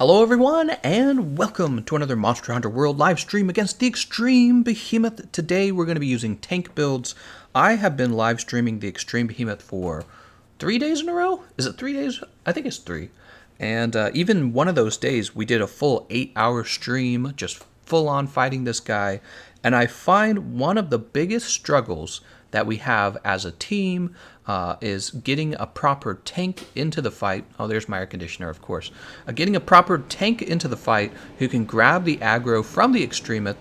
Hello everyone, and welcome to another Monster Hunter World live stream against the Extreme Behemoth. Today we're going to be using tank builds. I have been live streaming the Extreme Behemoth for 3 days in a row? Is it 3 days? I think it's 3. And even one of those days we did a full 8-hour stream, just full on fighting this guy. And I find one of the biggest struggles that we have as a team is getting a proper tank into the fight. Oh, there's my air conditioner, of course. Getting a proper tank into the fight who can grab the aggro from the Extremeth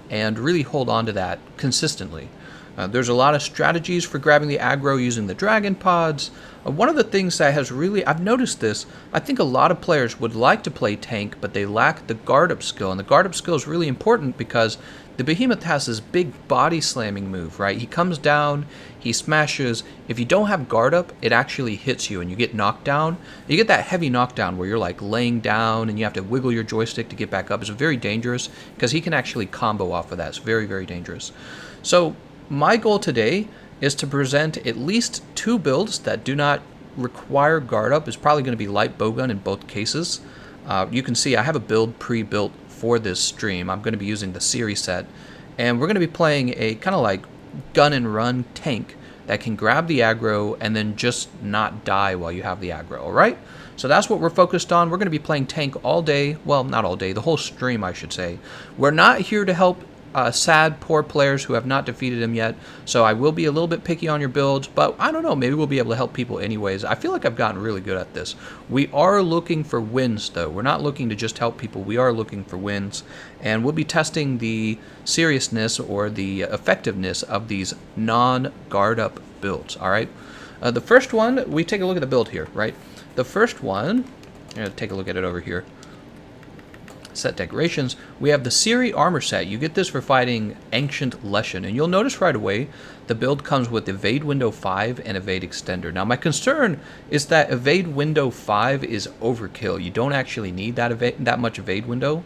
and really hold on to that consistently. There's a lot of strategies for grabbing the aggro using the dragon pods. One of the things that has really, I've noticed this, I think a lot of players would like to play tank, but they lack the guard up skill. And the guard up skill is really important because the Behemoth has this big body slamming move, right? He comes down, he smashes. If you don't have guard up, it actually hits you and you get knocked down. You get that heavy knockdown where you're like laying down and you have to wiggle your joystick to get back up. It's very dangerous because he can actually combo off of that. It's very, very dangerous. So my goal today is to present at least 2 builds that do not require guard up. It's probably going to be light bowgun in both cases. You can see I have a build pre-built for this stream. I'm going to be using the series set, and we're going to be playing a kind of like gun and run tank that can grab the aggro and then just not die while you have the aggro. All right, so that's what we're focused on. We're going to be playing tank all day. Well, not all day, the whole stream I should say. We're not here to help sad, poor players who have not defeated him yet, so I will be a little bit picky on your builds, but I don't know, maybe we'll be able to help people anyways. I feel like I've gotten really good at this. We are looking for wins, though. We're not looking to just help people. We are looking for wins, and we'll be testing the seriousness or the effectiveness of these non-guard up builds, all right? The first one, we take a look at the build here, right? The first one, I'm going to take a look at it over here. Set decorations, we have the Siri armor set. You get this for fighting Ancient Leshen, and you'll notice right away the build comes with Evade Window 5 and Evade Extender. Now my concern is that Evade Window 5 is overkill. You don't actually need that much Evade Window.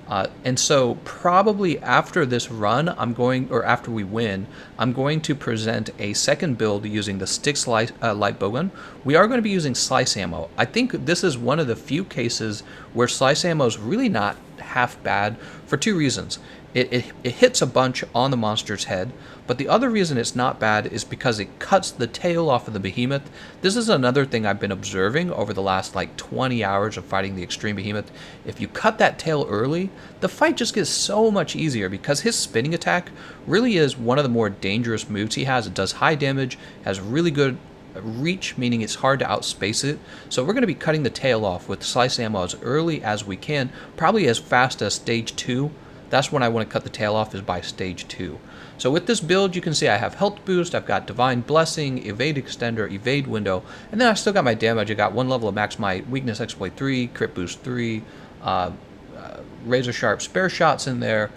And so probably after this run, after we win, I'm going to present a second build using the Styx light bowgun. We are going to be using slice ammo. I think this is one of the few cases where slice ammo is really not half bad for 2 reasons. It hits a bunch on the monster's head, but the other reason it's not bad is because it cuts the tail off of the Behemoth. This is another thing I've been observing over the last like 20 hours of fighting the Extreme Behemoth. If you cut that tail early, the fight just gets so much easier because his spinning attack really is one of the more dangerous moves he has. It does high damage, has really good reach, meaning it's hard to outspace it. So we're going to be cutting the tail off with slice ammo as early as we can, probably as fast as stage 2. That's when I want to cut the tail off, is by stage 2. So with this build, you can see I have health boost, I've got Divine Blessing, Evade Extender, Evade Window, and then I still got my damage. I got 1 level of max might, Weakness Exploit 3, Crit Boost 3, Razor Sharp Spare Shots in there.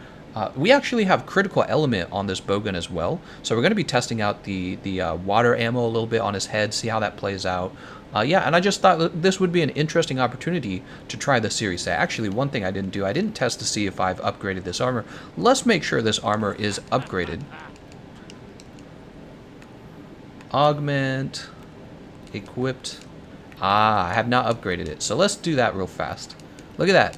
We actually have Critical Element on this bowgun as well, so we're going to be testing out the water ammo a little bit on his head, see how that plays out. Yeah, and I just thought that this would be an interesting opportunity to try the series set. Actually, one thing I didn't do, I didn't test to see if I've upgraded this armor. Let's make sure this armor is upgraded. Augment, equipped. I have not upgraded it, so let's do that real fast. Look at that.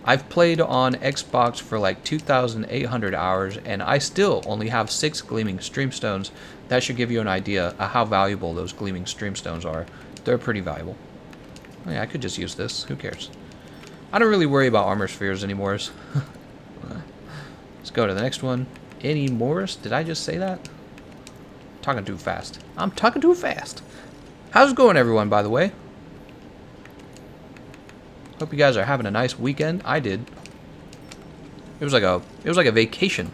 I've played on Xbox for like 2,800 hours, and I still only have 6 Gleaming Streamstones. That should give you an idea of how valuable those Gleaming Streamstones are. They're pretty valuable. Oh, yeah, I could just use this. Who cares? I don't really worry about armor spheres anymore. Let's go to the next one. Any Morris? Did I just say that? Talking too fast. I'm talking too fast. How's it going, everyone, by the way? Hope you guys are having a nice weekend. I did. It was like a vacation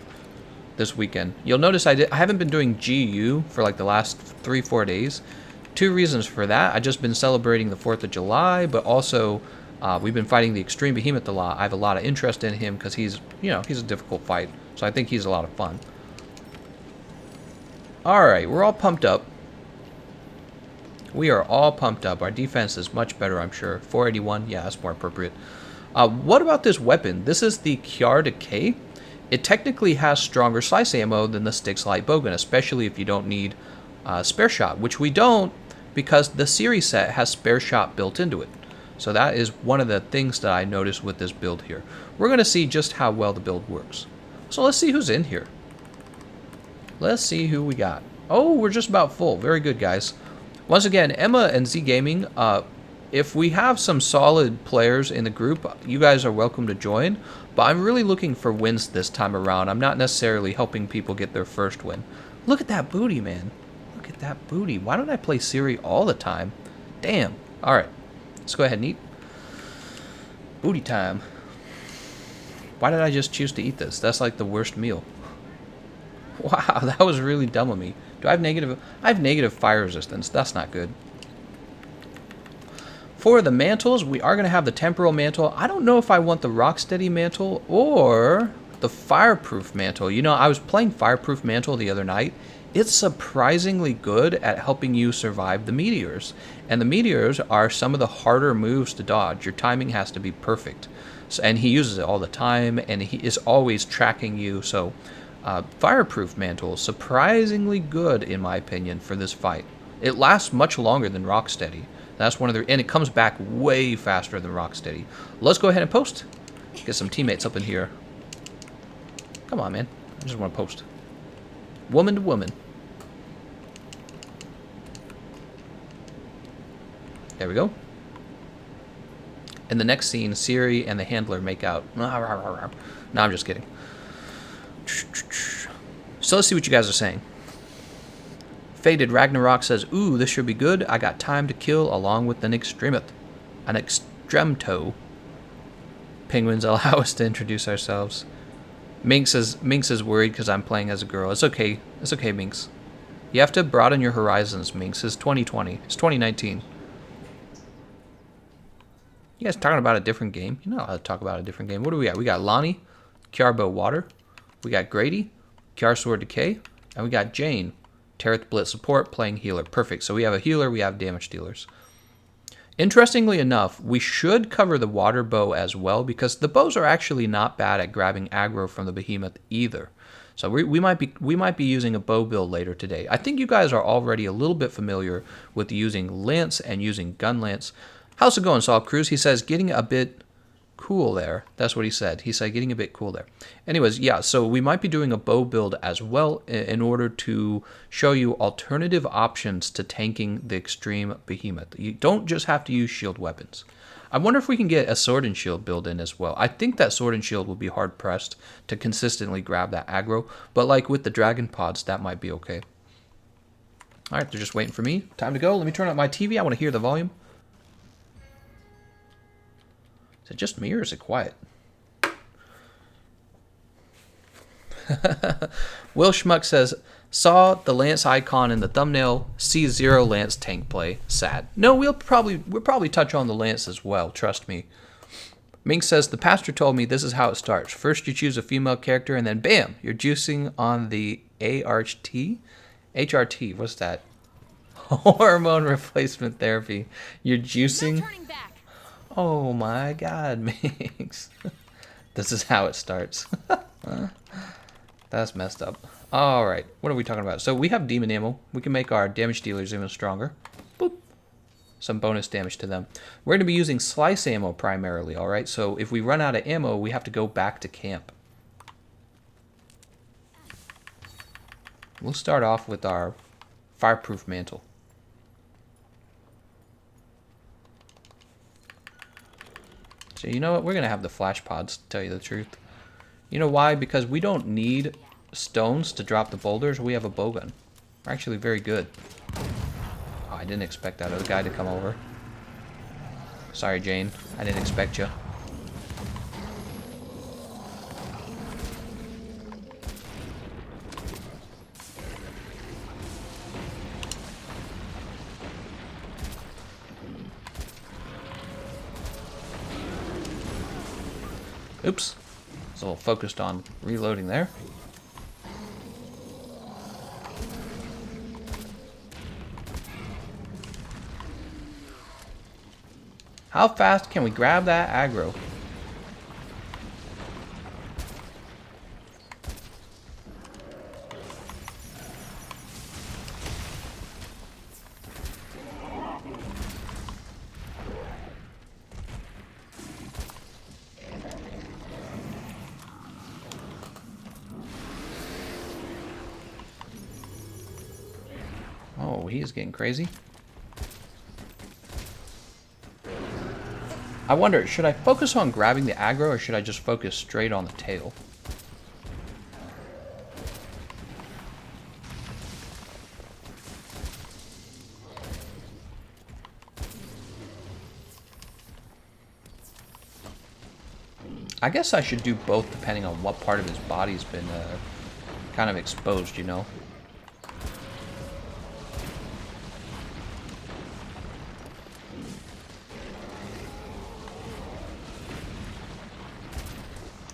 this weekend. You'll notice I haven't been doing GU for like the last 3-4 days. 2 reasons for that. I've just been celebrating the 4th of July, but also we've been fighting the Extreme Behemoth a lot. I have a lot of interest in him because he's a difficult fight. So I think he's a lot of fun. Alright, we're all pumped up. We are all pumped up. Our defense is much better, I'm sure. 481, yeah, that's more appropriate. What about this weapon? This is the Kiar Decay. It technically has stronger slice ammo than the Styx light bowgun, especially if you don't need spare shot, which we don't because the series set has spare shot built into it. So that is one of the things that I noticed with this build here. We're going to see just how well the build works. So let's see who's in here. Let's see who we got. Oh, we're just about full. Very good, guys. Once again, Emma and Z Gaming, if we have some solid players in the group, you guys are welcome to join. But I'm really looking for wins this time around. I'm not necessarily helping people get their first win. Look at that booty, man. Look at that booty. Why don't I play Siri all the time? Damn. All right. Let's go ahead and eat. Booty time. Why did I just choose to eat this? That's like the worst meal. Wow, that was really dumb of me. Do I have negative? I have negative fire resistance. That's not good. For the mantles, we are going to have the temporal mantle. I don't know if I want the rocksteady mantle or the fireproof mantle. You know, I was playing fireproof mantle the other night. It's surprisingly good at helping you survive the meteors. And the meteors are some of the harder moves to dodge. Your timing has to be perfect. So, and he uses it all the time, and he is always tracking you. So Fireproof Mantle is surprisingly good, in my opinion, for this fight. It lasts much longer than Rocksteady. That's one of the, and it comes back way faster than Rocksteady. Let's go ahead and post. Get some teammates up in here. Come on, man. I just want to post. Woman to woman. There we go. In the next scene, Siri and the handler make out. No, I'm just kidding. So let's see what you guys are saying. Faded Ragnarok says, ooh, this should be good. I got time to kill along with an extremith. An extremto. Penguins allow us to introduce ourselves. Minx is worried because I'm playing as a girl. It's okay. It's okay, Minx. You have to broaden your horizons, Minx. It's 2020. It's 2019. You guys talking about a different game? You know how to talk about a different game. What do we got? We got Lonnie, Kiarbo Water. We got Grady, Kiar Sword Decay. And we got Jane, Tereth Blitz Support, playing healer. Perfect. So we have a healer, we have damage dealers. Interestingly enough, we should cover the water bow as well, because the bows are actually not bad at grabbing aggro from the Behemoth either. So we might be using a bow build later today. I think you guys are already a little bit familiar with using lance and using gun lance. How's it going, Saul Cruz? He says getting a bit cool there. That's what he said. He said getting a bit cool there. Anyways, yeah, so we might be doing a bow build as well in order to show you alternative options to tanking the extreme Behemoth. You don't just have to use shield weapons. I wonder if we can get a sword and shield build in as well. I think that sword and shield will be hard pressed to consistently grab that aggro, but like with the dragon pods, that might be okay. All right, they're just waiting for me. Time to go. Let me turn up my TV. I want to hear the volume. Is it just me or is it quiet? Will Schmuck says, saw the Lance icon in the thumbnail, see zero Lance tank play. Sad. No, we'll probably touch on the Lance as well, trust me. Mink says, the pastor told me this is how it starts. First you choose a female character and then bam, you're juicing on the HRT? HRT, what's that? Hormone replacement therapy. You're juicing? Oh my god, Minx. This is how it starts. That's messed up. Alright, what are we talking about? So we have demon ammo. We can make our damage dealers even stronger. Boop. Some bonus damage to them. We're going to be using slice ammo primarily, alright? So if we run out of ammo, we have to go back to camp. We'll start off with our Fireproof Mantle. So you know what? We're going to have the flash pods, to tell you the truth. You know why? Because we don't need stones to drop the boulders. We have a bowgun. We're actually very good. Oh, I didn't expect that other guy to come over. Sorry, Jane. I didn't expect you. Oops. It's a little focused on reloading there. How fast can we grab that aggro? Oh, he is getting crazy. I wonder, should I focus on grabbing the aggro or should I just focus straight on the tail? I guess I should do both depending on what part of his body's been kind of exposed, you know?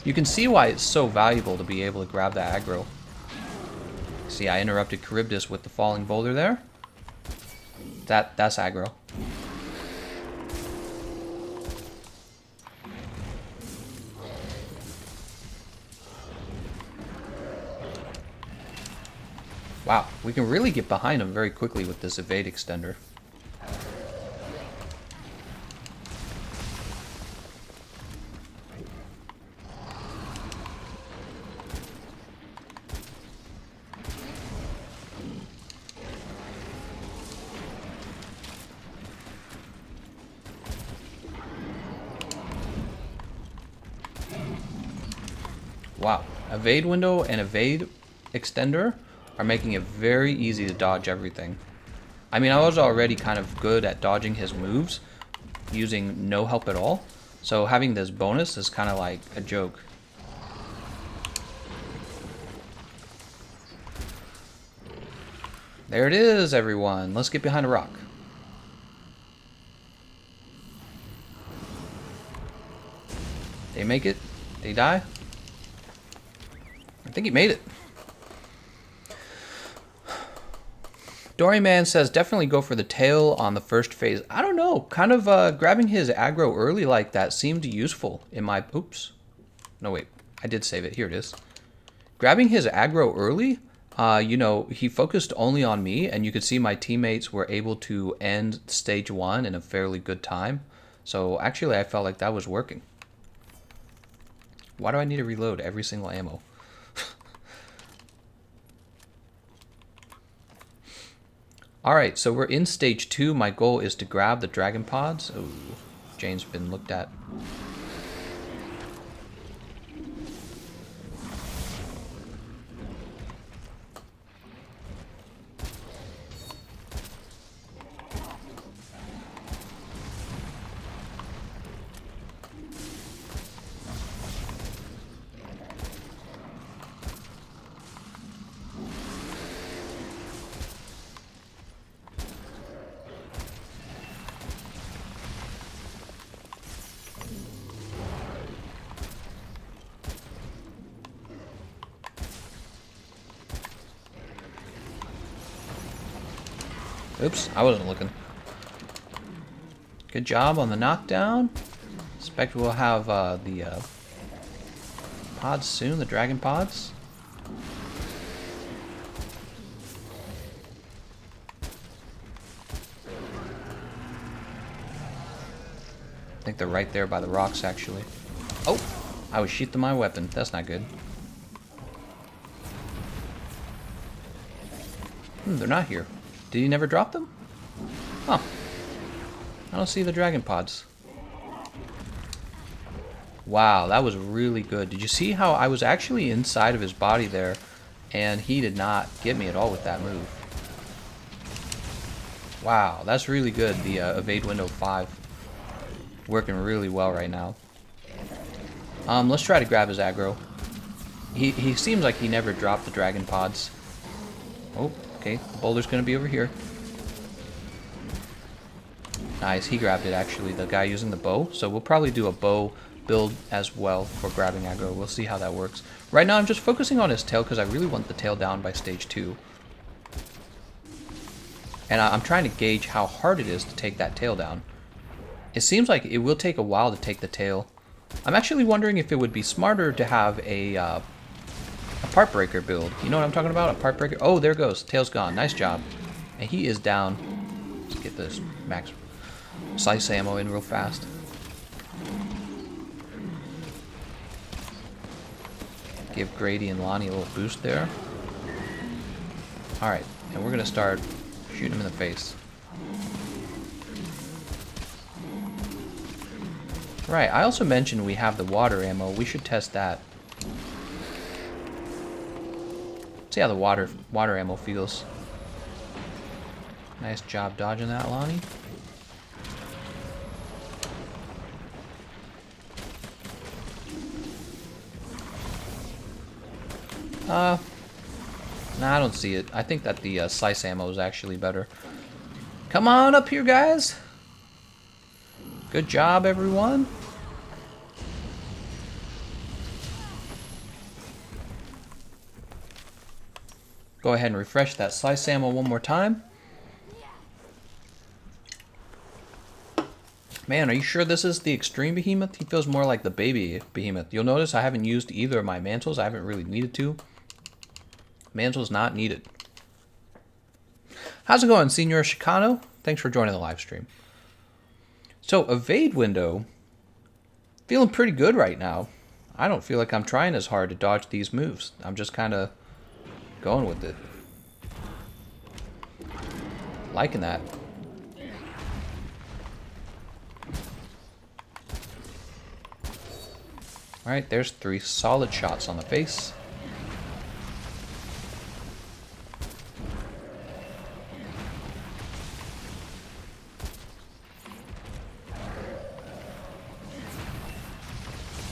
You can see why it's so valuable to be able to grab that aggro. See, I interrupted Charybdis with the falling boulder there. That's aggro. Wow, we can really get behind him very quickly with this evade extender. Wow, evade window and evade extender are making it very easy to dodge everything. I mean, I was already kind of good at dodging his moves using no help at all, so having this bonus is kind of like a joke. There it is, everyone. Let's get behind a rock. They make it? They die? I think he made it. Doryman says definitely go for the tail on the first phase. I don't know. Kind of grabbing his aggro early like that seemed useful in my... Oops. No, wait. I did save it. Here it is. Grabbing his aggro early, you know, he focused only on me, and you could see my teammates were able to end stage 1 in a fairly good time. So actually, I felt like that was working. Why do I need to reload every single ammo? Alright, so we're in stage 2. My goal is to grab the dragon pods. Oh, Jane's been looked at. Oops, I wasn't looking. Good job on the knockdown. Expect we'll have the pods soon, the dragon pods. I think they're right there by the rocks, actually. Oh, I was sheathing my weapon. That's not good. They're not here. Did he never drop them? Huh. I don't see the dragon pods. Wow, that was really good. Did you see how I was actually inside of his body there, and he did not get me at all with that move? Wow, that's really good. The evade window 5. Working really well right now. Let's try to grab his aggro. He seems like he never dropped the dragon pods. Oh, okay. The boulder's gonna be over here. Nice, he grabbed it actually, the guy using the bow. So we'll probably do a bow build as well for grabbing aggro. We'll see how that works. Right now I'm just focusing on his tail because I really want the tail down by stage 2. And I'm trying to gauge how hard it is to take that tail down. It seems like it will take a while to take the tail. I'm actually wondering if it would be smarter to have a part breaker build. You know what I'm talking about? A part breaker. Oh, there it goes. Tail's gone. Nice job. And he is down. Let's get this max slice ammo in real fast. Give Grady and Lonnie a little boost there. Alright, and we're going to start Shooting him in the face. Right, I also mentioned we have the water ammo. We should test that. See how the water ammo feels. Nice job dodging that, Lonnie. Nah, I don't see it. I think that the slice ammo is actually better. Come on up here, guys. Good job, everyone. Go ahead and refresh that slice ammo one more time. Man, are you sure this is the extreme behemoth? He feels more like the baby behemoth. You'll notice I haven't used either of my mantles. I haven't really needed to. Mantles not needed. How's it going, Senor Chicano? Thanks for joining the live stream. So, evade window. Feeling pretty good right now. I don't feel like I'm trying as hard to dodge these moves. I'm just kind of going with it. Liking that. Alright, there's 3 solid shots on the face.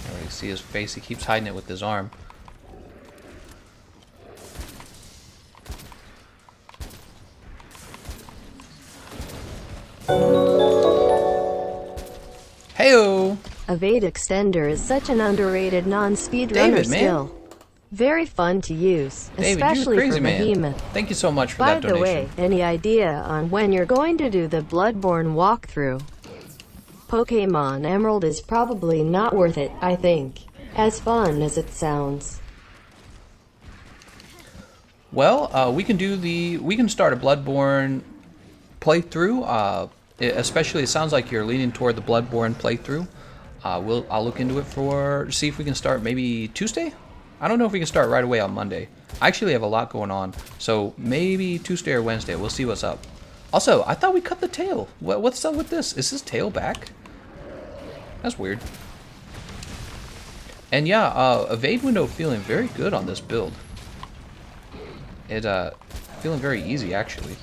Already see his face, he keeps hiding it with his arm. Heyo! Evade Extender is such an underrated non-speedrunner skill. Very fun to use, David, especially you're crazy, for Behemoth. Thank you so much for By that donation. the way, any idea on when you're going to do the Bloodborne walkthrough? Pokemon Emerald is probably not worth it, I think. As fun as it sounds. Well, we can start a Bloodborne playthrough. Especially, it sounds like you're leaning toward the Bloodborne playthrough. I'll look into it see if we can start maybe Tuesday. I don't know if we can start right away on Monday. I actually have a lot going on, so maybe Tuesday or Wednesday. We'll see what's up. Also, I thought we cut the tail. What's up with this? Is his tail back? That's weird. And yeah, evade window feeling very good on this build. It feeling very easy actually.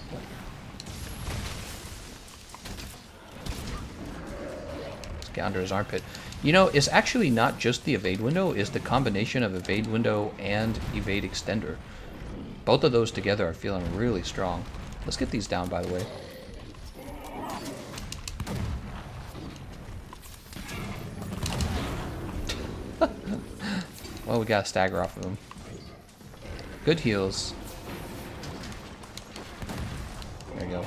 Let's get under his armpit. You know, it's actually not just the evade window, it's the combination of evade window and evade extender. Both of those together are feeling really strong. Let's get these down, by the way. Well, we got to stagger off of them. Good heals. There we go.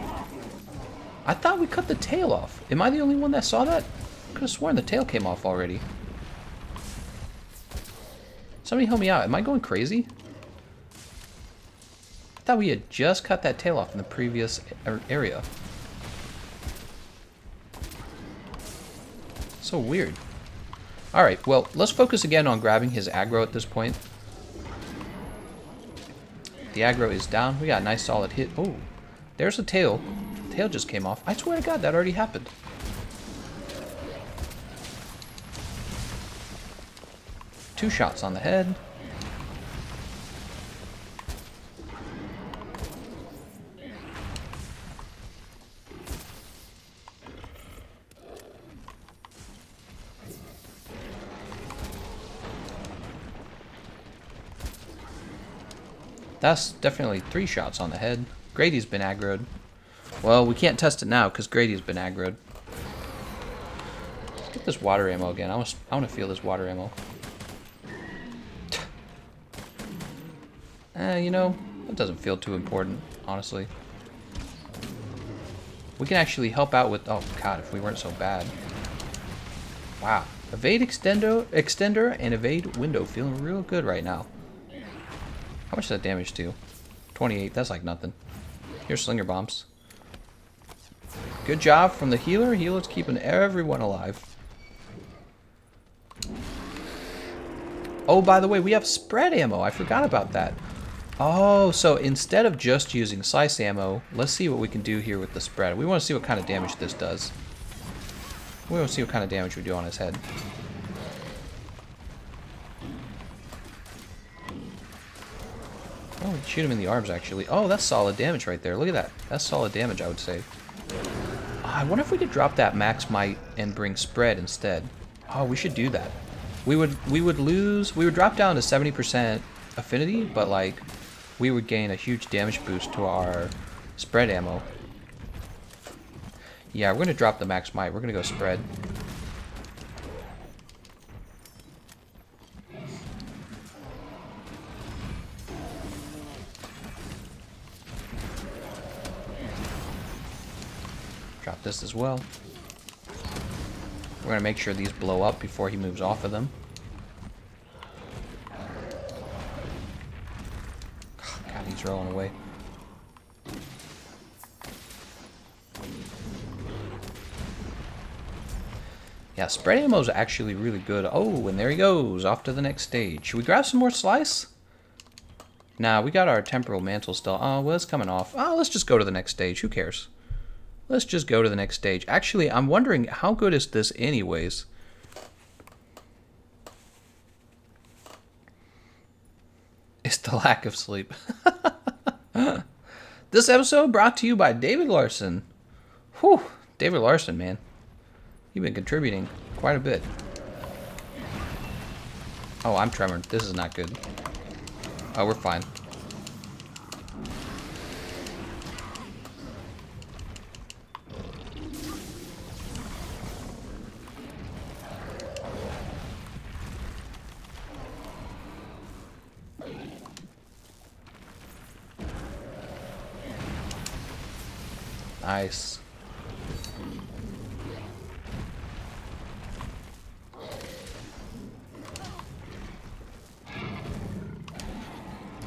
I thought we cut the tail off. Am I the only one that saw that? Could have sworn the tail came off already. Somebody help me out. Am I going crazy? I thought we had just cut that tail off in the previous area. So weird. Alright, well, let's focus again on grabbing his aggro at this point. The aggro is down. We got a nice solid hit. Oh, there's the tail. The tail just came off. I swear to God, that already happened. Two shots on the head. That's definitely 3 shots on the head. Grady's been aggroed. Well, we can't test it now because Grady's been aggroed. Let's get this water ammo again. I want to feel this water ammo. You know, it doesn't feel too important, honestly. We can actually help out with... Oh, God, if we weren't so bad. Wow. Evade extender and evade window feeling real good right now. How much does that damage do? 28, that's like nothing. Here's slinger bombs. Good job from the healer. Healer's keeping everyone alive. Oh, by the way, we have spread ammo. I forgot about that. Oh, so instead of just using slice ammo, let's see what we can do here with the spread. We want to see what kind of damage this does. We want to see what kind of damage we do on his head. Oh, shoot him in the arms, actually. Oh, that's solid damage right there. Look at that. That's solid damage, I would say. I wonder if we could drop that max might and bring spread instead. Oh, we should do that. We would drop down to 70% affinity, but like we would gain a huge damage boost to our spread ammo. Yeah, we're gonna drop the max might. We're gonna go spread. Drop this as well. We're going to make sure these blow up before he moves off of them. God, he's rolling away. Yeah, spread ammo is actually really good. Oh, and there he goes, off to the next stage. Should we grab some more slice? Nah, we got our temporal mantle still. Oh, well, it's coming off. Oh, let's just go to the next stage. Who cares? Let's just go to the next stage. Actually, I'm wondering, how good is this anyways? It's the lack of sleep. This episode brought to you by David Larson. Whew, David Larson, man. You've been contributing quite a bit. Oh, I'm tremored. This is not good. Oh, we're fine. Nice.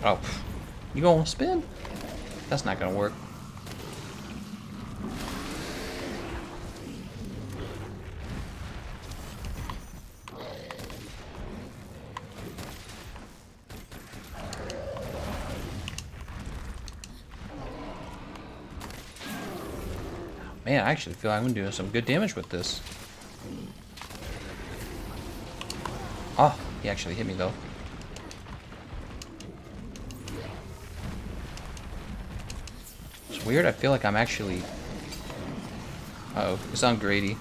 Oh, you gonna spin? That's not gonna work. Man, I actually feel like I'm doing some good damage with this. Oh, he actually hit me though. It's weird, I feel like I'm actually... Uh-oh, it's on Grady.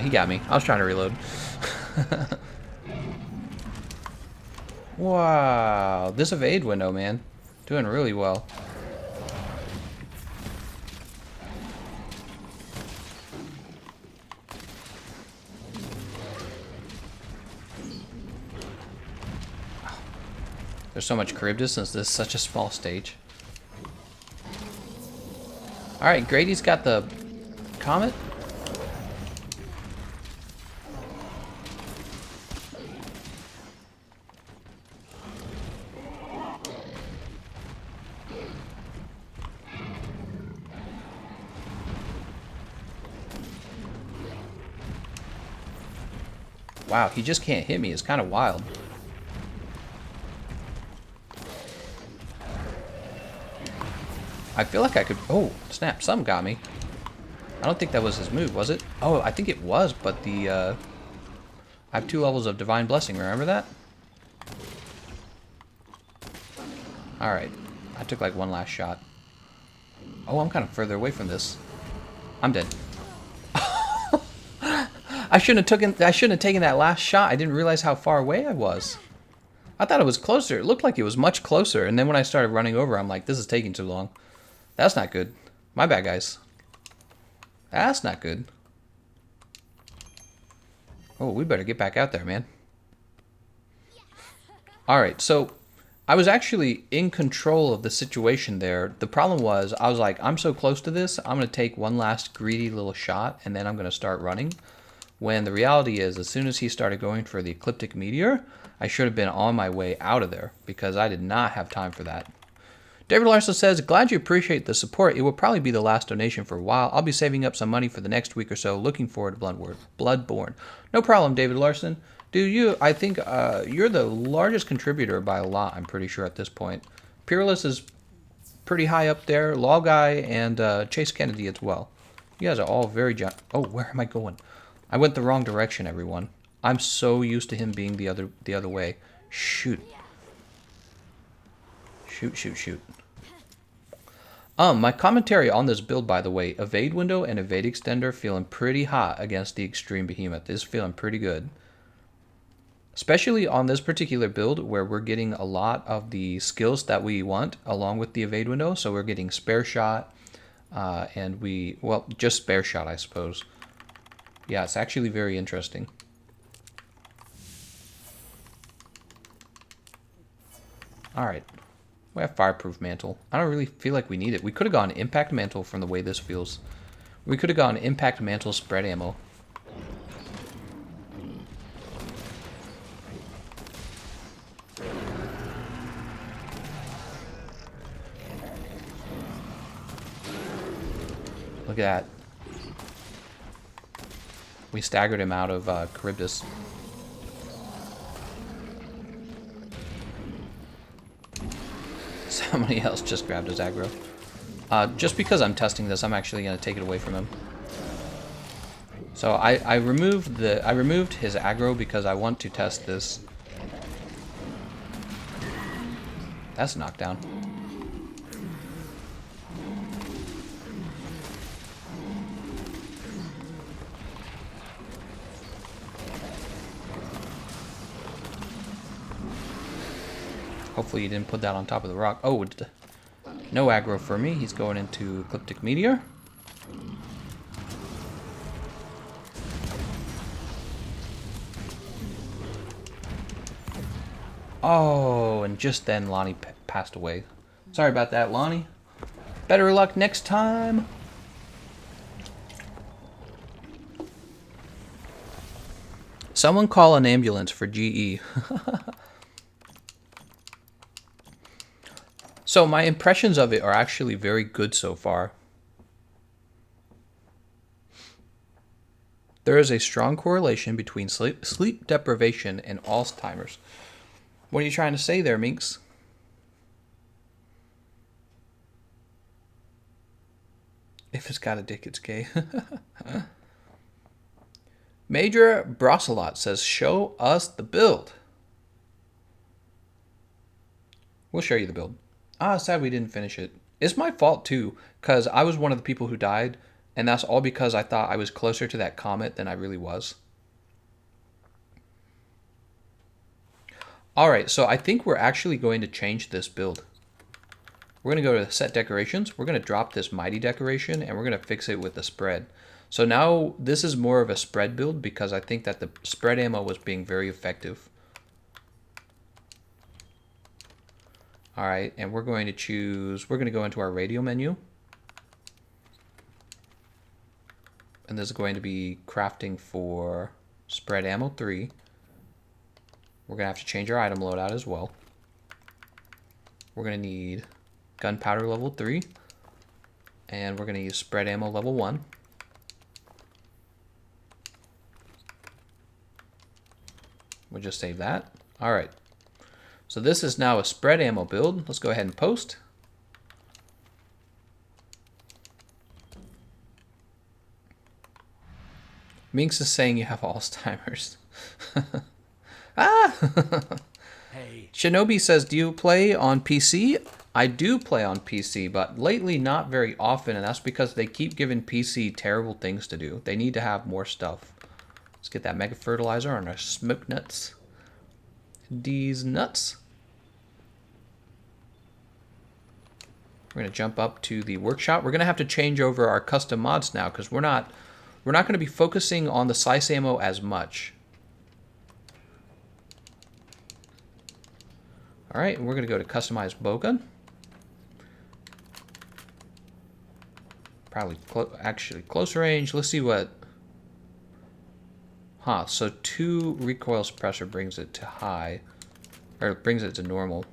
He got me. I was trying to reload. Wow, this evade window, man. Doing really well. There's so much Charybdis this is such a small stage. Alright, Grady's got the comet. Wow, he just can't hit me. It's kind of wild. I feel like I could... Oh, snap. Something got me. I don't think that was his move, was it? Oh, I think it was, but the... I have 2 levels of Divine Blessing. Remember that? Alright. I took like 1 last shot. Oh, I'm kind of further away from this. I'm dead. I shouldn't have taken that last shot. I didn't realize how far away I was. I thought it was closer. It looked like it was much closer. And then when I started running over, I'm like, this is taking too long. That's not good. My bad, guys. That's not good. Oh, we better get back out there, man. Alright, so I was actually in control of the situation there. The problem was, I was like, I'm so close to this, I'm going to take 1 last greedy little shot, and then I'm going to start running. When the reality is, as soon as he started going for the Ecliptic Meteor, I should have been on my way out of there, because I did not have time for that. David Larson says, glad you appreciate the support. It will probably be the last donation for a while. I'll be saving up some money for the next week or so. Looking forward to Bloodborne. No problem, David Larson. Dude, I think you're the largest contributor by a lot, I'm pretty sure, at this point. Peerless is pretty high up there. Law Guy and Chase Kennedy as well. You guys are all very... Oh, where am I going? I went the wrong direction, everyone. I'm so used to him being the other way. Shoot. Shoot. My commentary on this build, by the way, evade window and evade extender feeling pretty hot against the extreme behemoth. Is feeling pretty good. Especially on this particular build where we're getting a lot of the skills that we want along with the evade window. So we're getting spare shot and well, just spare shot, I suppose. Yeah, it's actually very interesting. All right. We have Fireproof Mantle. I don't really feel like we need it. We could have gone Impact Mantle from the way this feels. We could have gone Impact Mantle spread ammo. Look at that. We staggered him out of Charybdis. Somebody else just grabbed his aggro. Just because I'm testing this, I'm actually going to take it away from him. So I removed his aggro because I want to test this. That's a knockdown. Hopefully he didn't put that on top of the rock. Oh, no aggro for me. He's going into Ecliptic Meteor. Oh, and just then Lonnie passed away. Sorry about that, Lonnie. Better luck next time. Someone call an ambulance for GE. So my impressions of it are actually very good so far. There is a strong correlation between sleep deprivation and Alzheimer's. What are you trying to say there, Minx? If it's got a dick, it's gay. Major Brocelot says, show us the build. We'll show you the build. Sad we didn't finish it. It's my fault too, because I was one of the people who died, and that's all because I thought I was closer to that comet than I really was. Alright, so I think we're actually going to change this build. We're going to go to set decorations. We're going to drop this mighty decoration, and we're going to fix it with the spread. So now this is more of a spread build because I think that the spread ammo was being very effective. All right, and we're going to go into our radio menu. And this is going to be crafting for spread ammo 3. We're going to have to change our item loadout as well. We're going to need gunpowder level 3. And we're going to use spread ammo level 1. We'll just save that. All right. So this is now a spread ammo build. Let's go ahead and post. Minx is saying you have Alzheimer's. Hey. Shinobi says, do you play on PC? I do play on PC, but lately not very often, and that's because they keep giving PC terrible things to do. They need to have more stuff. Let's get that mega fertilizer on our smoke nuts. These nuts. We're going to jump up to the workshop. We're going to have to change over our custom mods now because we're not going to be focusing on the slice ammo as much. All right, we're going to go to customize bowgun. Probably actually close range. Let's see what. So 2 recoil suppressor brings it to high, or brings it to normal.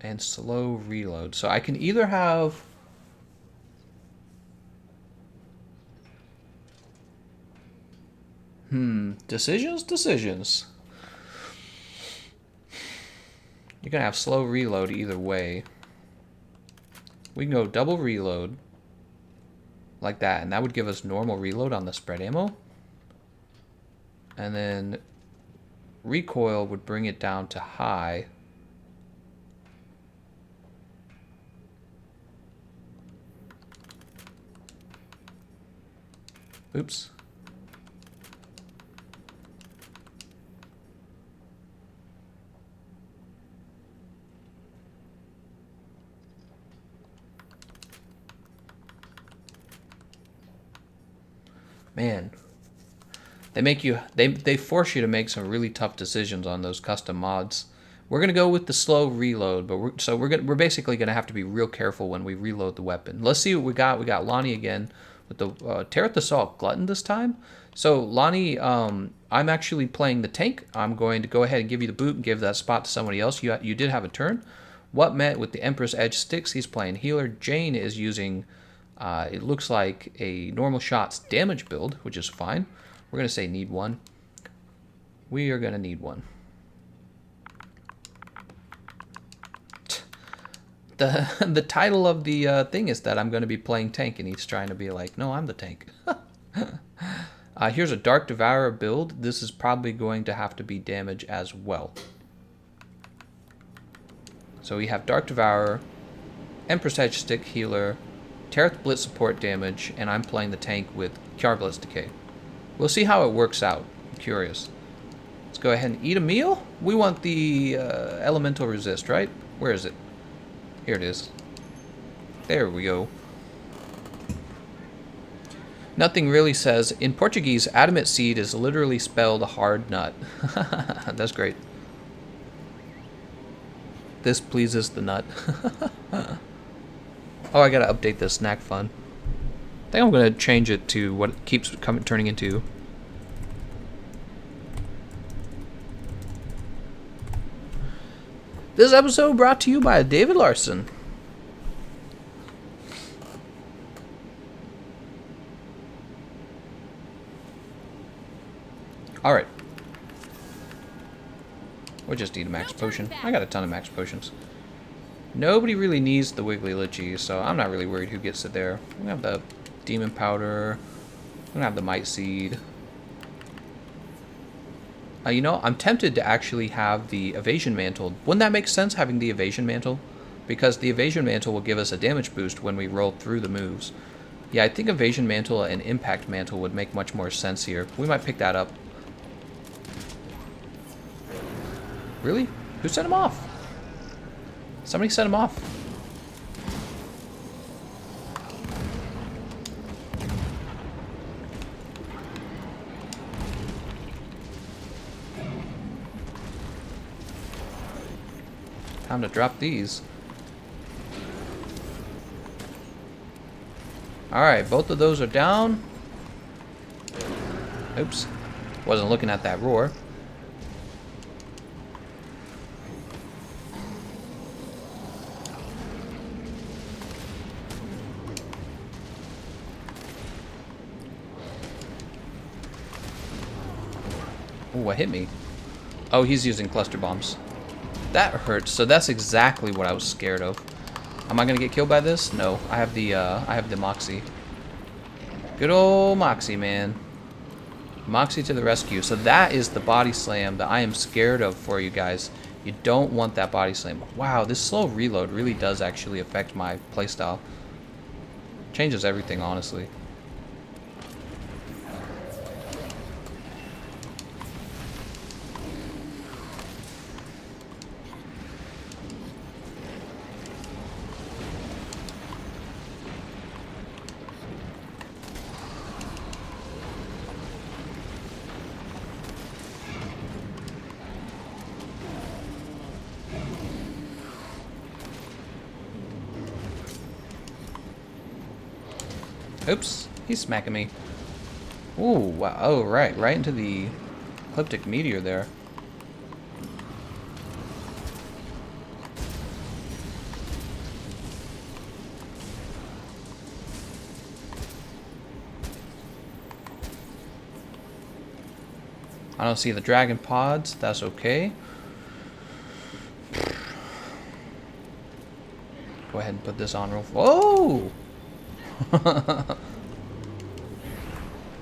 and slow reload. So I can either have... Decisions. You're going to have slow reload either way. We can go double reload. Like that. And that would give us normal reload on the spread ammo. And then recoil would bring it down to high. Oops. Man, they force you to make some really tough decisions on those custom mods. We're gonna go with the slow reload, but we're basically gonna have to be real careful when we reload the weapon. Let's see what we got. We got Lonnie again with the Teareth Assault Glutton this time. So Lonnie, I'm actually playing the tank. I'm going to go ahead and give you the boot and give that spot to somebody else. You did have a turn. What met with the Empress Edge sticks? He's playing healer. Jane is using. It looks like a normal shots damage build, which is fine. We're going to say need one. We are going to need one. The title of the thing is that I'm going to be playing tank, and he's trying to be like, no, I'm the tank. Here's a Dark Devourer build. This is probably going to have to be damage as well. So we have Dark Devourer, Empress Edge Stick Healer, Teareth Blitz support damage, and I'm playing the tank with Kiar Blitz Decay. We'll see how it works out. I'm curious. Let's go ahead and eat a meal. We want the elemental resist, right? Where is it? Here it is. There we go. Nothing really says. In Portuguese, adamant seed is literally spelled hard nut. That's great. This pleases the nut. Oh, I gotta update this snack fun. I think I'm gonna change it to what it keeps turning into. This episode brought to you by David Larson. Alright. We'll just need a max potion. I got a ton of max potions. Nobody really needs the Wiggly Litchi, so I'm not really worried who gets it there. We have the Demon Powder. We have the Might Seed. You know, I'm tempted to actually have the Evasion Mantle. Wouldn't that make sense, having the Evasion Mantle? Because the Evasion Mantle will give us a damage boost when we roll through the moves. Yeah, I think Evasion Mantle and Impact Mantle would make much more sense here. We might pick that up. Really? Who set him off? Somebody set him off. Time to drop these. Alright, both of those are down. Oops. Wasn't looking at that roar. Ooh, what hit me? Oh, he's using cluster bombs. That hurts. So that's exactly what I was scared of. Am I gonna get killed by this? No. I have the Moxie. Good old Moxie, man. Moxie to the rescue. So that is the body slam that I am scared of for you guys. You don't want that body slam. Wow, this slow reload really does actually affect my playstyle. Changes everything, honestly. Oops, he's smacking me. Ooh, wow. Oh, right into the ecliptic meteor there. I don't see the dragon pods. That's okay. Go ahead and put this on real. Whoa!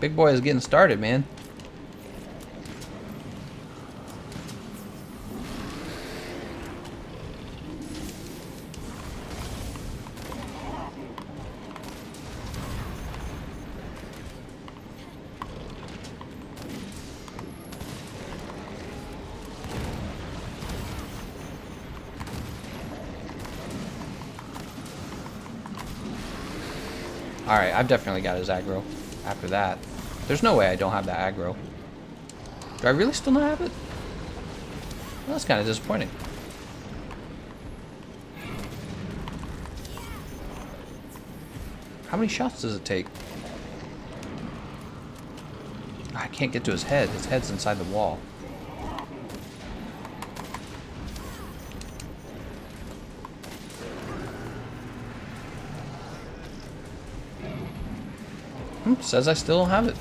Big boy is getting started, man. Alright, I've definitely got his aggro after that. There's no way I don't have that aggro. Do I really still not have it? Well, that's kind of disappointing. How many shots does it take? I can't get to his head. His head's inside the wall. Says I still don't have it.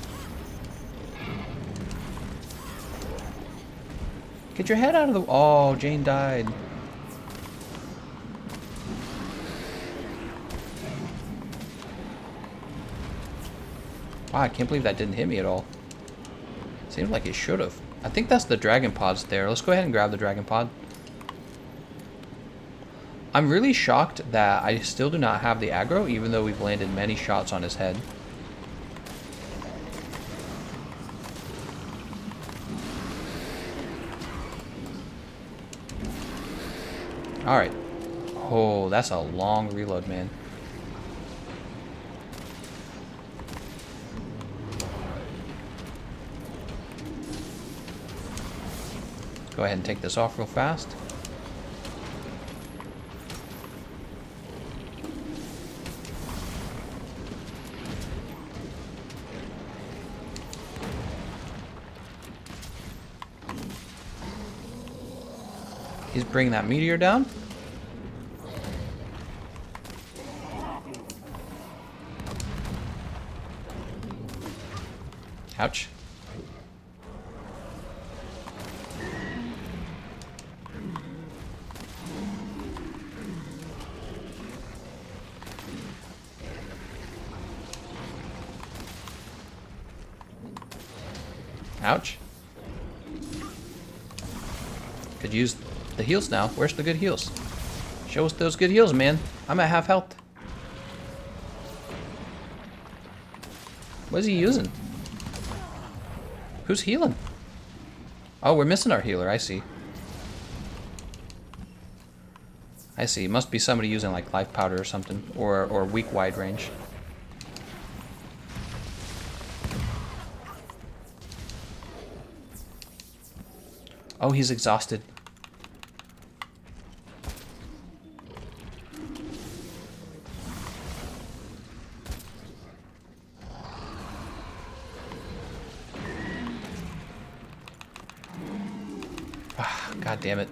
Get your head out of the... Oh, Jane died. Wow, I can't believe that didn't hit me at all. Seems like it should have. I think that's the dragon pods there. Let's go ahead and grab the dragon pod. I'm really shocked that I still do not have the aggro, even though we've landed many shots on his head. Alright. Oh, that's a long reload, man. Go ahead and take this off real fast. He's bringing that meteor down. Ouch. Ouch. Could use the heals now. Where's the good heals? Show us those good heals, man. I'm at half health. What is he using? Who's healing? Oh, we're missing our healer. I see. I see. Must be somebody using like life powder or something, or weak wide range. Oh, he's exhausted. God damn it.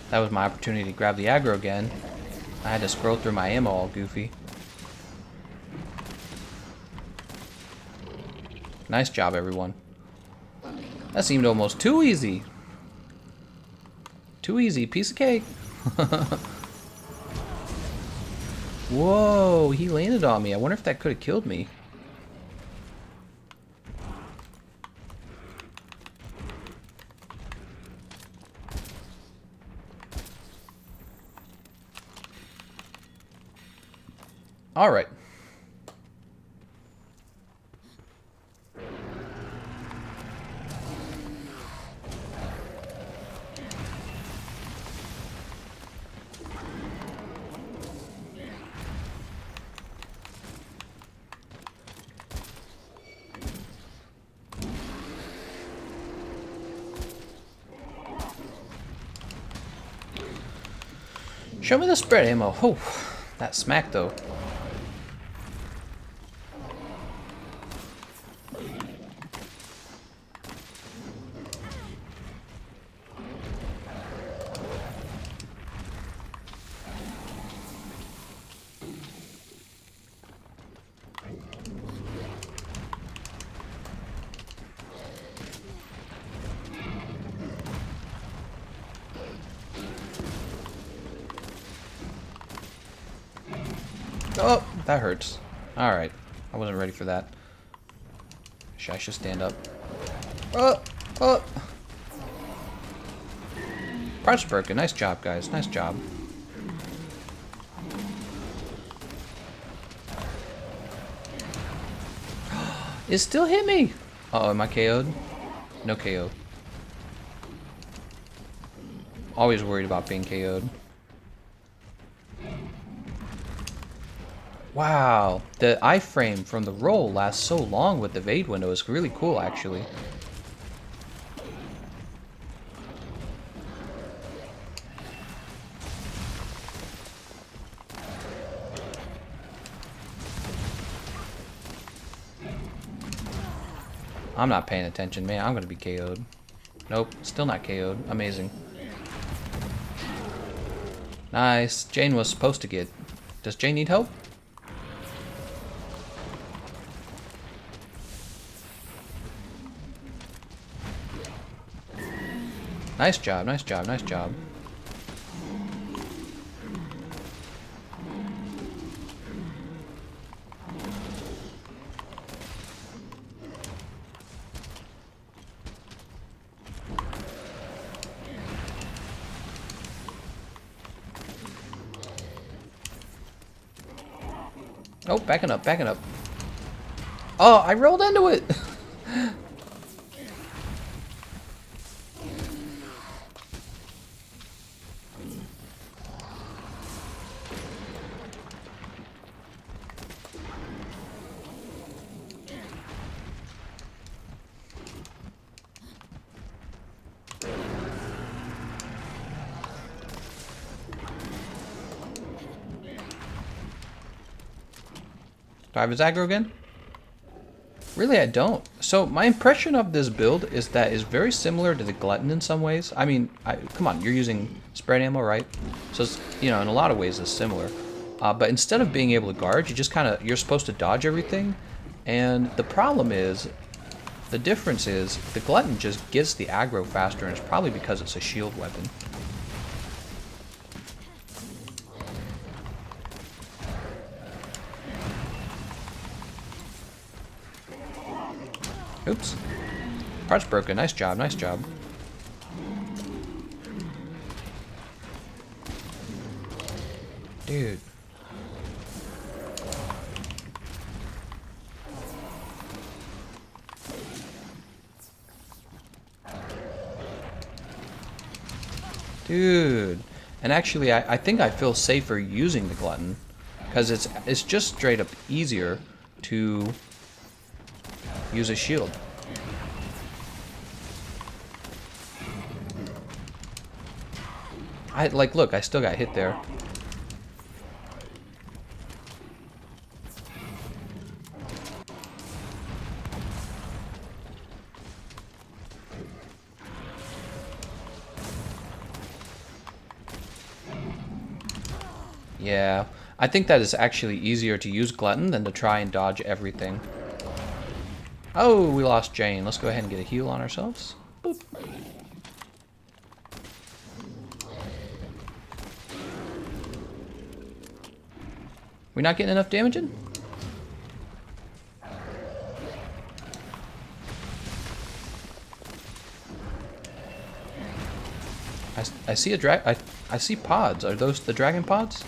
That was my opportunity to grab the aggro again. I had to scroll through my ammo all goofy. Nice job, everyone. That seemed almost too easy. Too easy. Piece of cake. Whoa, he landed on me. I wonder if that could have killed me. All right. Show me the spread ammo. Oh, that smack though. Oh, that hurts. Alright. I wasn't ready for that. I should stand up. Oh! Oh! Parts broken. Nice job, guys. Nice job. It still hit me! Uh oh, am I KO'd? No KO. Always worried about being KO'd. Wow, the iframe from the roll lasts so long with the Vade window. It's really cool, actually. I'm not paying attention, man. I'm gonna be KO'd. Nope, still not KO'd. Amazing. Nice. Jane was supposed to get... Does Jane need help? Nice job, nice job, nice job. Oh, backing up, backing up. Oh, I rolled into it! Do I have his aggro again? Really, I don't. So my impression of this build is that it's very similar to the Glutton in some ways. I mean, come on, you're using spread ammo, right? So it's, you know, in a lot of ways it's similar. But instead of being able to guard, you just kind of, you're supposed to dodge everything. And the problem is, the difference is, the Glutton just gets the aggro faster, and it's probably because it's a shield weapon. Oops. Parts broken. Nice job, nice job. Dude. Dude. And actually, I think I feel safer using the Glutton. Because it's just straight up easier to use a shield. Like, look, I still got hit there. Yeah, I think that is actually easier to use Glutton than to try and dodge everything. Oh, we lost Jane. Let's go ahead and get a heal on ourselves. Boop. We not getting enough damage in? I see a I see pods. Are those the dragon pods?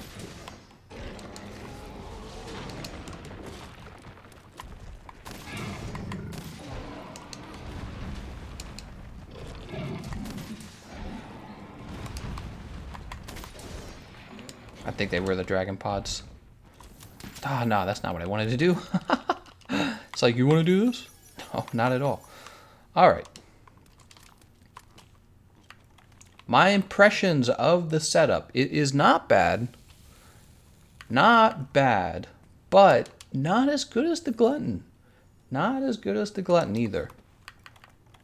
I think they were the dragon pods. Ah, no, that's not what I wanted to do. It's like, you want to do this? No, not at all. All right. My impressions of the setup. It is not bad. Not bad. But not as good as the Glutton. Not as good as the Glutton either.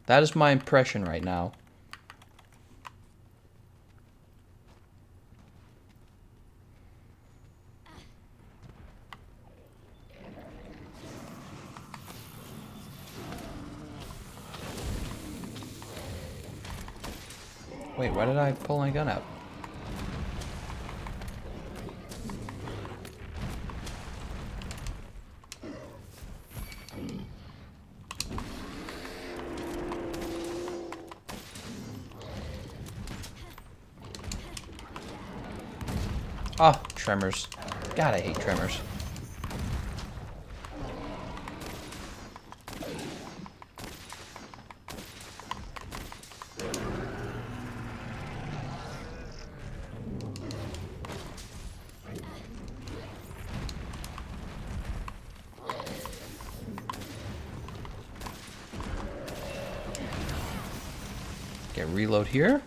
That is my impression right now. Wait, why did I pull my gun out? Oh, tremors. God, I hate tremors. Okay, reload here.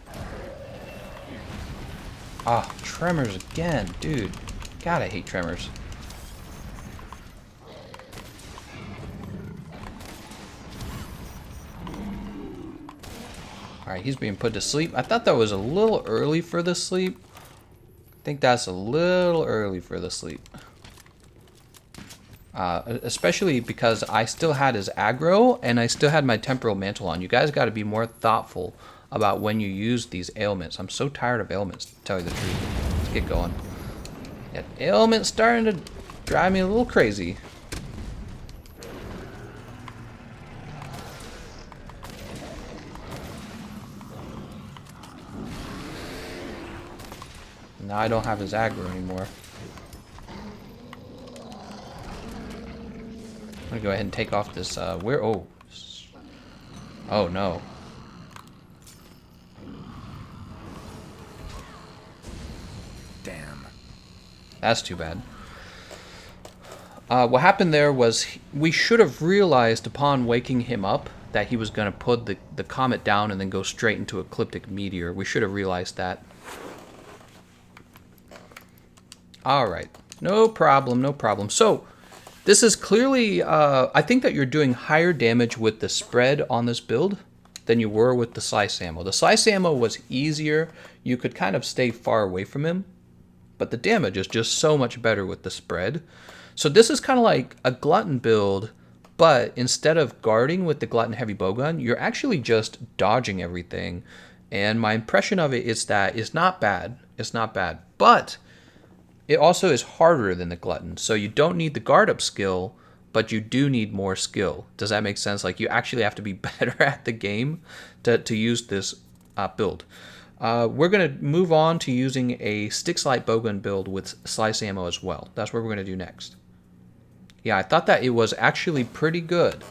Ah, oh, tremors again, dude. God, I hate tremors. Alright, he's being put to sleep. I thought that was a little early for the sleep. I think that's a little early for the sleep. Especially because I still had his aggro and I still had my temporal mantle on. You guys got to be more thoughtful about when you use these ailments. I'm so tired of ailments, to tell you the truth. Let's get going. Yeah, ailments starting to drive me a little crazy. Now I don't have his aggro anymore. I'm gonna go ahead and take off this, oh. Oh no. Damn. That's too bad. What happened there was we should have realized upon waking him up that he was gonna put the comet down and then go straight into ecliptic meteor. We should have realized that. Alright. No problem, no problem. So, this is clearly, I think that you're doing higher damage with the spread on this build than you were with the slice ammo. The slice ammo was easier. You could kind of stay far away from him. But the damage is just so much better with the spread. So this is kind of like a glutton build, but instead of guarding with the glutton heavy bowgun, you're actually just dodging everything. And my impression of it is that it's not bad. It's not bad. But it also is harder than the glutton. So you don't need the guard up skill, but you do need more skill. Does that make sense? Like you actually have to be better at the game to use this build. We're going to move on to using a stick slide bowgun build with slice ammo as well. That's what we're going to do next. Yeah, I thought that it was actually pretty good.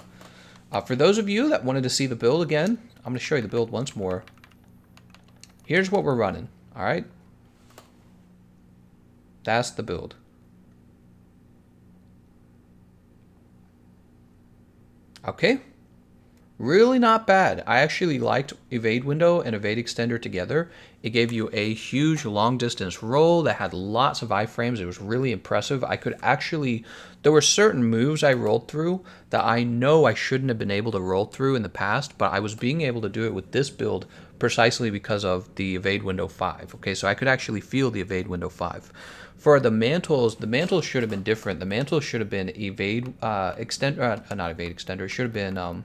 For those of you that wanted to see the build again, I'm going to show you the build once more. Here's what we're running, all right? That's the build. Okay. Really not bad. I actually liked evade window and evade extender together. It gave you a huge long distance roll that had lots of iframes. It was really impressive. I could actually, there were certain moves I rolled through that I know I shouldn't have been able to roll through in the past, but I was being able to do it with this build precisely because of the evade window 5. Okay, so I could actually feel the evade window 5. For the mantles should have been different. The mantles should have been evade extender, not evade extender. It should have been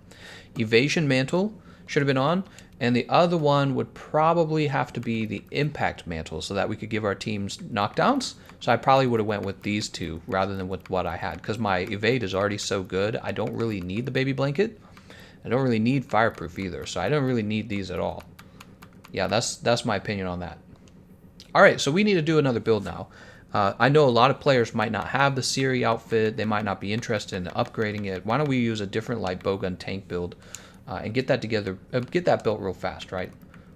evasion mantle should have been on, and the other one would probably have to be the impact mantle so that we could give our teams knockdowns. So I probably would have went with these two rather than with what I had because my evade is already so good. I don't really need the baby blanket. I don't really need fireproof either, so I don't really need these at all. Yeah, that's my opinion on that. All right, so we need to do another build now. I know a lot of players might not have the Siri outfit. They might not be interested in upgrading it. Why don't we use a different light bowgun tank build and get that together, get that built real fast, right?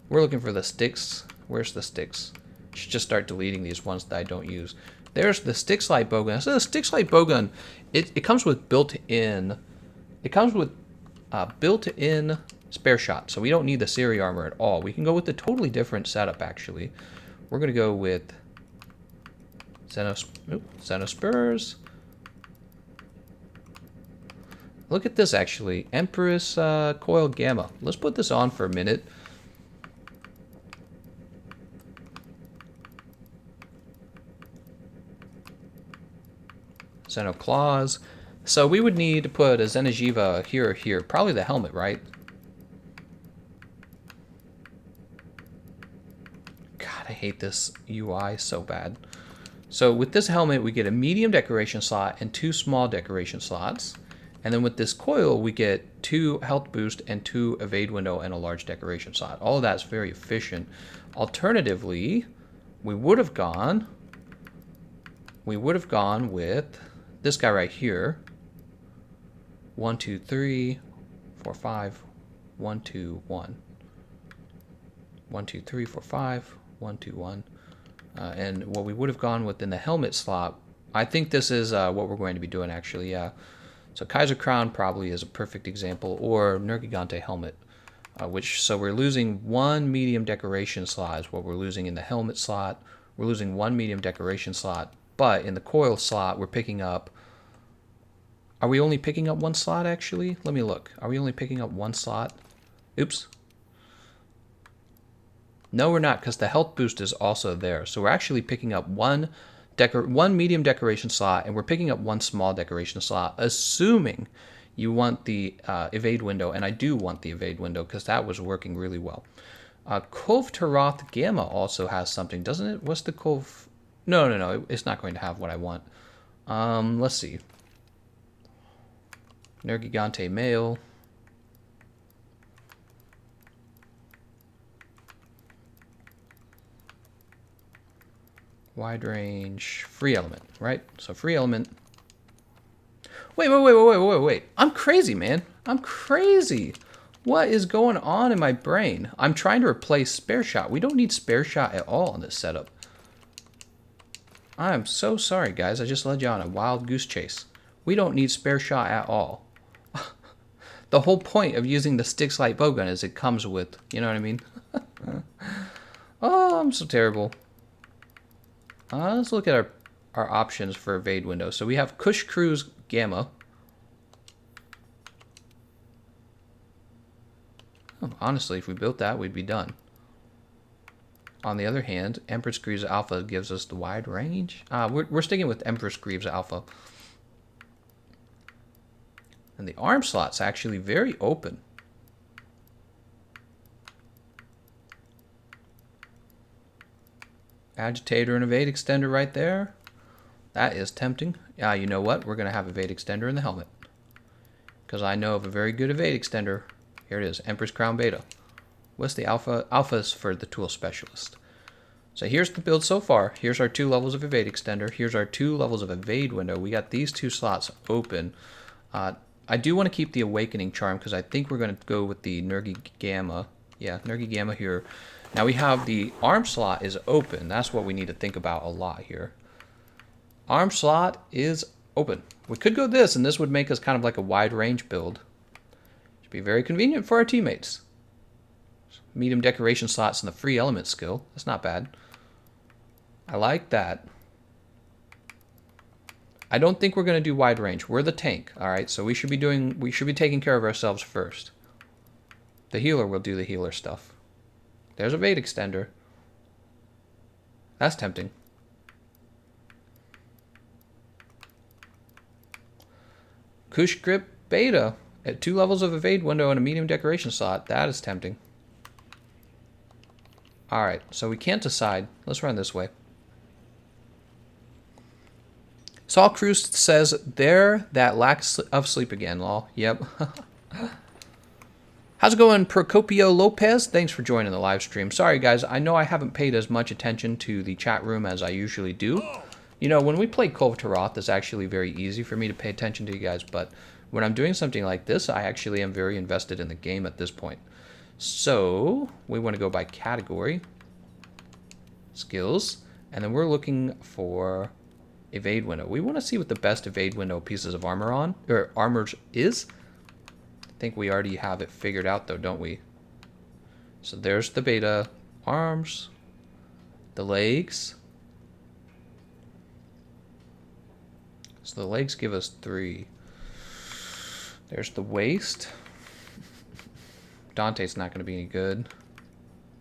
We're looking for the sticks. Where's the sticks? Should just start deleting these ones that I don't use. There's the stick slide bowgun. So the stick slide bowgun, it comes with built-in. It comes with built-in spare shot, so we don't need the Siri armor at all. We can go with a totally different setup actually. We're gonna go with Xeno Spurs. Look at this actually. Empress Coil Gamma. Let's put this on for a minute. Xeno Claws. So we would need to put a Xenojiva here or here. Probably the helmet, right? God, I hate this UI so bad. So with this helmet, we get a medium decoration slot and 2 small decoration slots. And then with this coil, we get 2 health boost and 2 evade window and a large decoration slot. All of that's very efficient. Alternatively, we would have gone we would have gone with this guy right here. 1, 2, 3, 4, 5, 1, 2, 1. 1, 2, 3, 4, 5, 1, 2, 1. And what we would have gone with in the helmet slot, I think this is what we're going to be doing actually, yeah. So Kaiser Crown probably is a perfect example, or Nergigante helmet, so we're losing one medium decoration slot is what we're losing in the helmet slot. We're losing one medium decoration slot, but in the coil slot we're picking up. Are we only picking up one slot actually? Let me look. Are we only picking up one slot? Oops. No, we're not, because the health boost is also there. So we're actually picking up one medium decoration slot, and we're picking up one small decoration slot, assuming you want the evade window, and I do want the evade window because that was working really well. Kulve Taroth Gamma also has something, doesn't it? What's the Kulve? No, it's not going to have what I want. Let's see. Nergigante male. Wide range, free element, right? So free element. Wait. I'm crazy, man. I'm crazy. What is going on in my brain? I'm trying to replace spare shot. We don't need spare shot at all in this setup. I'm so sorry, guys. I just led you on a wild goose chase. We don't need spare shot at all. The whole point of using the Styx Light Bowgun is it comes with, you know what I mean? Oh, I'm so terrible. Let's look at our options for evade window. So we have Kush Cruise Gamma. Oh, honestly, if we built that, we'd be done. On the other hand, Empress Greaves Alpha gives us the wide range. We're sticking with Empress Greaves Alpha. And the arm slot's actually very open. Agitator and evade extender right there. That is tempting. You know what? We're going to have evade extender in the helmet. Because I know of a very good evade extender. Here it is, Empress Crown Beta. What's the alpha? Alpha's for the tool specialist. So here's the build so far. Here's our 2 levels of evade extender. Here's our 2 levels of evade window. We got these 2 slots open. I do want to keep the awakening charm because I think we're going to go with the Nergi Gamma. Yeah, Nergi Gamma here. Now we have the arm slot is open. That's what we need to think about a lot here. Arm slot is open. We could go this, and this would make us kind of like a wide range build. Should be very convenient for our teammates. Medium decoration slots in the free element skill. That's not bad. I like that. I don't think we're going to do wide range. We're the tank, all right? So we should be taking care of ourselves first. The healer will do the healer stuff. There's a evade extender. That's tempting. Kush Grip Beta at 2 levels of evade window and a medium decoration slot. That is tempting. Alright, so we can't decide. Let's run this way. Saul Cruz says, there, that lack of sleep again, lol. Yep. How's it going, Procopio Lopez? Thanks for joining the live stream. Sorry, guys. I know I haven't paid as much attention to the chat room as I usually do. You know, when we play Kulve Taroth, it's actually very easy for me to pay attention to you guys. But when I'm doing something like this, I actually am very invested in the game at this point. So we want to go by category, skills, and then we're looking for evade window. We want to see what the best evade window pieces of armors is. I think we already have it figured out though, don't we? So there's the beta arms, the legs. So the legs give us 3. There's the waist. Dante's not going to be any good.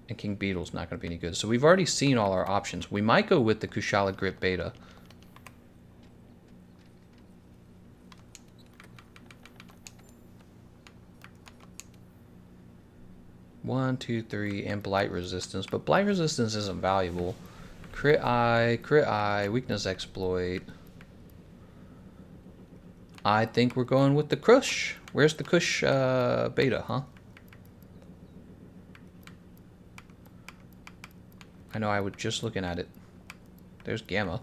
And King Beetle's not going to be any good. So we've already seen all our options. We might go with the Kushala Grip Beta. One, 2, 3, and Blight Resistance. But Blight Resistance isn't valuable. Crit Eye, Weakness Exploit. I think we're going with the Kush. Where's the Kush Beta, huh? I know I was just looking at it. There's Gamma.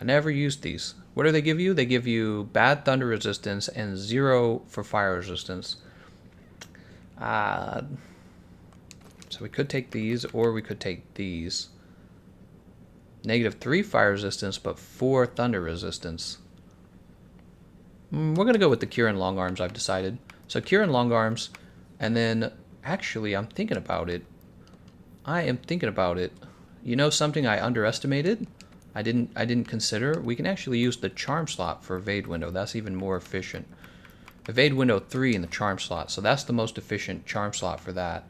I never used these. What do they give you? They give you bad thunder resistance and 0 for fire resistance. So we could take these, or we could take these. -3 fire resistance, but 4 thunder resistance. We're going to go with the Kieran long arms, I've decided. So Kieran long arms, and then, actually, I'm thinking about it. I am thinking about it. You know something I underestimated? I didn't consider? We can actually use the charm slot for evade window. That's even more efficient. Evade window 3 in the charm slot. So that's the most efficient charm slot for that.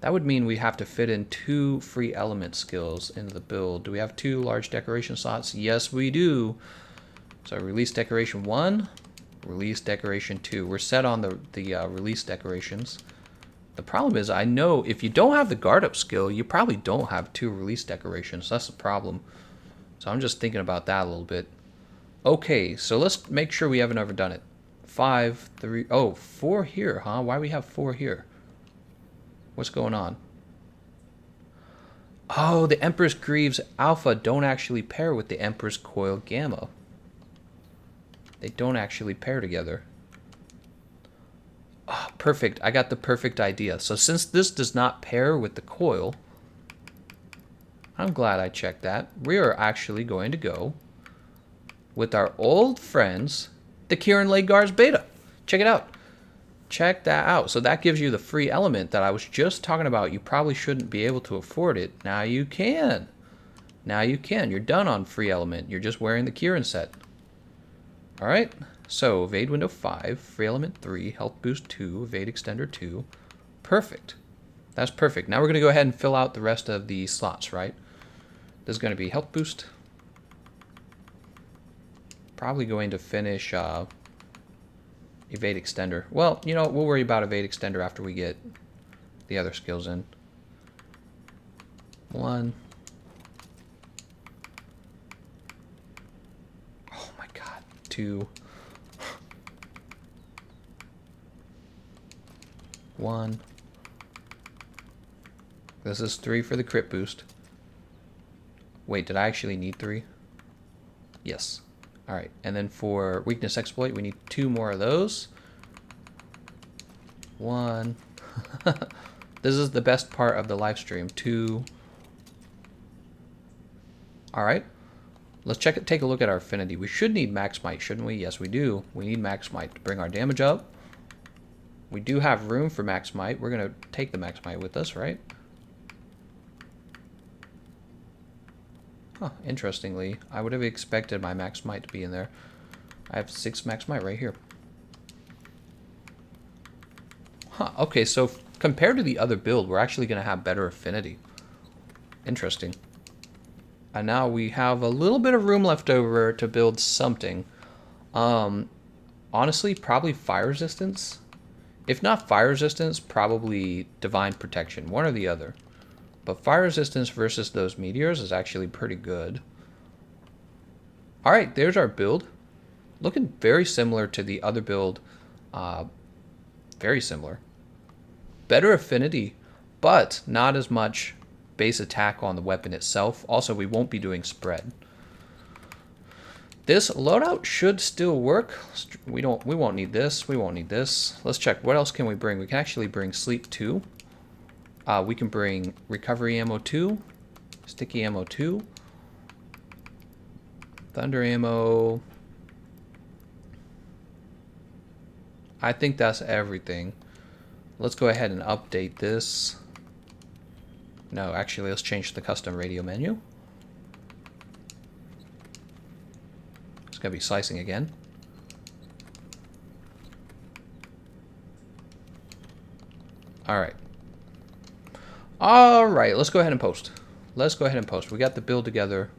That would mean we have to fit in 2 free element skills into the build. Do we have 2 large decoration slots? Yes, we do. So release decoration 1, release decoration 2. We're set on the release decorations. The problem is, I know if you don't have the guard up skill, you probably don't have 2 release decorations. That's the problem. So I'm just thinking about that a little bit. Okay, so let's make sure we haven't overdone it. 5, 3, oh, 4 here, huh? Why do we have 4 here? What's going on? Oh, the Empress Greaves Alpha don't actually pair with the Empress Coil Gamma. They don't actually pair together. Oh, perfect. I got the perfect idea. So since this does not pair with the coil, I'm glad I checked that. We are actually going to go with our old friends, the Kieran Legars Beta. Check it out. Check that out. So that gives you the free element that I was just talking about. You probably shouldn't be able to afford it. Now you can. Now you can. You're done on free element. You're just wearing the Kieran set. All right. So evade window 5, free element 3, health boost 2, evade extender 2. Perfect. That's perfect. Now we're going to go ahead and fill out the rest of the slots, right? This is going to be health boost. Probably going to finish evade extender. Well, you know, we'll worry about evade extender after we get the other skills in. 1. Oh my god. 2. 1. This is 3 for the crit boost. Wait, did I actually need 3? Yes. Alright, and then for weakness exploit, we need 2 more of those. 1. This is the best part of the live stream. 2. Alright. Let's take a look at our affinity. We should need max might, shouldn't we? Yes, we do. We need max might to bring our damage up. We do have room for max might. We're going to take the max might with us, right? Huh, interestingly, I would have expected my max might to be in there. I have 6 max might right here. Huh, okay, so compared to the other build, we're actually going to have better affinity. Interesting. And now we have a little bit of room left over to build something. Honestly, probably fire resistance. If not fire resistance, probably divine protection, one or the other. But fire resistance versus those meteors is actually pretty good. Alright, there's our build. Looking very similar to the other build. Very similar. Better affinity, but not as much base attack on the weapon itself. Also, we won't be doing spread. This loadout should still work. We won't need this. We won't need this. Let's check. What else can we bring? We can actually bring sleep 2. We can bring recovery ammo 2, sticky ammo 2, thunder ammo. I think that's everything. Let's go ahead and update this. No, actually, let's change the custom radio menu. It's going to be slicing again. All right. Alright, let's go ahead and post. Let's go ahead and post. We got the build together.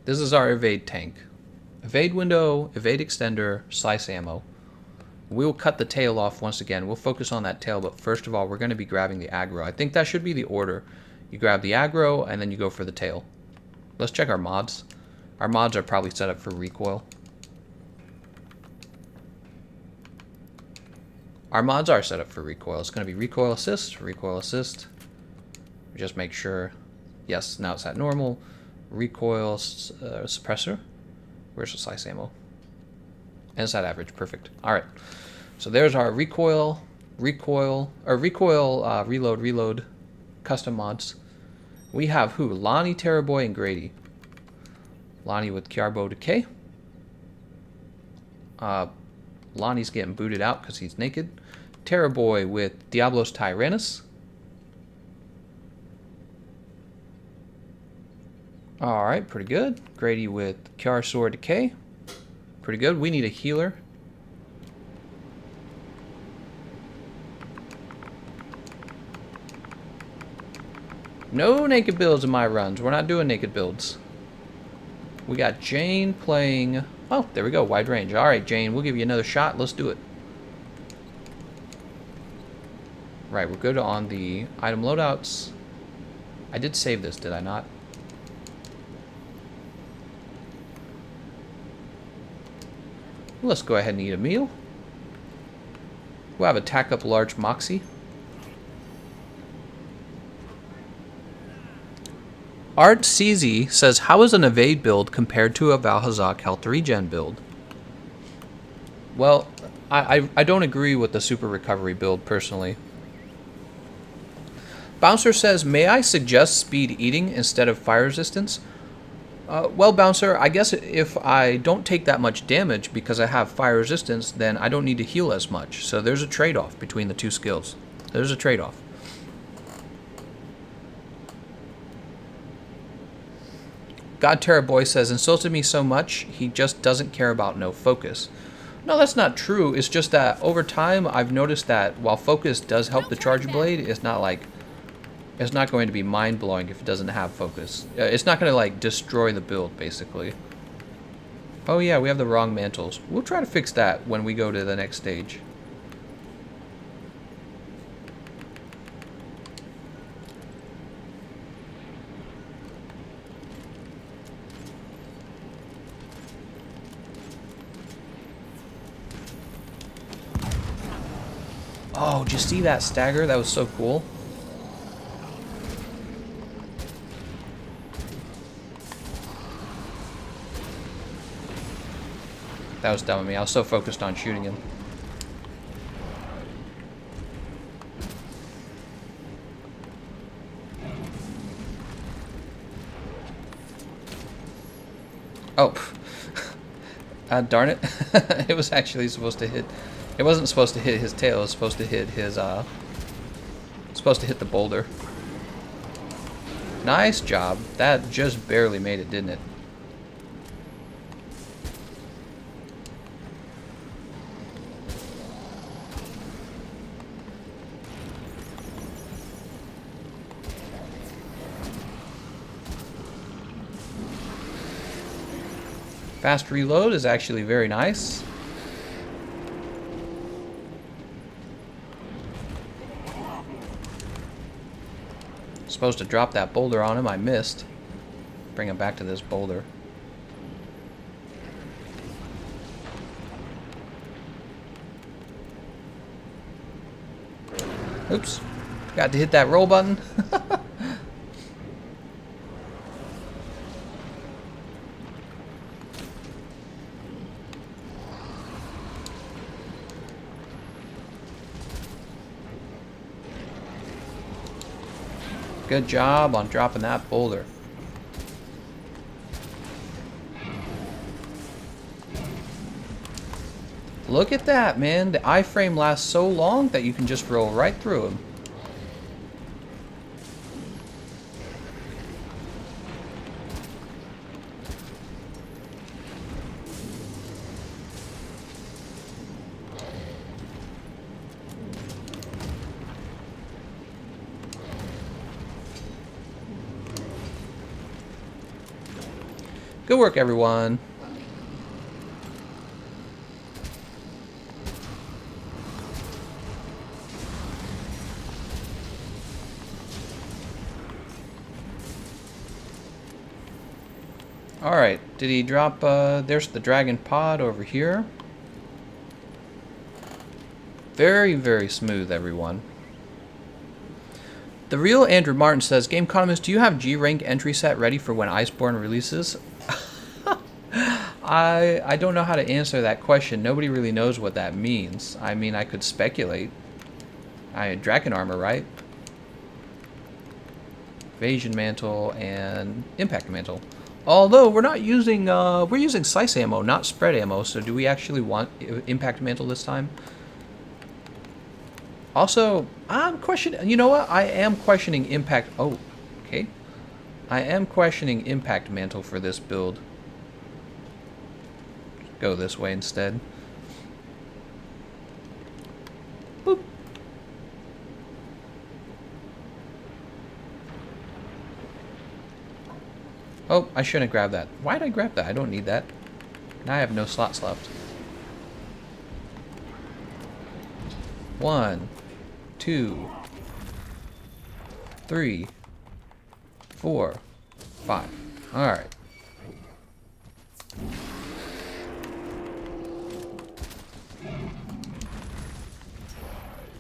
This is our evade tank. Evade window, evade extender, slice ammo. We'll cut the tail off once again. We'll focus on that tail, but first of all, we're going to be grabbing the aggro. I think that should be the order. You grab the aggro, and then you go for the tail. Let's check our mods. Our mods are probably set up for recoil. Our mods are set up for recoil. It's going to be recoil assist, recoil assist. Just make sure. Yes, now it's at normal. Recoil suppressor. Where's the slice ammo? And it's at average. Perfect. All right. So there's our recoil, reload custom mods. We have who? Lonnie, Terrorboy, and Grady. Lonnie with Kiarbo Decay. Lonnie's getting booted out because he's naked. Terrorboy with Diablos Tyrannus. Alright, pretty good. Grady with Kiarsaur Decay. Pretty good. We need a healer. No naked builds in my runs. We're not doing naked builds. We got Jane playing... Oh, there we go. Wide range. Alright, Jane. We'll give you another shot. Let's do it. Right, we're good on the item loadouts. I did save this, did I not? Let's go ahead and eat a meal. We'll have attack up large Moxie. Art CZ says, how is an evade build compared to a Valhazak health regen build? Well, I don't agree with the super recovery build personally. Bouncer says, may I suggest speed eating instead of fire resistance? Well, Bouncer, I guess if I don't take that much damage because I have fire resistance, then I don't need to heal as much. So there's a trade-off between the two skills. There's a trade-off. God Terra Boy says, insulted me so much, he just doesn't care about no focus. No, that's not true. It's just that over time, I've noticed that while focus does help the Charge Blade, it's not like... It's not going to be mind-blowing if it doesn't have focus. It's not going to, like, destroy the build, basically. Oh yeah, we have the wrong mantles. We'll try to fix that when we go to the next stage. Oh, did you see that stagger? That was so cool. That was dumb of me. I was so focused on shooting him. Oh. Darn it. It was actually supposed to hit... It wasn't supposed to hit his tail. It was supposed to hit his, supposed to hit the boulder. Nice job. That just barely made it, didn't it? Fast reload is actually very nice. Supposed to drop that boulder on him. I missed. Bring him back to this boulder. Oops. Got to hit that roll button. Good job on dropping that boulder. Look at that, man. The iframe lasts so long that you can just roll right through him. Good work, everyone. Alright, did he drop, there's the dragon pod over here. Very, very smooth, everyone. The real Andrew Martin says, Gameconomist, do you have G rank entry set ready for when Iceborne releases? I don't know how to answer that question. Nobody really knows what that means. I mean, I could speculate. Dragon armor, right? Evasion mantle and impact mantle. Although we're not using, we're using slice ammo, not spread ammo. So do we actually want impact mantle this time? Also, I'm questioning. You know what? I am questioning impact. Oh, okay. I am questioning impact mantle for this build. Go this way instead. Boop. Oh, I shouldn't have grabbed that. Why did I grab that? I don't need that. Now I have no slots left. 1, 2, 3, 4, 5. All right.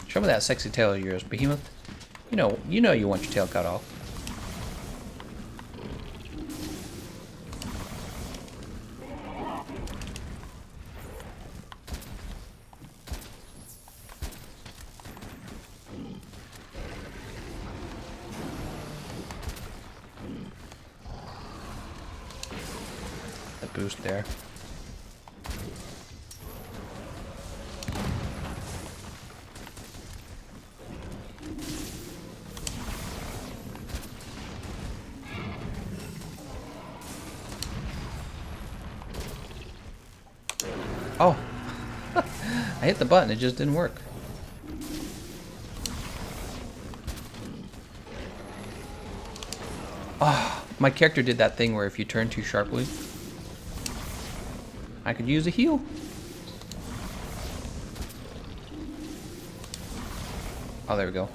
Show me that sexy tail of yours, Behemoth. You know you want your tail cut off. The boost there. Oh, I hit the button, it just didn't work. Oh, my character did that thing where if you turn too sharply, I could use a heal. Oh, there we go.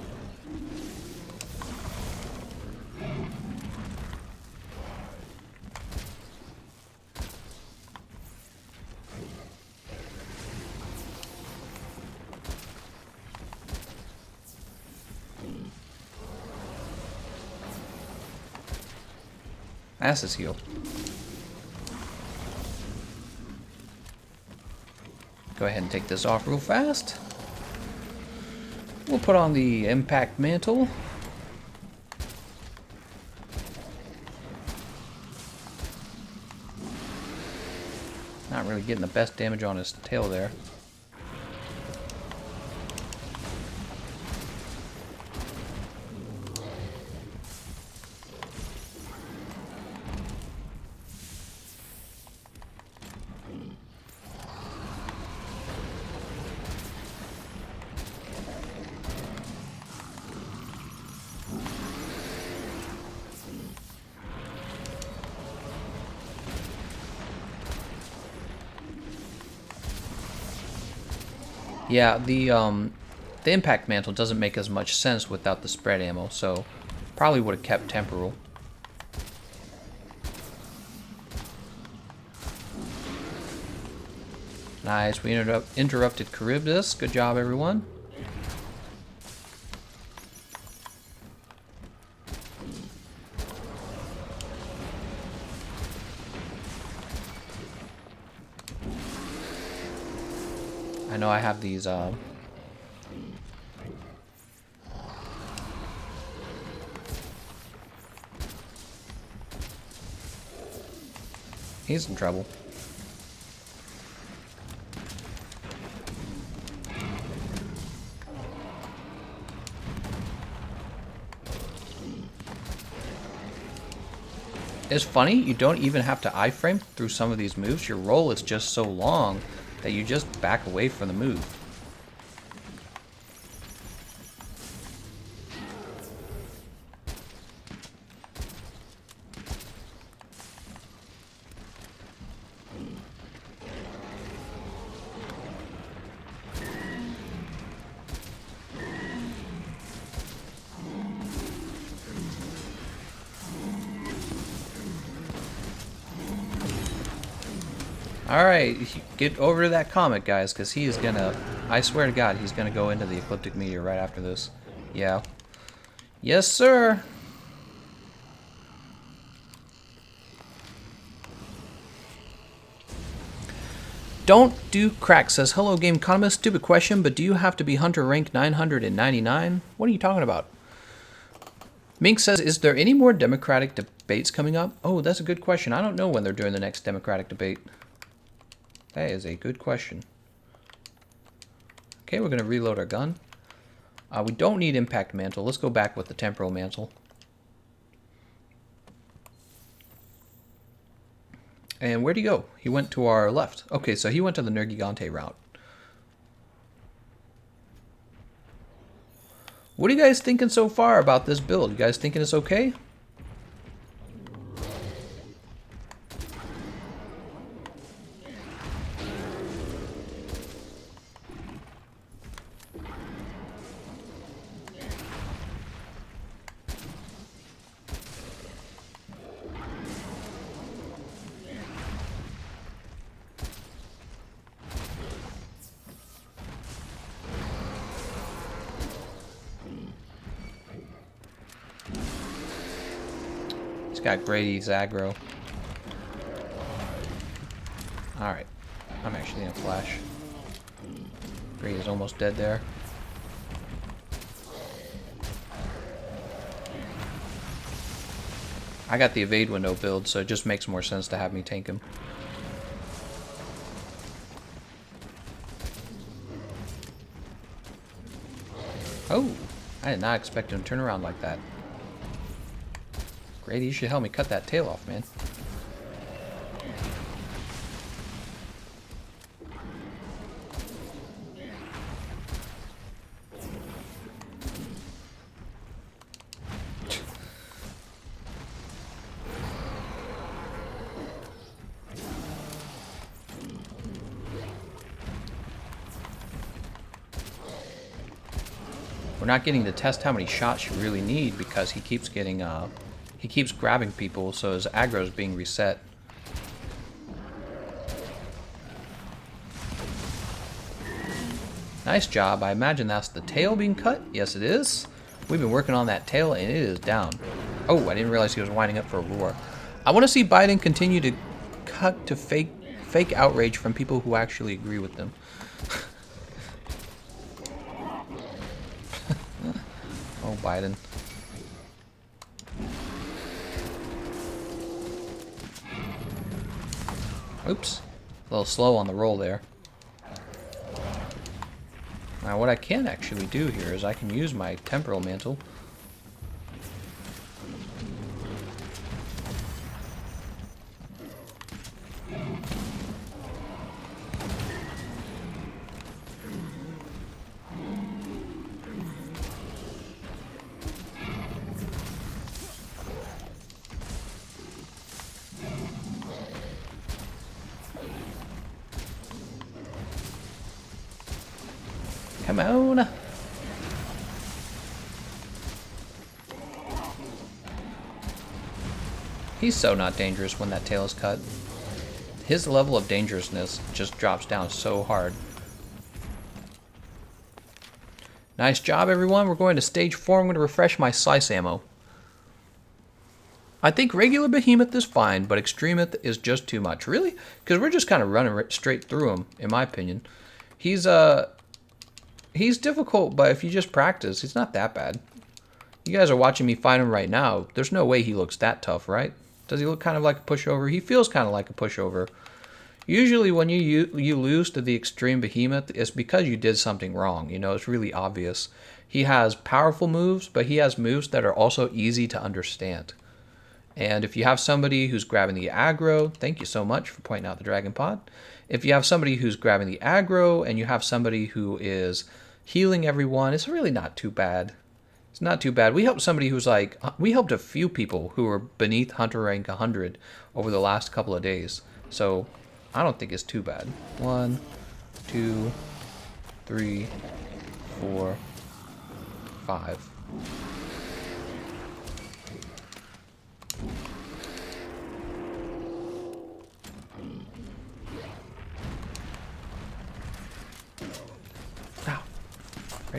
That's his heal. Go ahead and take this off real fast. We'll put on the impact mantle. Not really getting the best damage on his tail there. Yeah, the impact mantle doesn't make as much sense without the spread ammo, so probably would have kept temporal. Nice, we interrupted Charybdis. Good job, everyone. I know I have these, he's in trouble. It's funny, you don't even have to iframe through some of these moves. Your roll is just so long that you just back away from the move. Alright, get over to that comet, guys, because he is gonna I swear to God, he's gonna go into the ecliptic meteor right after this. Yeah. Yes, sir. Don't do crack says, hello, Gameconomist. Stupid question, but do you have to be Hunter rank 999? What are you talking about? Mink says, is there any more Democratic debates coming up? Oh, that's a good question. I don't know when they're doing the next Democratic debate. That is a good question. Okay, we're going to reload our gun. We don't need Impact Mantle. Let's go back with the Temporal Mantle. And where'd he go? He went to our left. Okay, so he went to the Nergigante route. What are you guys thinking so far about this build? You guys thinking it's okay? He's got Grady's aggro. Alright. I'm actually gonna flash. Grady's almost dead there. I got the evade window build, so it just makes more sense to have me tank him. Oh! I did not expect him to turn around like that. Grady, you should help me cut that tail off, man. We're not getting to test how many shots you really need because he keeps getting he keeps grabbing people, so his aggro is being reset. Nice job. I imagine that's the tail being cut. Yes, it is. We've been working on that tail, and it is down. Oh, I didn't realize he was winding up for a roar. I want to see Biden continue to cut to fake outrage from people who actually agree with them. Oh, Biden. Oops. A little slow on the roll there. Now what I can actually do here is I can use my Temporal Mantle. Come on. He's so not dangerous when that tail is cut. His level of dangerousness just drops down so hard. Nice job, everyone. We're going to stage 4. I'm going to refresh my slice ammo. I think regular Behemoth is fine, but Extremeth is just too much. Really? Because we're just kind of running straight through him, in my opinion. He's difficult, but if you just practice, he's not that bad. You guys are watching me fight him right now. There's no way he looks that tough, right? Does he look kind of like a pushover? He feels kind of like a pushover. Usually when you lose to the Extreme Behemoth, it's because you did something wrong. You know, it's really obvious. He has powerful moves, but he has moves that are also easy to understand. And if you have somebody who's grabbing the aggro, thank you so much for pointing out the Dragon Pod. If you have somebody who's grabbing the aggro and you have somebody who is healing everyone, it's really not too bad. It's not too bad. We helped somebody who's like, we helped a few people who were beneath Hunter rank 100 over the last couple of days. So I don't think it's too bad. 1, 2, 3, 4, 5.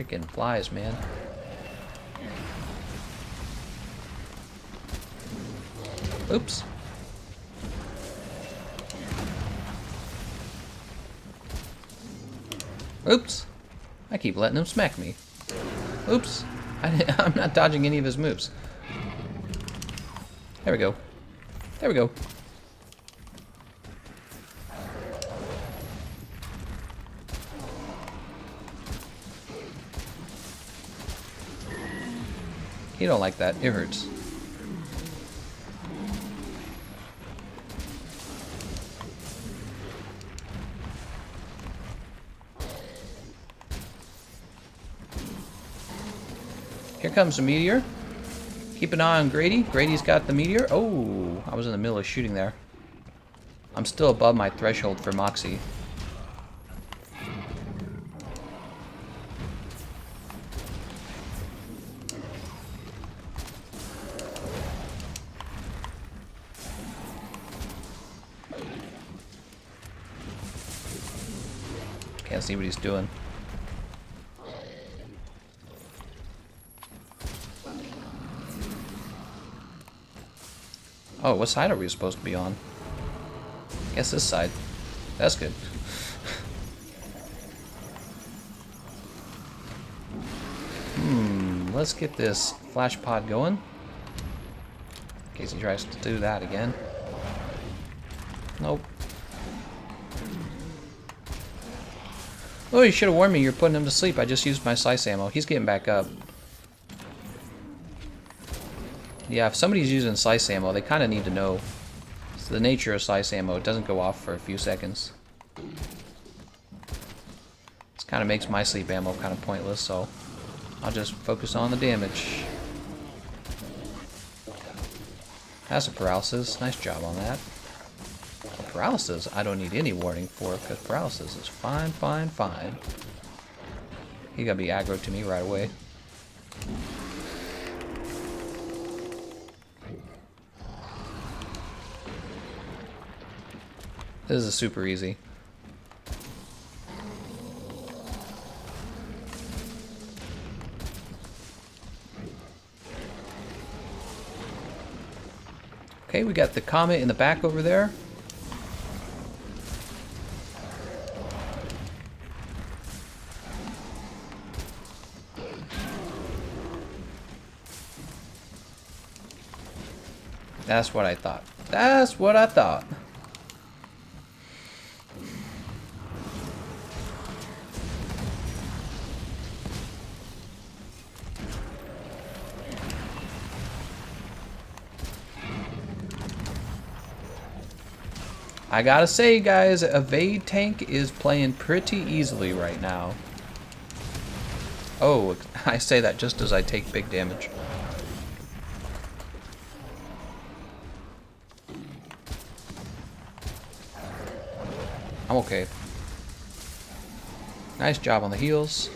freaking flies, man. Oops. Oops. I keep letting him smack me. Oops. I'm not dodging any of his moves. There we go. There we go. You don't like that. It hurts. Here comes the meteor. Keep an eye on Grady. Grady's got the meteor. Oh, I was in the middle of shooting there. I'm still above my threshold for Moxie. Can't see what he's doing. Oh, what side are we supposed to be on? Guess this side. That's good. Let's get this flash pod going. In case he tries to do that again. Nope. Oh, you should have warned me you're putting him to sleep. I just used my slice ammo. He's getting back up. Yeah, if somebody's using slice ammo, they kind of need to know. It's the nature of slice ammo. It doesn't go off for a few seconds. This kind of makes my sleep ammo kind of pointless, so I'll just focus on the damage. That's a paralysis. Nice job on that. Paralysis, I don't need any warning for, because paralysis is fine, fine, fine. He gotta be aggro to me right away. This is super easy. Okay, we got the comet in the back over there. That's what I thought. That's what I thought. I gotta say, guys, Evade Tank is playing pretty easily right now. Oh, I say that just as I take big damage. I'm okay. Nice job on the heals.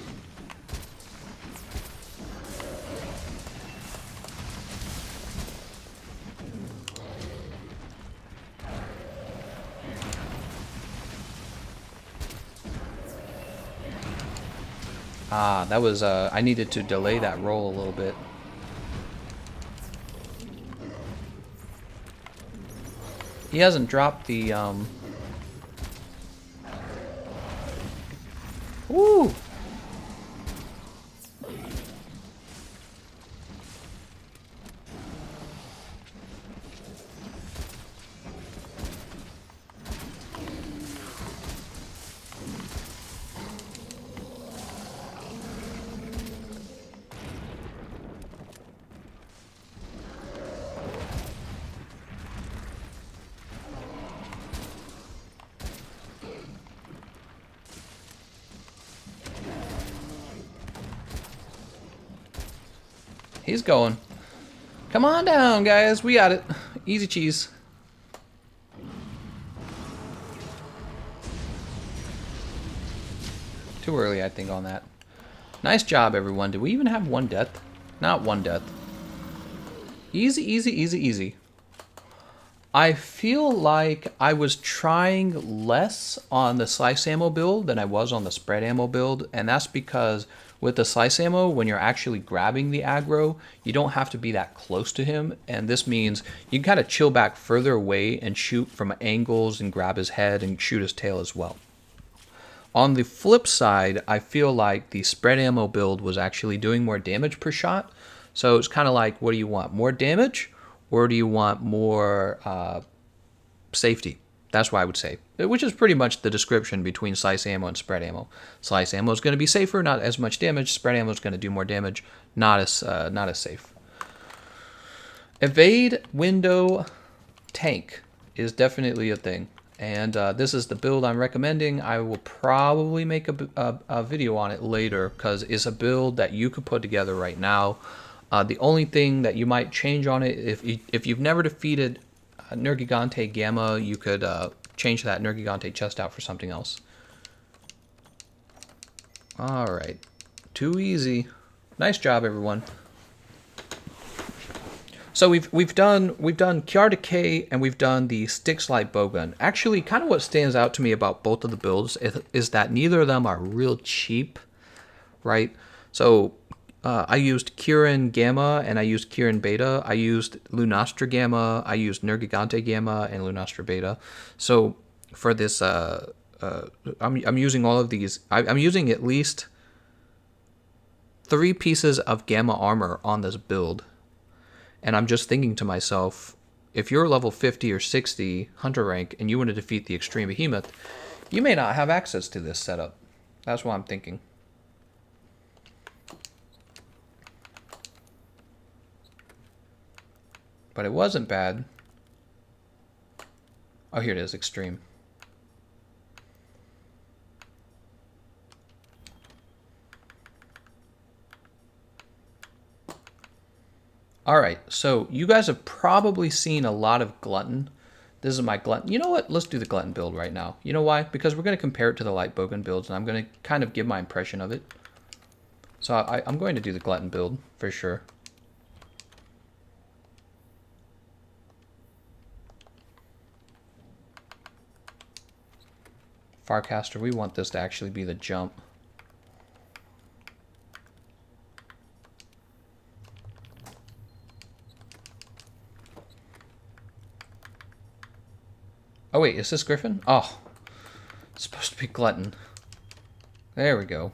Ah, that was, I needed to delay that roll a little bit. He hasn't dropped the, Woo! He's going. Come on down, guys. We got it. Easy cheese. Too early, I think, on that. Nice job, everyone. Did we even have one death? Not one death. Easy, easy, easy, easy. I feel like I was trying less on the slice ammo build than I was on the spread ammo build, and that's because with the slice ammo, when you're actually grabbing the aggro, you don't have to be that close to him, and this means you can kind of chill back further away and shoot from angles and grab his head and shoot his tail as well. On the flip side, I feel like the spread ammo build was actually doing more damage per shot, so it's kind of like, what do you want, more damage, or do you want more safety? That's what I would say, which is pretty much the description between slice ammo and spread ammo. Slice ammo is going to be safer, not as much damage. Spread ammo is going to do more damage, not as safe. Evade window tank is definitely a thing, and this is the build I'm recommending. I will probably make a video on it later because it's a build that you could put together right now. The only thing that you might change on it, if you've never defeated Nergigante Gamma, you could change that Nergigante chest out for something else. Alright. Too easy. Nice job, everyone. So we've done Kiar Decay and we've done the Stick Slide Bowgun. Actually, kind of what stands out to me about both of the builds is that neither of them are real cheap, right? So I used Kirin Gamma and I used Kirin Beta. I used Lunastra Gamma. I used Nergigante Gamma and Lunastra Beta. So for this, I'm using all of these. I'm using at least 3 pieces of Gamma armor on this build. And I'm just thinking to myself, if you're level 50 or 60 Hunter rank and you want to defeat the Extreme Behemoth, you may not have access to this setup. That's what I'm thinking. But it wasn't bad. Oh, here it is, Extreme. Alright, so you guys have probably seen a lot of Glutton. This is my Glutton. You know what? Let's do the Glutton build right now. You know why? Because we're going to compare it to the Light Bowgun builds, and I'm going to kind of give my impression of it. So I'm going to do the Glutton build, for sure. Farcaster, we want this to actually be the jump. Oh wait, is this Griffin? Oh, it's supposed to be Glutton. There we go.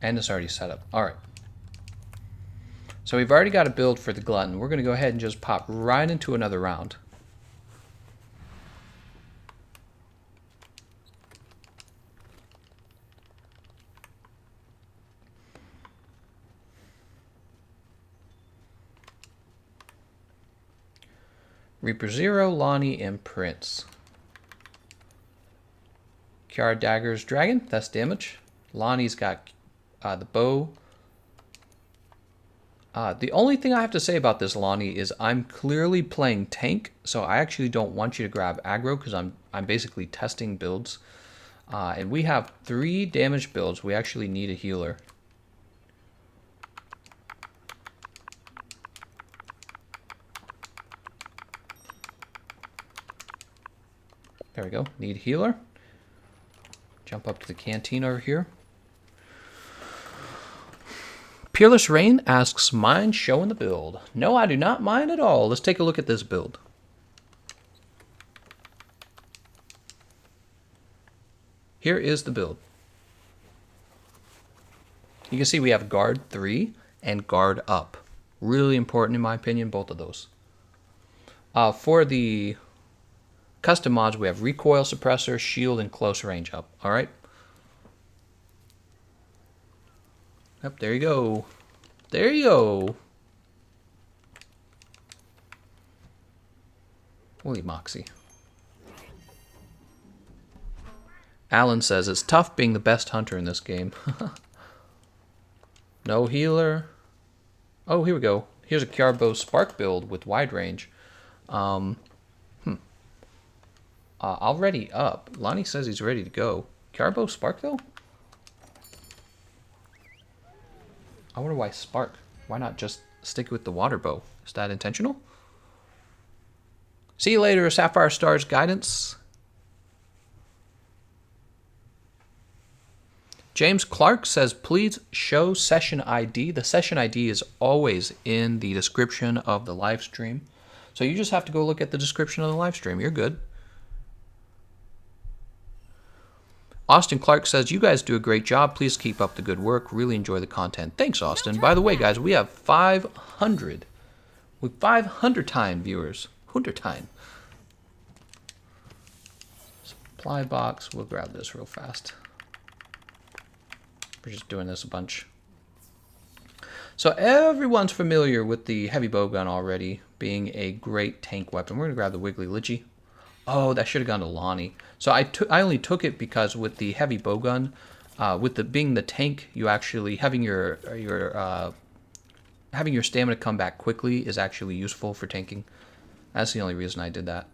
And it's already set up. Alright. So we've already got a build for the Glutton. We're going to go ahead and just pop right into another round. Reaper Zero, Lonnie, and Prince. Kiara Dagger's Dragon, that's damage. Lonnie's got the bow. The only thing I have to say about this Lonnie is I'm clearly playing tank, so I actually don't want you to grab aggro because I'm basically testing builds. And we have 3 damage builds. We actually need a healer. There we go. Need a healer. Jump up to the canteen over here. Peerless Rain asks, mind showing the build? No, I do not mind at all. Let's take a look at this build. Here is the build. You can see we have guard 3 and guard up. Really important in my opinion, both of those. For the custom mods, we have recoil suppressor, shield, and close range up. All right. Yep, there you go. There you go. Holy moxie. Alan says, it's tough being the best hunter in this game. No healer. Oh, here we go. Here's a Kiarbo Spark build with wide range. Already up. Lonnie says he's ready to go. Kiarbo Spark, though? I wonder why Spark. Why not just stick with the water bow? Is that intentional? See you later, Sapphire Stars Guidance. James Clark says, please show session ID. The session ID is always in the description of the live stream. So you just have to go look at the description of the live stream. You're good. Austin Clark says, you guys do a great job. Please keep up the good work. Really enjoy the content. Thanks, Austin. By the way, guys, we have 500. With 500 time viewers. 100 time. Supply box. We'll grab this real fast. We're just doing this a bunch. So everyone's familiar with the heavy bowgun already being a great tank weapon. We're going to grab the Wiggly Litchi. Oh, that should have gone to Lonnie. So I only took it because with the heavy bowgun, with the being the tank, you actually having your stamina come back quickly is actually useful for tanking. That's the only reason I did that.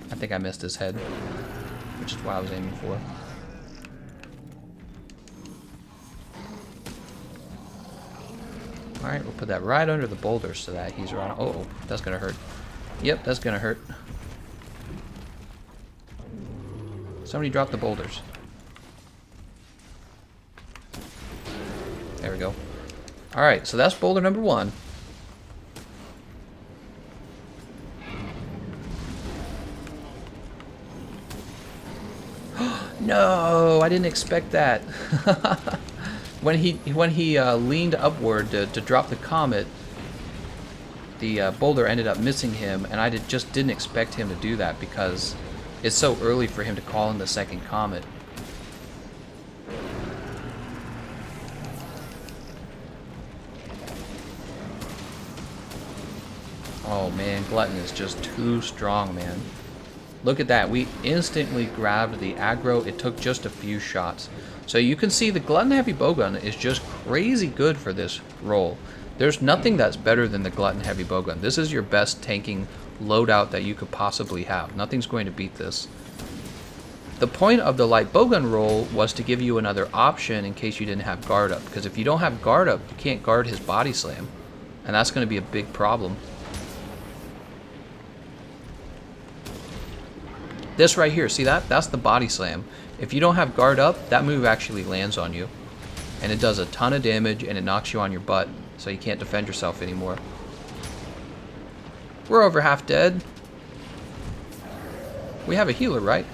I think I missed his head, which is what I was aiming for. Alright, we'll put that right under the boulders so that he's around. Oh, that's gonna hurt. Yep, that's gonna hurt. Somebody drop the boulders. There we go. Alright, so that's boulder number 1. No, I didn't expect that. When he leaned upward to drop the comet, the boulder ended up missing him, and I just didn't expect him to do that because it's so early for him to call in the second comet. Oh man, Glutton is just too strong, man. Look at that, we instantly grabbed the aggro. It took just a few shots. So you can see the Glutton Heavy Bowgun is just crazy good for this role. There's nothing that's better than the Glutton Heavy Bowgun. This is your best tanking loadout that you could possibly have. Nothing's going to beat this. The point of the Light Bowgun role was to give you another option in case you didn't have guard up. Because if you don't have guard up, you can't guard his body slam. And that's going to be a big problem. This right here, see that? That's the body slam. If you don't have guard up, that move actually lands on you. And it does a ton of damage and it knocks you on your butt. So you can't defend yourself anymore. We're over half dead. We have a healer, right?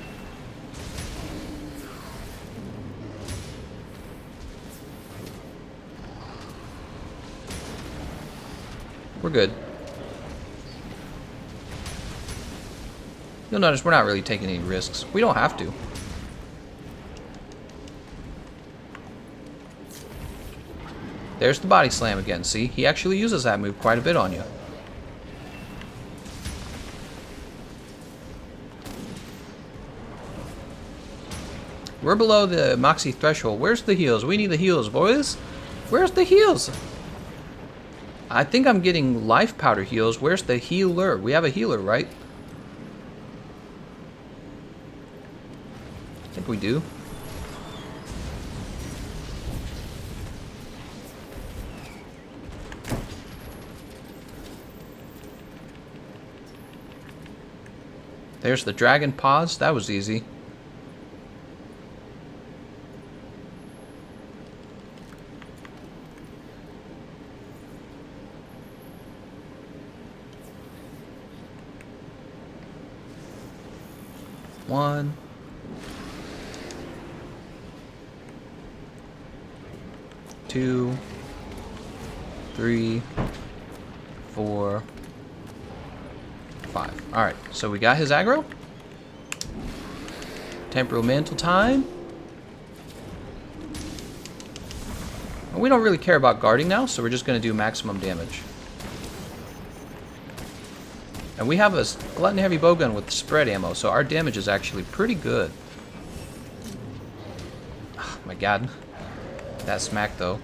We're good. You'll notice we're not really taking any risks. We don't have to. There's the body slam again, see? He actually uses that move quite a bit on you. We're below the Moxie threshold. Where's the heals? We need the heals, boys. Where's the heals? I think I'm getting life powder heals. Where's the healer? We have a healer, right? I think we do. There's the dragon paws. That was easy. One. Two. 3, 4, 5. Alright, so we got his aggro. Temporal Mantle time. And we don't really care about guarding now, so we're just going to do maximum damage. And we have a Glutton Heavy Bowgun with spread ammo, so our damage is actually pretty good. Oh my god. That smack though.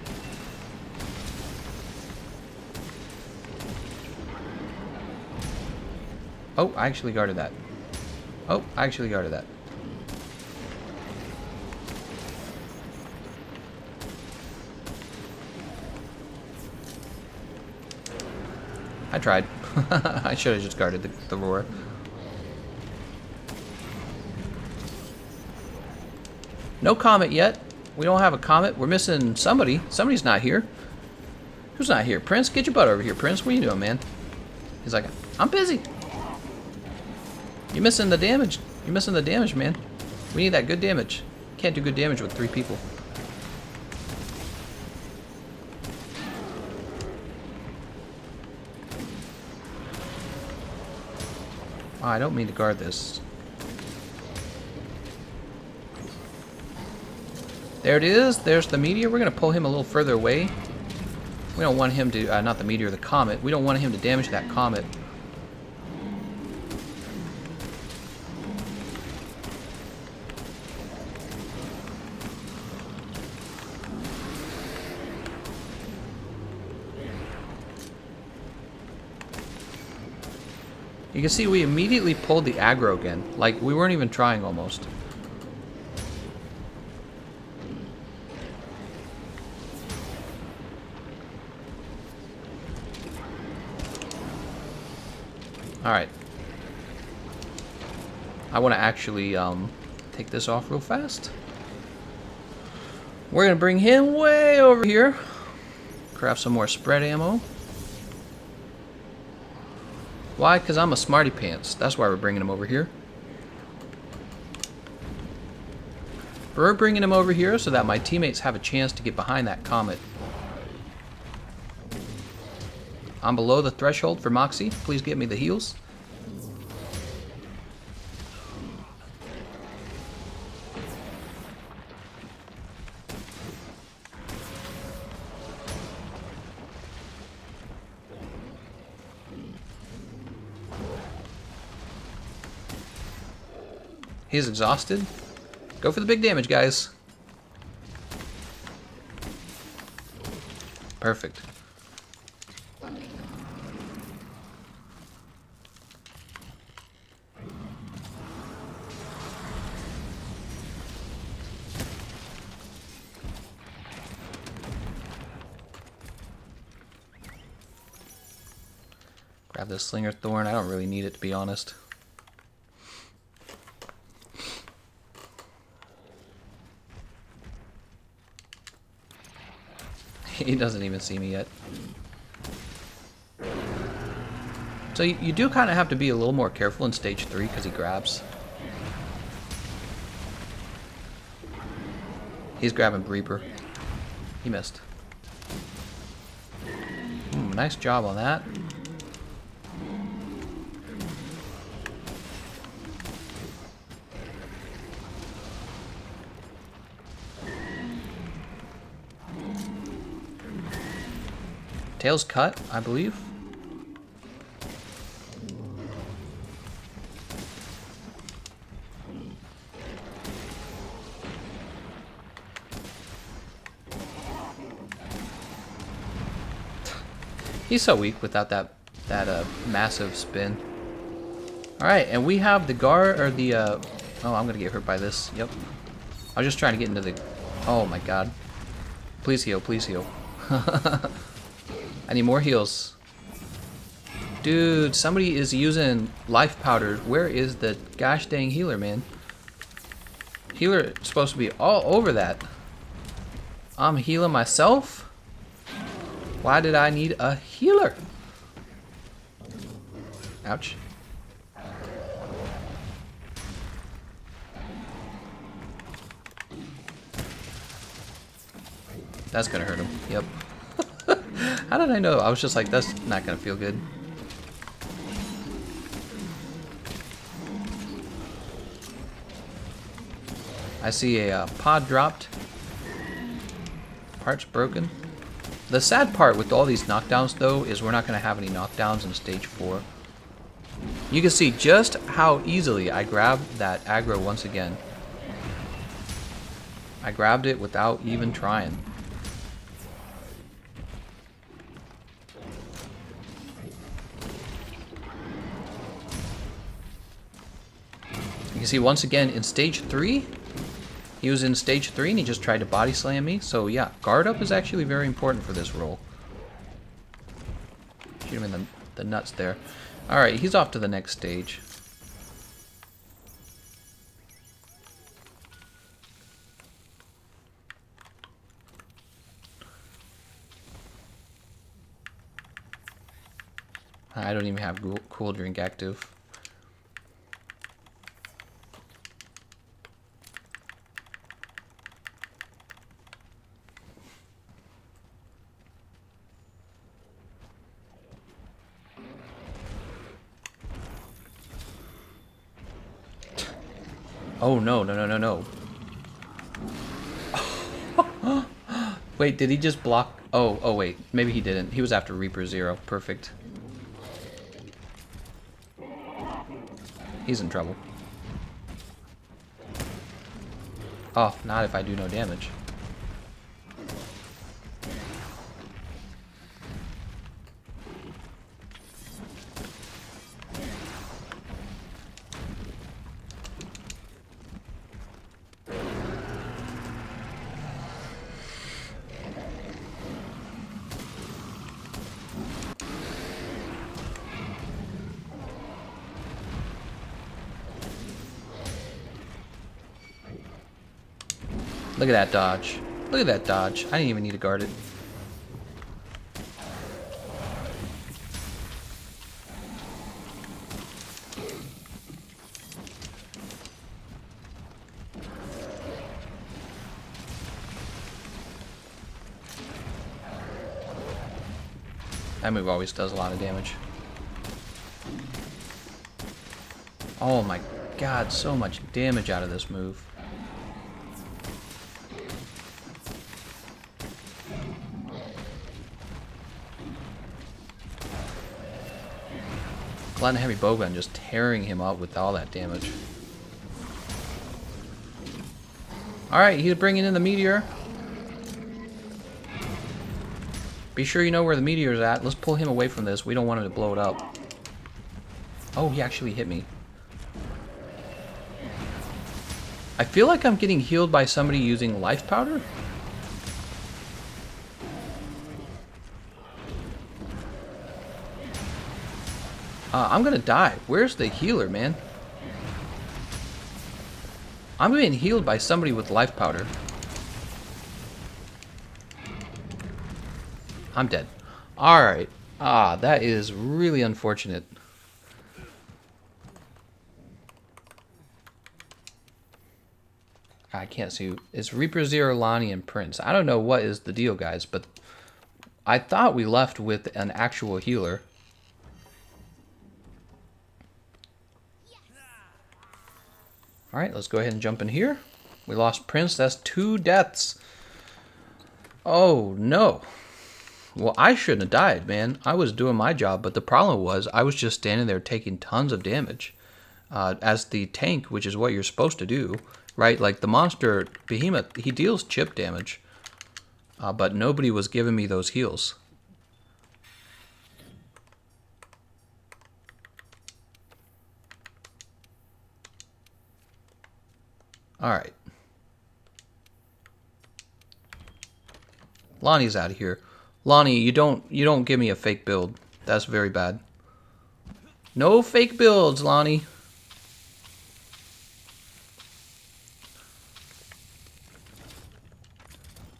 Oh, I actually guarded that. Oh, I actually guarded that. I tried. I should have just guarded the roar. No comet yet. We don't have a comet. We're missing somebody. Somebody's not here. Who's not here? Prince, get your butt over here, Prince. What are you doing, man? He's like, I'm busy. You're missing the damage. You're missing the damage, man. We need that good damage. Can't do good damage with 3 people. Oh, I don't mean to guard this. There it is. There's the meteor. We're going to pull him a little further away. We don't want him to, not the meteor, the comet. We don't want him to damage that comet. You can see we immediately pulled the aggro again. Like, we weren't even trying almost. Alright. I want to actually take this off real fast. We're going to bring him way over here. Craft some more spread ammo. Why? Because I'm a smarty pants. That's why we're bringing him over here. We're bringing him over here so that my teammates have a chance to get behind that comet. I'm below the threshold for Moxie. Please get me the heals. He's exhausted. Go for the big damage, guys. Perfect. Grab this Slinger Thorn. I don't really need it, to be honest. He doesn't even see me yet. So you do kind of have to be a little more careful in stage 3 because he grabs. He's grabbing Reaper. He missed. Nice job on that. Tail's cut, I believe. He's so weak without that massive spin. All right, and we have the guard or the. Oh, I'm gonna get hurt by this. Yep. I was just trying to get into the. Oh my God. Please heal. Please heal. I need more heals. Dude, somebody is using life powder. Where is the gosh dang healer, man? Healer is supposed to be all over that. I'm healing myself? Why did I need a healer? Ouch. That's gonna hurt him. Yep. How did I know? I was just like, that's not gonna feel good. I see a pod dropped. Parts broken. The sad part with all these knockdowns, though, is we're not gonna have any knockdowns in stage 4. You can see just how easily I grabbed that aggro once again. I grabbed it without even trying. You can see once again in stage 3, he was in stage 3 and he just tried to body slam me. So yeah, guard up is actually very important for this role. Shoot him in the the nuts there. Alright, he's off to the next stage. I don't even have cool drink active. Oh no, no, no, no, no. Wait, did he just block? Oh wait, maybe he didn't. He was after Reaper Zero. Perfect. He's in trouble. Oh, not if I do no damage. Look at that dodge. Look at that dodge. I didn't even need to guard it. That move always does a lot of damage. Oh my god, so much damage out of this move. Glad to Heavy Bowgun just tearing him up with all that damage. Alright, he's bringing in the meteor. Be sure you know where the meteor's at. Let's pull him away from this. We don't want him to blow it up. Oh, he actually hit me. I feel like I'm getting healed by somebody using life powder. I'm gonna die. Where's the healer, man? I'm being healed by somebody with life powder. I'm dead. Alright. That is really unfortunate. I can't see. It's Reaper Zero, Lonnie, and Prince. I don't know what is the deal, guys, but I thought we left with an actual healer. Alright, let's go ahead and jump in here. We lost Prince. That's 2 deaths. Oh, no. Well, I shouldn't have died, man. I was doing my job, but the problem was I was just standing there taking tons of damage. As the tank, which is what you're supposed to do, right? Like the monster, Behemoth, he deals chip damage. But nobody was giving me those heals. Alright. Lonnie's out of here. Lonnie, you don't give me a fake build. That's very bad. No fake builds, Lonnie.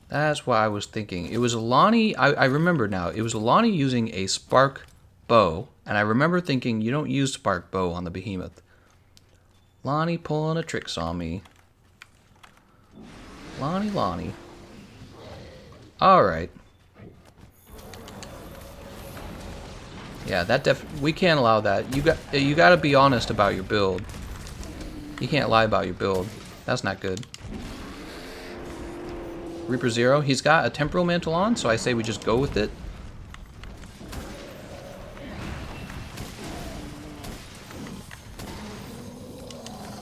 That's what I was thinking. It was a Lonnie, I remember now. It was a Lonnie using a spark bow, and I remember thinking you don't use spark bow on the Behemoth. Lonnie pulling a tricks on me. Lonnie. Alright. Yeah, we can't allow that. You got to be honest about your build. You can't lie about your build. That's not good. Reaper Zero, he's got a temporal mantle on, so I say we just go with it.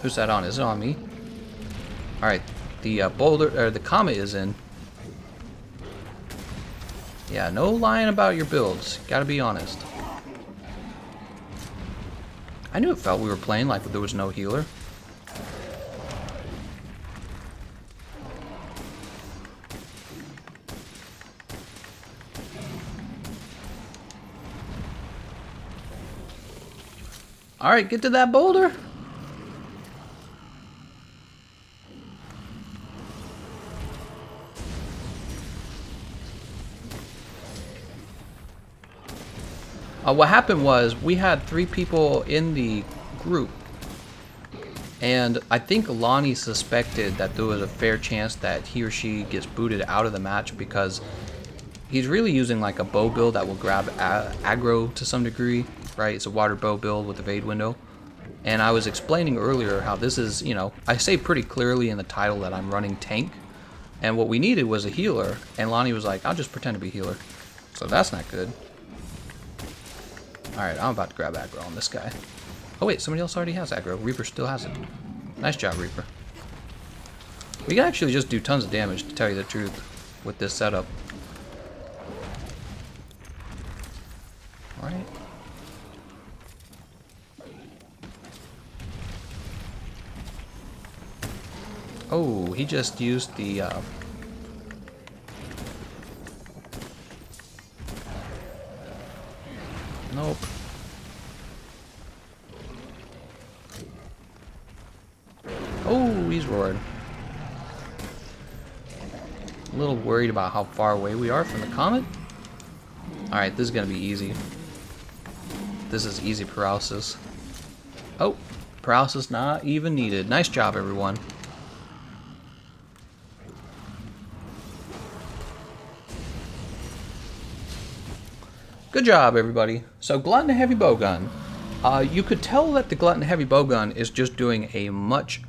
Who's that on? Is it on me? Alright, the boulder, or the comet is in. Yeah, no lying about your builds. Gotta be honest. I knew it felt we were playing like there was no healer. Alright, get to that boulder. What happened was we had 3 people in the group, and I think Lonnie suspected that there was a fair chance that he or she gets booted out of the match because he's really using like a bow build that will grab aggro to some degree, right? It's a water bow build with evade window. And I was explaining earlier how this is, you know, I say pretty clearly in the title that I'm running tank, and what we needed was a healer, and Lonnie was like, I'll just pretend to be healer. So that's not good. Alright, I'm about to grab aggro on this guy. Oh wait, somebody else already has aggro. Reaper still has it. Nice job, Reaper. We can actually just do tons of damage, to tell you the truth, with this setup. Alright. Oh, he just used the... Nope. Oh, he's roared. A little worried about how far away we are from the comet. Alright, this is going to be easy. This is easy paralysis. Oh, paralysis not even needed. Nice job, everyone. Good job, everybody. So, Glutton Heavy Bowgun. You could tell that the Glutton Heavy Bowgun is just doing a much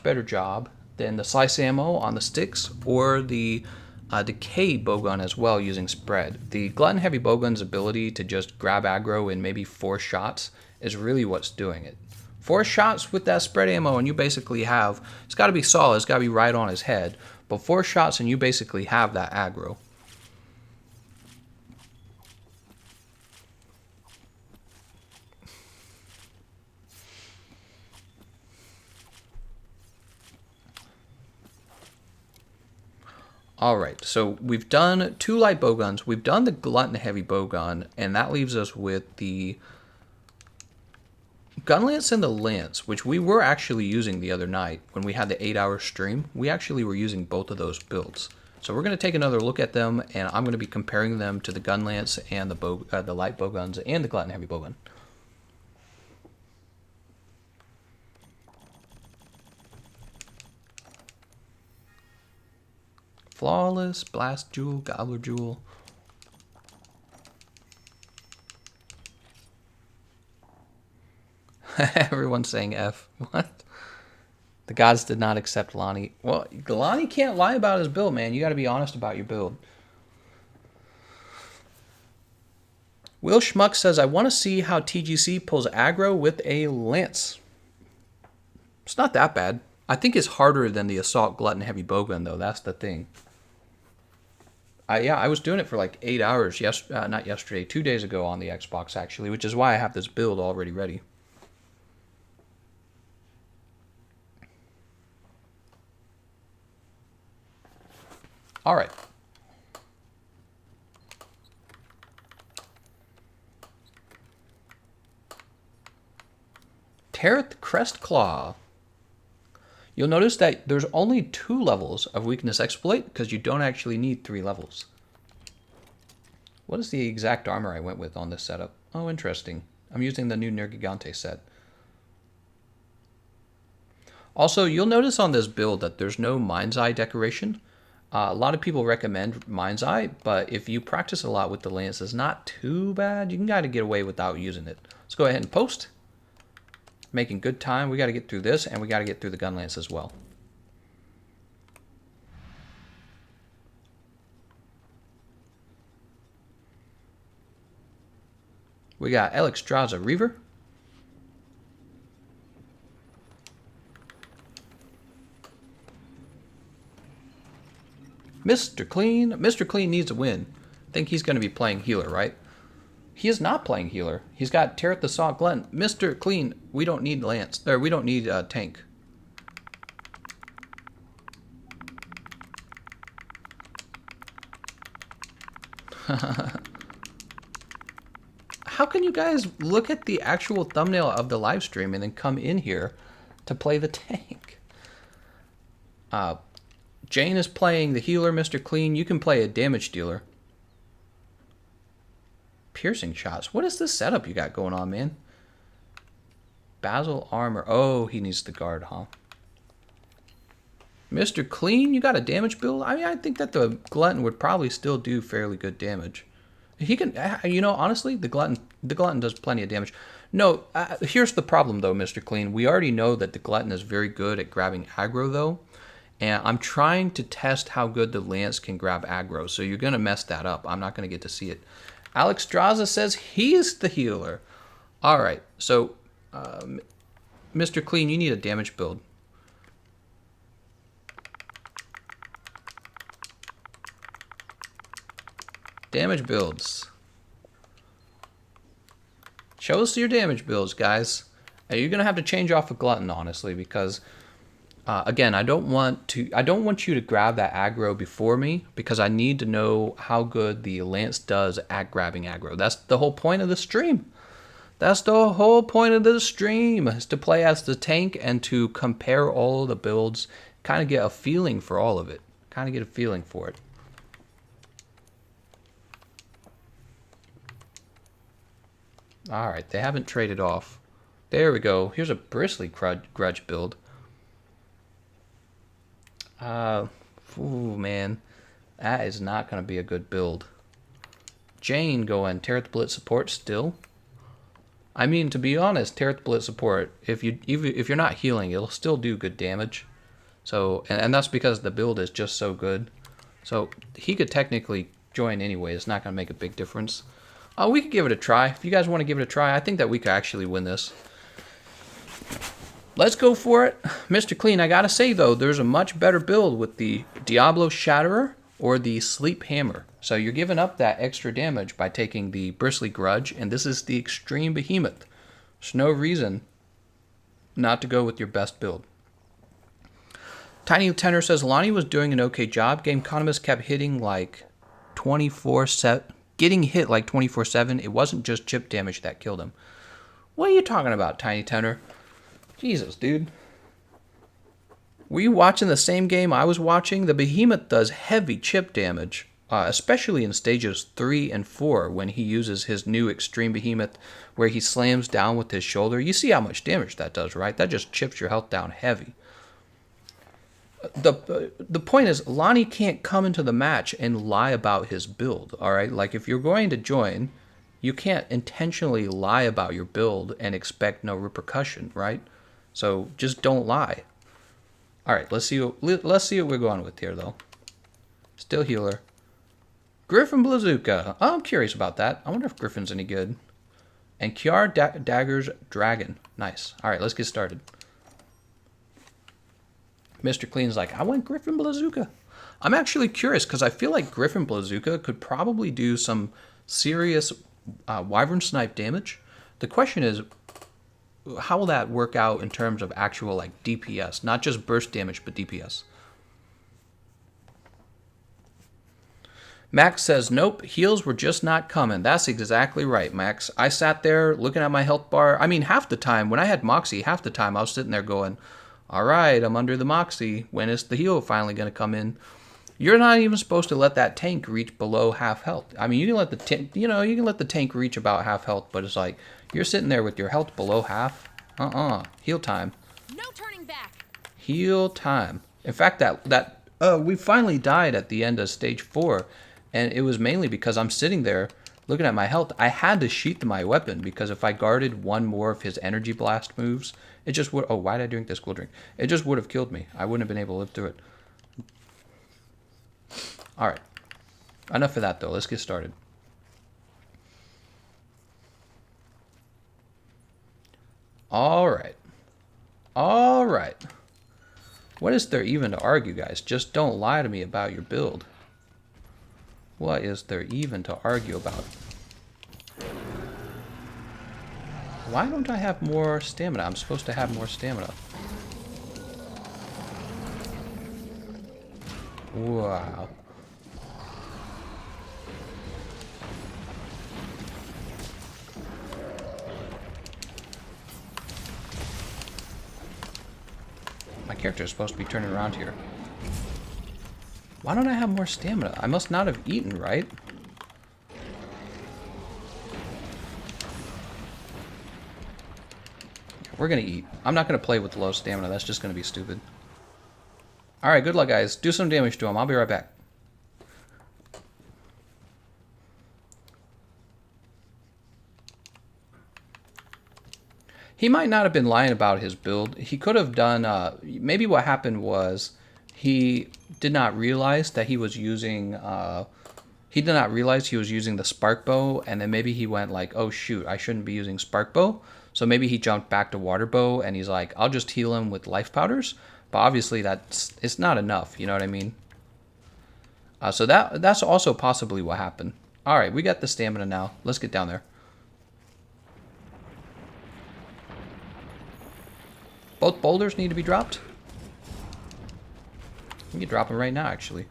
better job than the Slice Ammo on the sticks or the Decay Bowgun as well using spread. The Glutton Heavy Bowgun's ability to just grab aggro in maybe 4 shots is really what's doing it. 4 shots with that spread ammo and you basically have, it's got to be solid, it's got to be right on his head, but 4 shots and you basically have that aggro. Alright, so we've done 2 light bowguns, we've done the Glutton Heavy Bowgun, and that leaves us with the Gun Lance and the Lance, which we were actually using the other night when we had the 8-hour stream. We actually were using both of those builds. So we're going to take another look at them, and I'm going to be comparing them to the Gun Lance and the light bowguns and the Glutton Heavy Bowgun. Flawless, Blast Jewel, Gobbler Jewel. Everyone's saying F. What? The gods did not accept Lonnie. Well, Lonnie can't lie about his build, man. You got to be honest about your build. Will Schmuck says, I want to see how TGC pulls aggro with a lance. It's not that bad. I think it's harder than the Assault Glutton Heavy Bowgun, though. That's the thing. Yeah, I was doing it for like 8 hours, not yesterday, 2 days ago on the Xbox, actually, which is why I have this build already ready. All right. Tereth Crest Claw. You'll notice that there's only 2 levels of Weakness Exploit because you don't actually need 3 levels. What is the exact armor I went with on this setup? Oh, interesting. I'm using the new Nergigante set. Also, you'll notice on this build that there's no Mind's Eye decoration. A lot of people recommend Mind's Eye, but if you practice a lot with the lance, it's not too bad. You can kind of get away without using it. Let's go ahead and post. Making good time. We got to get through this, and we got to get through the gun lance as well. We got Alexstrasza Reaver. Mr. Clean. Mr. Clean needs a win. I think he's going to be playing healer, right? He is not playing healer. He's got Tereth the Saw Glutton. Mr. Clean, we don't need Lance. Or we don't need tank. how can you guys look at the actual thumbnail of the live stream and then come in here to play the tank? Jane is playing the healer, Mr. Clean. You can play a damage dealer. Piercing shots. What is this setup you got going on, man? Basil armor. Oh, he needs the guard, huh? Mr. Clean, you got a damage build? I mean, I think that the Glutton would probably still do fairly good damage. He can, you know, honestly, the Glutton does plenty of damage. No, here's the problem, though, Mr. Clean. We already know that the Glutton is very good at grabbing aggro, though. And I'm trying to test how good the Lance can grab aggro, so you're going to mess that up. I'm not going to get to see it. Alex Straza says he's the healer. All right, so Mr. Clean, you need a damage build. Damage builds. Show us your damage builds, guys. You're going to have to change off a Glutton, honestly, because... again, I don't want you to grab that aggro before me because I need to know how good the Lance does at grabbing aggro. That's the whole point of the stream. That's the whole point of the stream, is to play as the tank and to compare all of the builds, kind of get a feeling for all of it. Kind of get a feeling for it. All right, they haven't traded off. There we go. Here's a Bristly Grudge build. Ooh, man. That is not going to be a good build. Jane going Tear the Blitz support still. I mean, to be honest, Tear the Blitz support, if you're not healing, it'll still do good damage. So, and that's because the build is just so good. So, he could technically join anyway. It's not going to make a big difference. We could give it a try. If you guys want to give it a try, I think that we could actually win this. Let's go for it. Mr. Clean, I gotta say though, there's a much better build with the Diablo Shatterer or the Sleep Hammer. So you're giving up that extra damage by taking the Bristly Grudge, and this is the Extreme Behemoth. There's no reason not to go with your best build. Tiny Tenor says, Lonnie was doing an okay job. Gameconomist kept hitting like 24/7, getting hit like 24/7. It wasn't just chip damage that killed him. What are you talking about, Tiny Tenor? Jesus, dude. Were you watching the same game I was watching? The Behemoth does heavy chip damage, especially in stages 3 and 4 when he uses his new Extreme Behemoth where he slams down with his shoulder. You see how much damage that does, right? That just chips your health down heavy. The point is, Lonnie can't come into the match and lie about his build, all right? Like, if you're going to join, you can't intentionally lie about your build and expect no repercussion, right? So just don't lie. All right, let's see what we're going with here, though. Still healer. Griffin Blazooka. Oh, I'm curious about that. I wonder if Griffin's any good. And Kiar Dagger's Dragon. Nice. All right, let's get started. Mr. Clean's like, I went Griffin Blazooka. I'm actually curious because I feel like Griffin Blazooka could probably do some serious Wyvern Snipe damage. The question is, how will that work out in terms of actual like DPS, not just burst damage, but DPS? Max says, nope, heals were just not coming. That's exactly right, Max. I sat there looking at my health bar. I mean, half the time, when I had Moxie, half the time I was sitting there going, all right, I'm under the Moxie. When is the heal finally going to come in? You're not even supposed to let that tank reach below half health. I mean, you can let the tank reach about half health, but it's like you're sitting there with your health below half. Heal time. No turning back. Heal time. In fact, we finally died at the end of stage 4, and it was mainly because I'm sitting there looking at my health. I had to sheath my weapon because if I guarded one more of his energy blast moves, it just would. Oh, why did I drink this cool drink? It just would have killed me. I wouldn't have been able to live through it. All right, enough of that though. Let's get started. All right. What is there even to argue, guys? Just don't lie to me about your build. What is there even to argue about? Why don't I have more stamina? I'm supposed to have more stamina. Wow. My character is supposed to be turning around here. Why don't I have more stamina? I must not have eaten, right? We're gonna eat. I'm not gonna play with low stamina. That's just gonna be stupid. Alright, good luck, guys. Do some damage to him. I'll be right back. He might not have been lying about his build. He could have done, maybe what happened was he did not realize that he was using, the spark bow, and then maybe he went like, oh shoot, I shouldn't be using spark bow. So maybe he jumped back to water bow, and he's like, I'll just heal him with life powders. But obviously it's not enough, you know what I mean? So that's also possibly what happened. All right, we got the stamina now. Let's get down there. Both boulders need to be dropped. You can drop them right now, actually.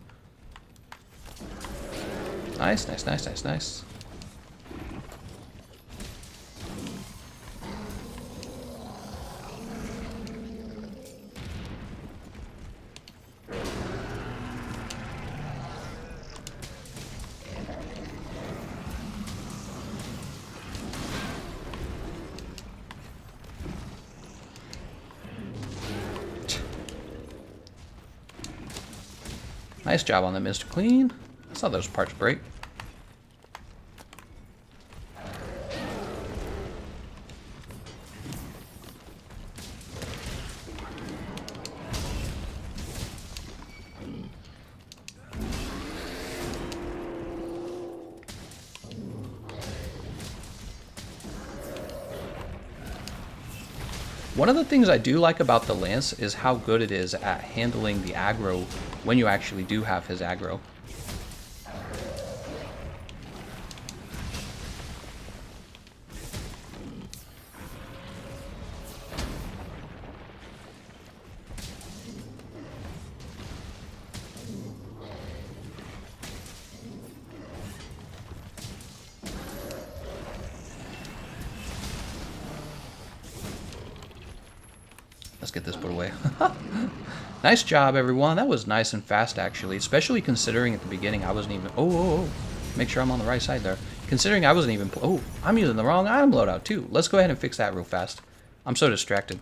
Nice, nice, nice, nice, nice. Nice job on that, Mr. Clean. I saw those parts break. One of the things I do like about the Lance is how good it is at handling the aggro when you actually do have his aggro. Let's get this put away. Nice job, everyone. That was nice and fast, actually. Especially considering at the beginning I wasn't even... Oh. Make sure I'm on the right side there. Considering I wasn't even... Oh, I'm using the wrong item loadout, too. Let's go ahead and fix that real fast. I'm so distracted.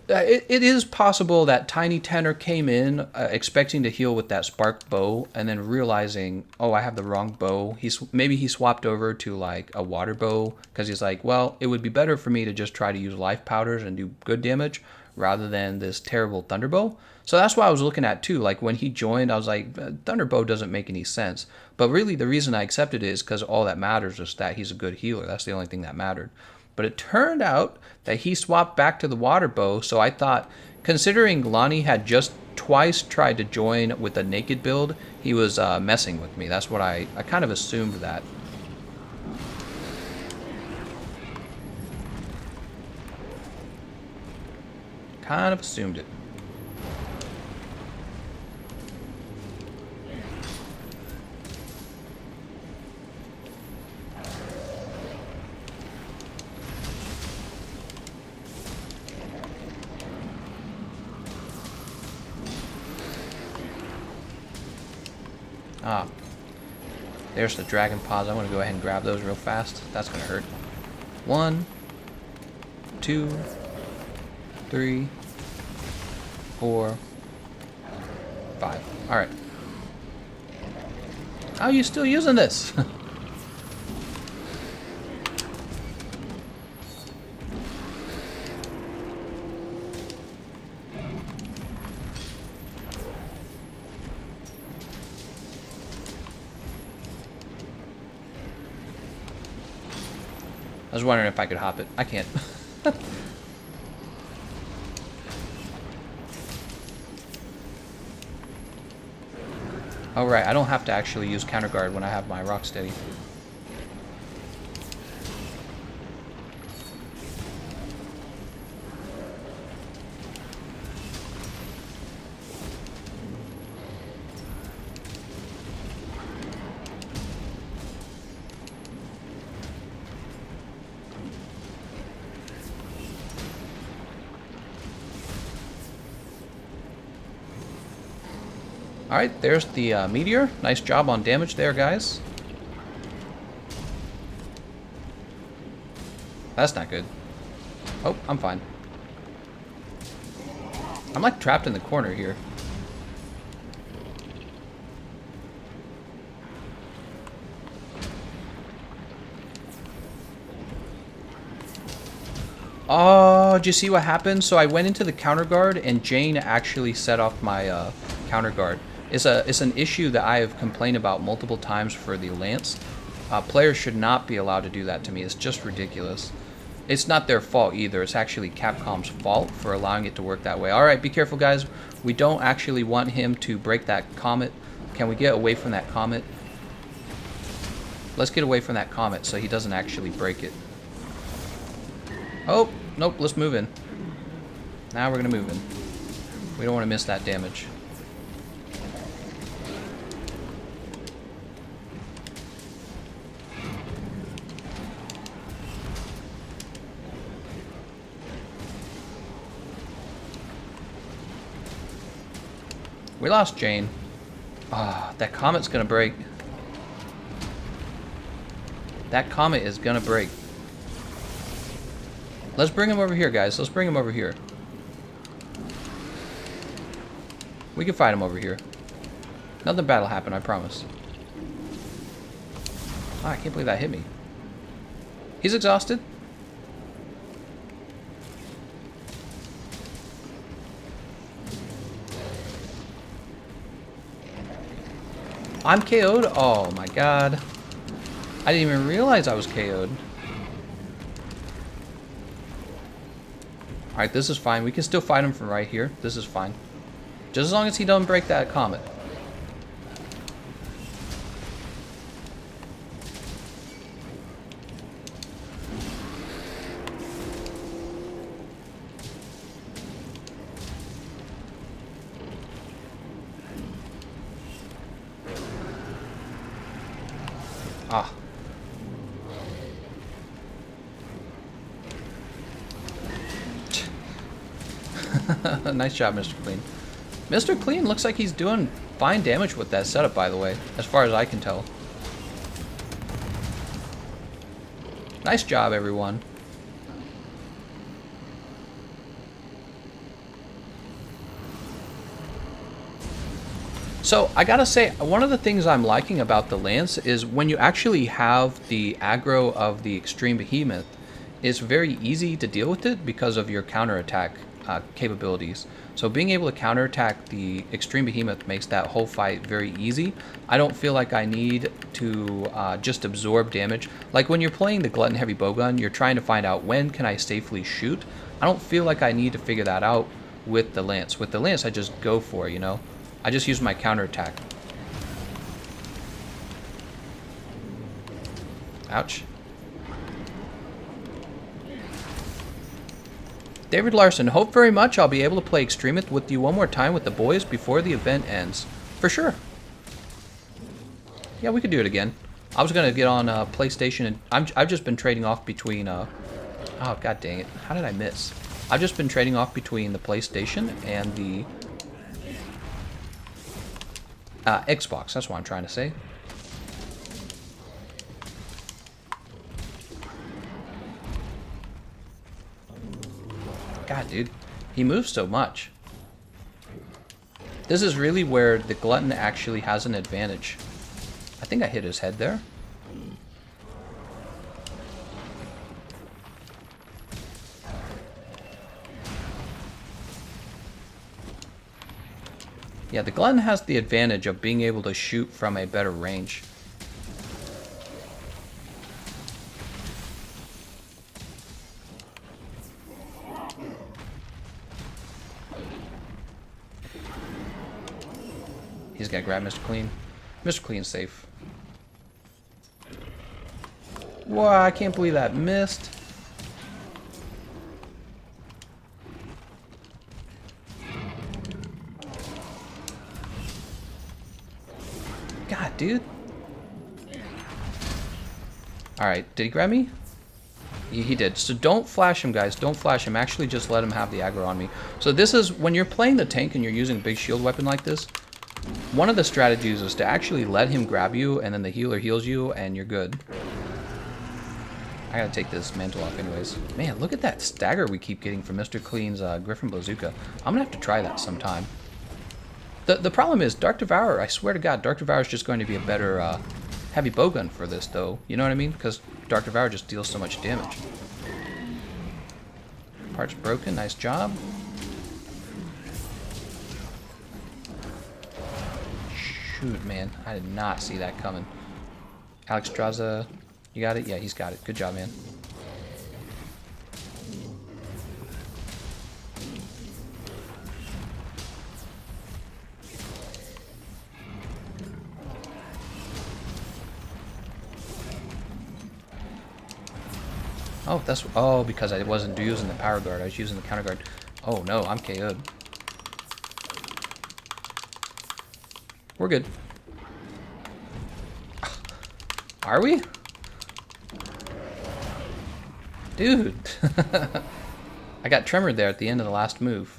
It is possible that Tiny Tenor came in expecting to heal with that spark bow and then realizing, oh, I have the wrong bow. Maybe he swapped over to like a water bow because he's like, well, it would be better for me to just try to use life powders and do good damage rather than this terrible thunderbow. So that's why I was looking at too. Like when he joined, I was like, thunderbow doesn't make any sense. But really the reason I accepted it is because all that matters is that he's a good healer. That's the only thing that mattered. But it turned out that he swapped back to the water bow, so I thought, considering Lonnie had just twice tried to join with a naked build, he was messing with me. That's what I kind of assumed that. Kind of assumed it. Ah, there's the dragon paws. I'm going to go ahead and grab those real fast. That's going to hurt. 1, 2, 3, 4, 5. All right. How are you still using this? I was wondering if I could hop it. I can't. Oh right, I don't have to actually use counter guard when I have my Rocksteady. Alright, there's the meteor. Nice job on damage there, guys. That's not good. Oh, I'm fine. I'm like trapped in the corner here. Oh, did you see what happened? So I went into the counter guard and Jane actually set off my counter guard. It's an issue that I have complained about multiple times for the Lance. Players should not be allowed to do that to me. It's just ridiculous. It's not their fault either. It's actually Capcom's fault for allowing it to work that way. Alright, be careful, guys. We don't actually want him to break that comet. Can we get away from that comet? Let's get away from that comet so he doesn't actually break it. Oh, nope, let's move in. Now we're going to move in. We don't want to miss that damage. We lost Jane. Ah, that comet's gonna break. That comet is gonna break. Let's bring him over here, guys. Let's bring him over here. We can fight him over here. Nothing bad will happen, I promise. Ah, I can't believe that hit me. He's exhausted. I'm KO'd? Oh my god. I didn't even realize I was KO'd. Alright, this is fine. We can still fight him from right here. This is fine. Just as long as he doesn't break that comet. Ah. Nice job, Mr. Clean. Mr. Clean looks like he's doing fine damage with that setup, by the way, as far as I can tell. Nice job, everyone. So, I gotta say, one of the things I'm liking about the Lance is when you actually have the aggro of the Extreme Behemoth, it's very easy to deal with it because of your counterattack capabilities. So being able to counterattack the Extreme Behemoth makes that whole fight very easy. I don't feel like I need to just absorb damage. Like when you're playing the Glutton Heavy Bowgun, you're trying to find out when can I safely shoot. I don't feel like I need to figure that out with the Lance. With the Lance, I just go for it, you know? I just use my counterattack. Ouch. David Larson, hope very much I'll be able to play Extremith with you one more time with the boys before the event ends. For sure. Yeah, we could do it again. I was going to get on PlayStation, and I've just been trading off between... oh, god dang it. How did I miss? I've just been trading off between the PlayStation and the... Xbox, that's what I'm trying to say. God, dude. He moves so much. This is really where the Glutton actually has an advantage. I think I hit his head there. Yeah, the Glutton has the advantage of being able to shoot from a better range. He's gonna grab Mr. Clean. Mr. Clean's safe. Wow, I can't believe that missed. God, dude. Alright, did he grab me? He did. So don't flash him, guys. Don't flash him. Actually, just let him have the aggro on me. So this is, when you're playing the tank and you're using a big shield weapon like this, One of the strategies is to actually let him grab you, and then the healer heals you, and you're good. I gotta take this mantle off anyways. Man, look at that stagger we keep getting from Mr. Clean's Griffin Bazooka. I'm gonna have to try that sometime. The problem is, Dark Devourer, I swear to God, Dark Devourer is just going to be a better heavy bowgun for this, though. You know what I mean? Because Dark Devourer just deals so much damage. Parts broken, nice job. Shoot, man, I did not see that coming. Alex Draza, you got it? Yeah, he's got it. Good job, man. Oh, that's... Oh, because I wasn't using the power guard. I was using the counter guard. Oh, no, I'm KO'd. We're good. Are we? Dude. I got tremored there at the end of the last move.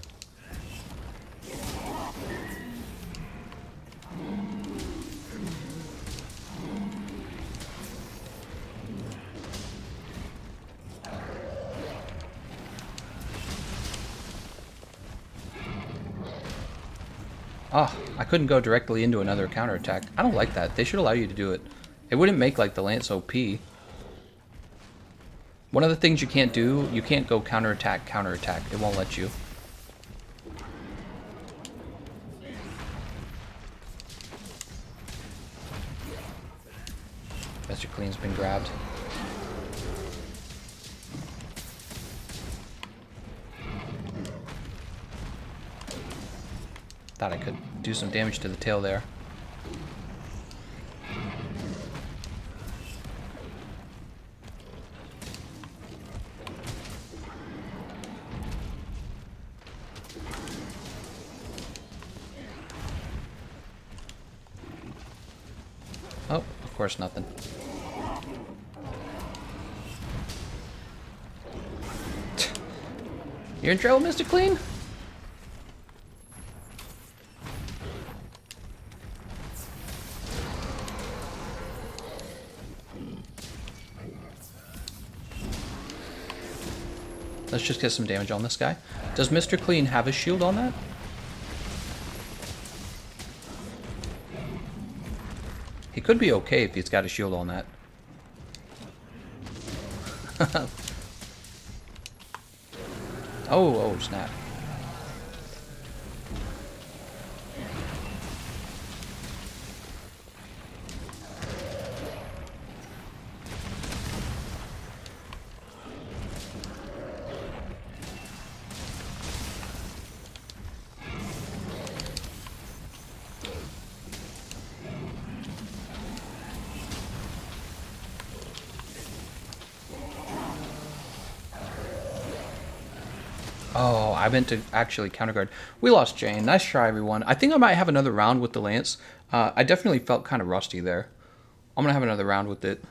Oh, I couldn't go directly into another counterattack. I don't like that. They should allow you to do it. It wouldn't make, like, the Lance OP. One of the things you can't do, you can't go counterattack, counterattack. It won't let you. Mr. Clean's been grabbed. Thought I could do some damage to the tail there. Oh, of course nothing. You're in trouble, Mr. Clean? Let's just get some damage on this guy. Does Mr. Clean have a shield on that? He could be okay if he's got a shield on that. Oh, snap. Oh, I meant to actually counterguard. We lost Jane. Nice try, everyone. I think I might have another round with the Lance. I definitely felt kind of rusty there. I'm going to have another round with it.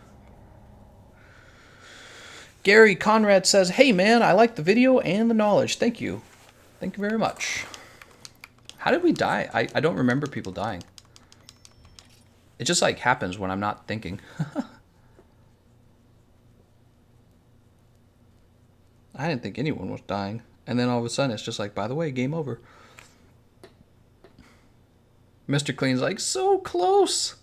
Gary Conrad says, hey, man, I like the video and the knowledge. Thank you. Thank you very much. How did we die? I don't remember people dying. It just, like, happens when I'm not thinking. I didn't think anyone was dying. And then all of a sudden, it's just like, by the way, game over. Mr. Clean's like, so close.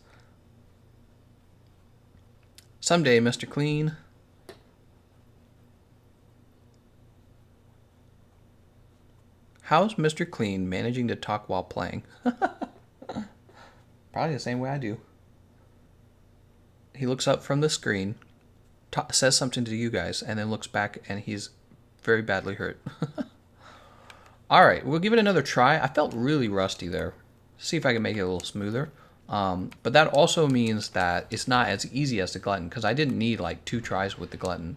Someday, Mr. Clean. How's Mr. Clean managing to talk while playing? Probably the same way I do. He looks up from the screen, says something to you guys, and then looks back, and he's very badly hurt. Alright, we'll give it another try. I felt really rusty there. See if I can make it a little smoother. But that also means that it's not as easy as the Glutton, because I didn't need like 2 tries with the Glutton.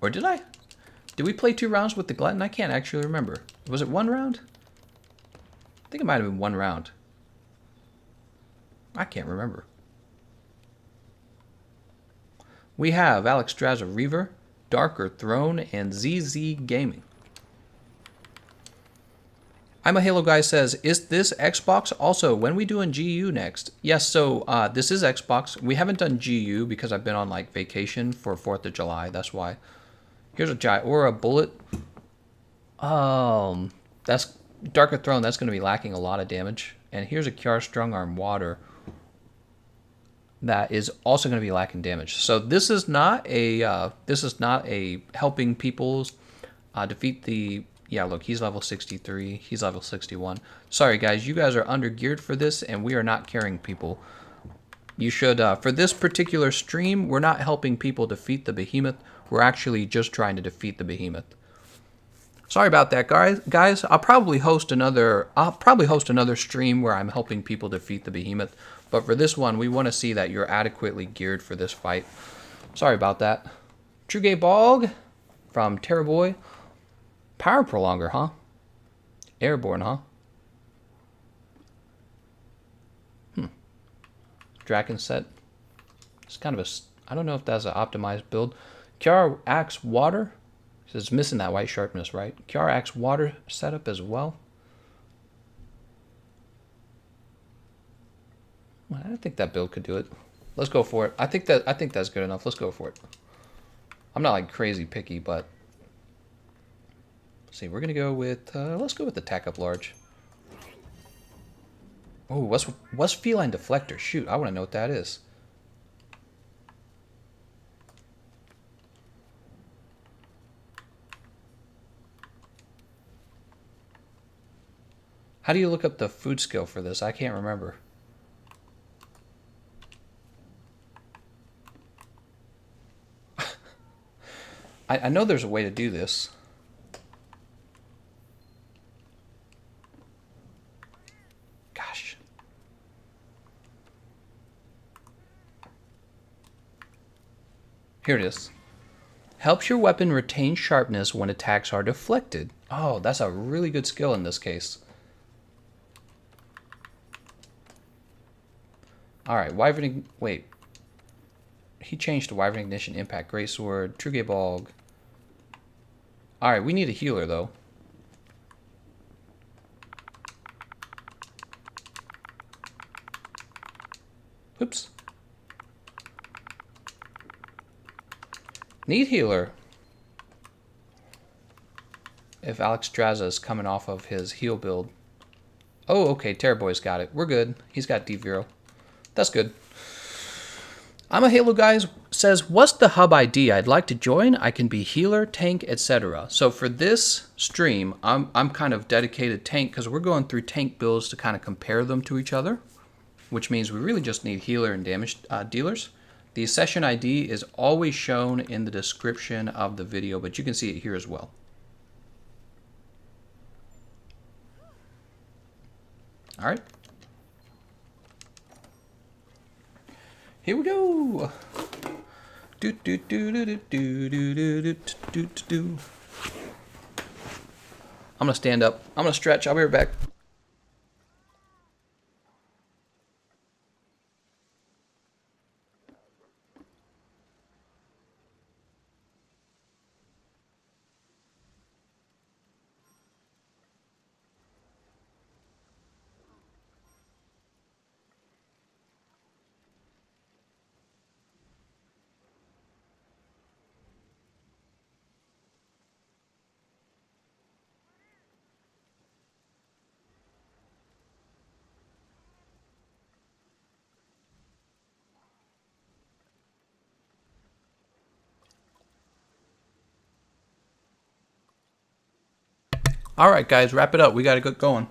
Or did I? Did we play 2 rounds with the Glutton? I can't actually remember. Was it 1 round? I think it might have been 1 round. I can't remember. We have Alex Draza Reaver, Darker Throne, and ZZ Gaming. I'm a Halo guy says, is this Xbox? Also, when we doing GU next? Yes, so this is Xbox. We haven't done GU because I've been on like vacation for 4th of July. That's why. Here's a giant or a bullet. That's Darker Throne. That's going to be lacking a lot of damage. And here's a Kiara Strong Arm Water. That is also going to be lacking damage. So this is not a helping people's defeat the. Yeah, look, he's level 63. He's level 61. Sorry, guys, you guys are under geared for this, and we are not carrying people. You should, for this particular stream, we're not helping people defeat the Behemoth. We're actually just trying to defeat the Behemoth. Sorry about that, guys. I'll probably host another stream where I'm helping people defeat the Behemoth. But for this one, we want to see that you're adequately geared for this fight. Sorry about that. True Gay Bog from Terrorboy. Power Prolonger, huh? Airborne, huh? Draken set. It's kind of a... I don't know if that's an optimized build. Kiara Axe Water. It's missing that white sharpness, right? Kiara Axe Water setup as well. Well, I think that build could do it. Let's go for it. I think that's good enough. Let's go for it. I'm not like crazy picky, but... Let's see, we're going to go with... let's go with the Tack Up Large. Oh, what's Feline Deflector? Shoot, I want to know what that is. How do you look up the food skill for this? I can't remember. I know there's a way to do this. Gosh. Here it is. Helps your weapon retain sharpness when attacks are deflected. Oh, that's a really good skill in this case. Alright, Wyvern... Wait. He changed to Wyvern Ignition, Impact, Greatsword, True Gay Bog. Alright, we need a healer, though. Oops. Need healer. If Alex Draza is coming off of his heal build. Oh, okay, Terrorboy's got it. We're good. He's got D0. That's good. I'm a Halo guy says, what's the hub ID? I'd like to join. I can be healer, tank, etc. So for this stream, I'm kind of dedicated tank because we're going through tank builds to kind of compare them to each other, which means we really just need healer and damage dealers. The session ID is always shown in the description of the video, but you can see it here as well. All right. Here we go. Do do do do do do do do do do. I'm gonna stand up. I'm gonna stretch. I'll be right back. All right, guys, wrap it up. We got to get going.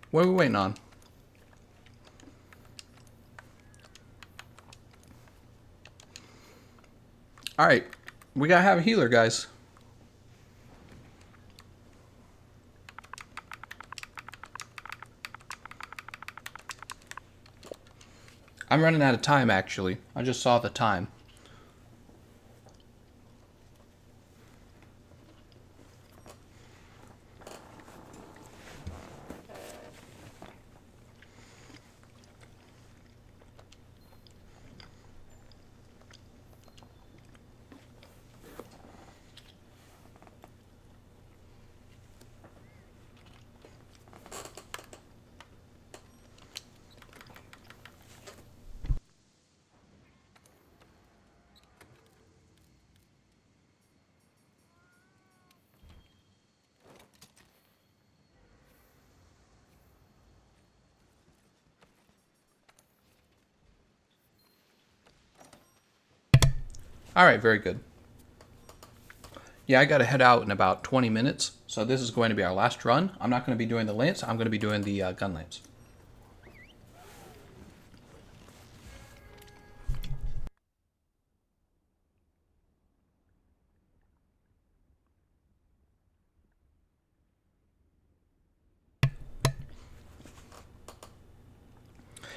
What are we waiting on? All right, we got to have a healer, guys. I'm running out of time, actually. I just saw the time. Alright, very good. Yeah, I gotta head out in about 20 minutes, so this is going to be our last run. I'm not going to be doing the lance, I'm going to be doing the gun lance.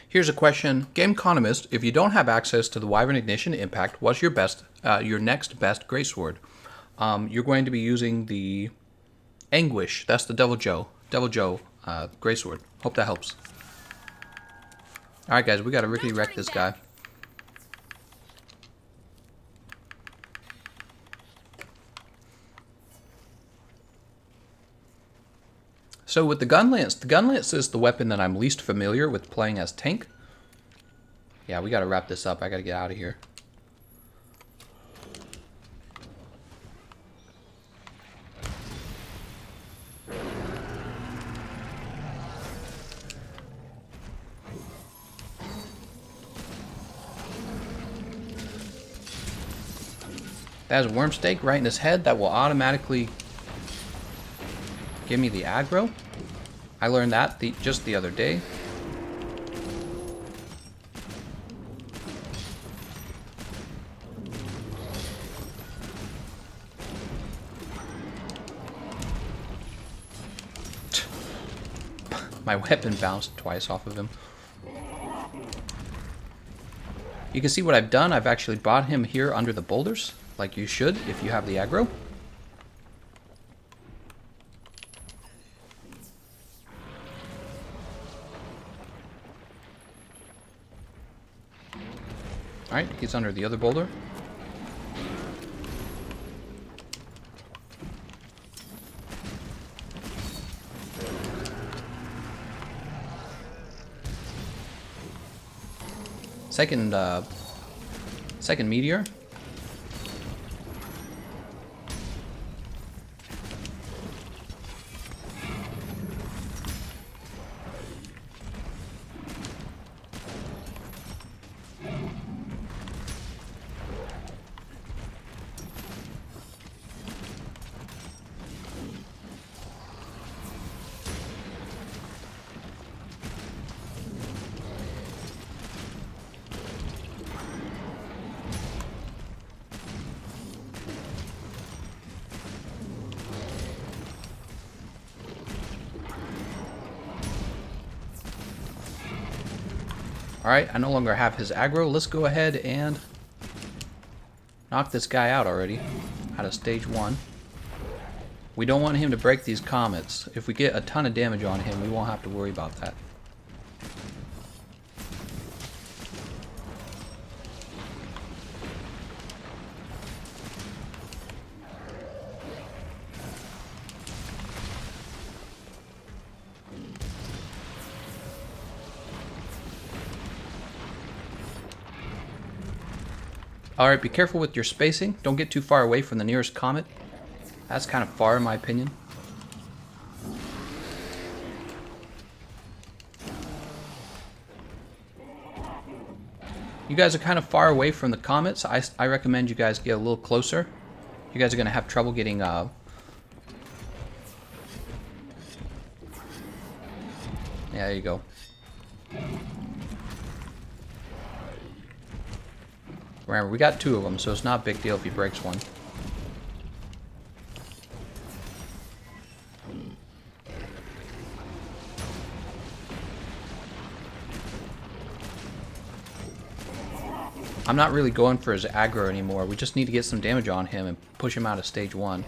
Here's a question. Gameconomist, if you don't have access to the Wyvern Ignition Impact, what's your next best greatsword? You're going to be using the Anguish. That's the Devil Joe greatsword. Hope that helps. Alright guys, we gotta rickety wreck this guy. So with the gun lance is the weapon that I'm least familiar with playing as tank. Yeah, we gotta wrap this up. I gotta get out of here. That is a worm stake right in his head that will automatically give me the aggro. I learned that just the other day. My weapon bounced twice off of him. You can see what I've done. I've actually brought him here under the boulders, like you should if you have the aggro. Alright, he's under the other boulder. Second meteor. Alright, I no longer have his aggro. Let's go ahead and knock this guy out already. Out of stage 1. We don't want him to break these comets. If we get a ton of damage on him, we won't have to worry about that. Alright, be careful with your spacing. Don't get too far away from the nearest comet. That's kind of far in my opinion. You guys are kind of far away from the comets. I recommend you guys get a little closer. You guys are going to have trouble getting... Yeah, there you go. Remember, we got 2 of them, so it's not a big deal if he breaks one. I'm not really going for his aggro anymore. We just need to get some damage on him and push him out of stage 1.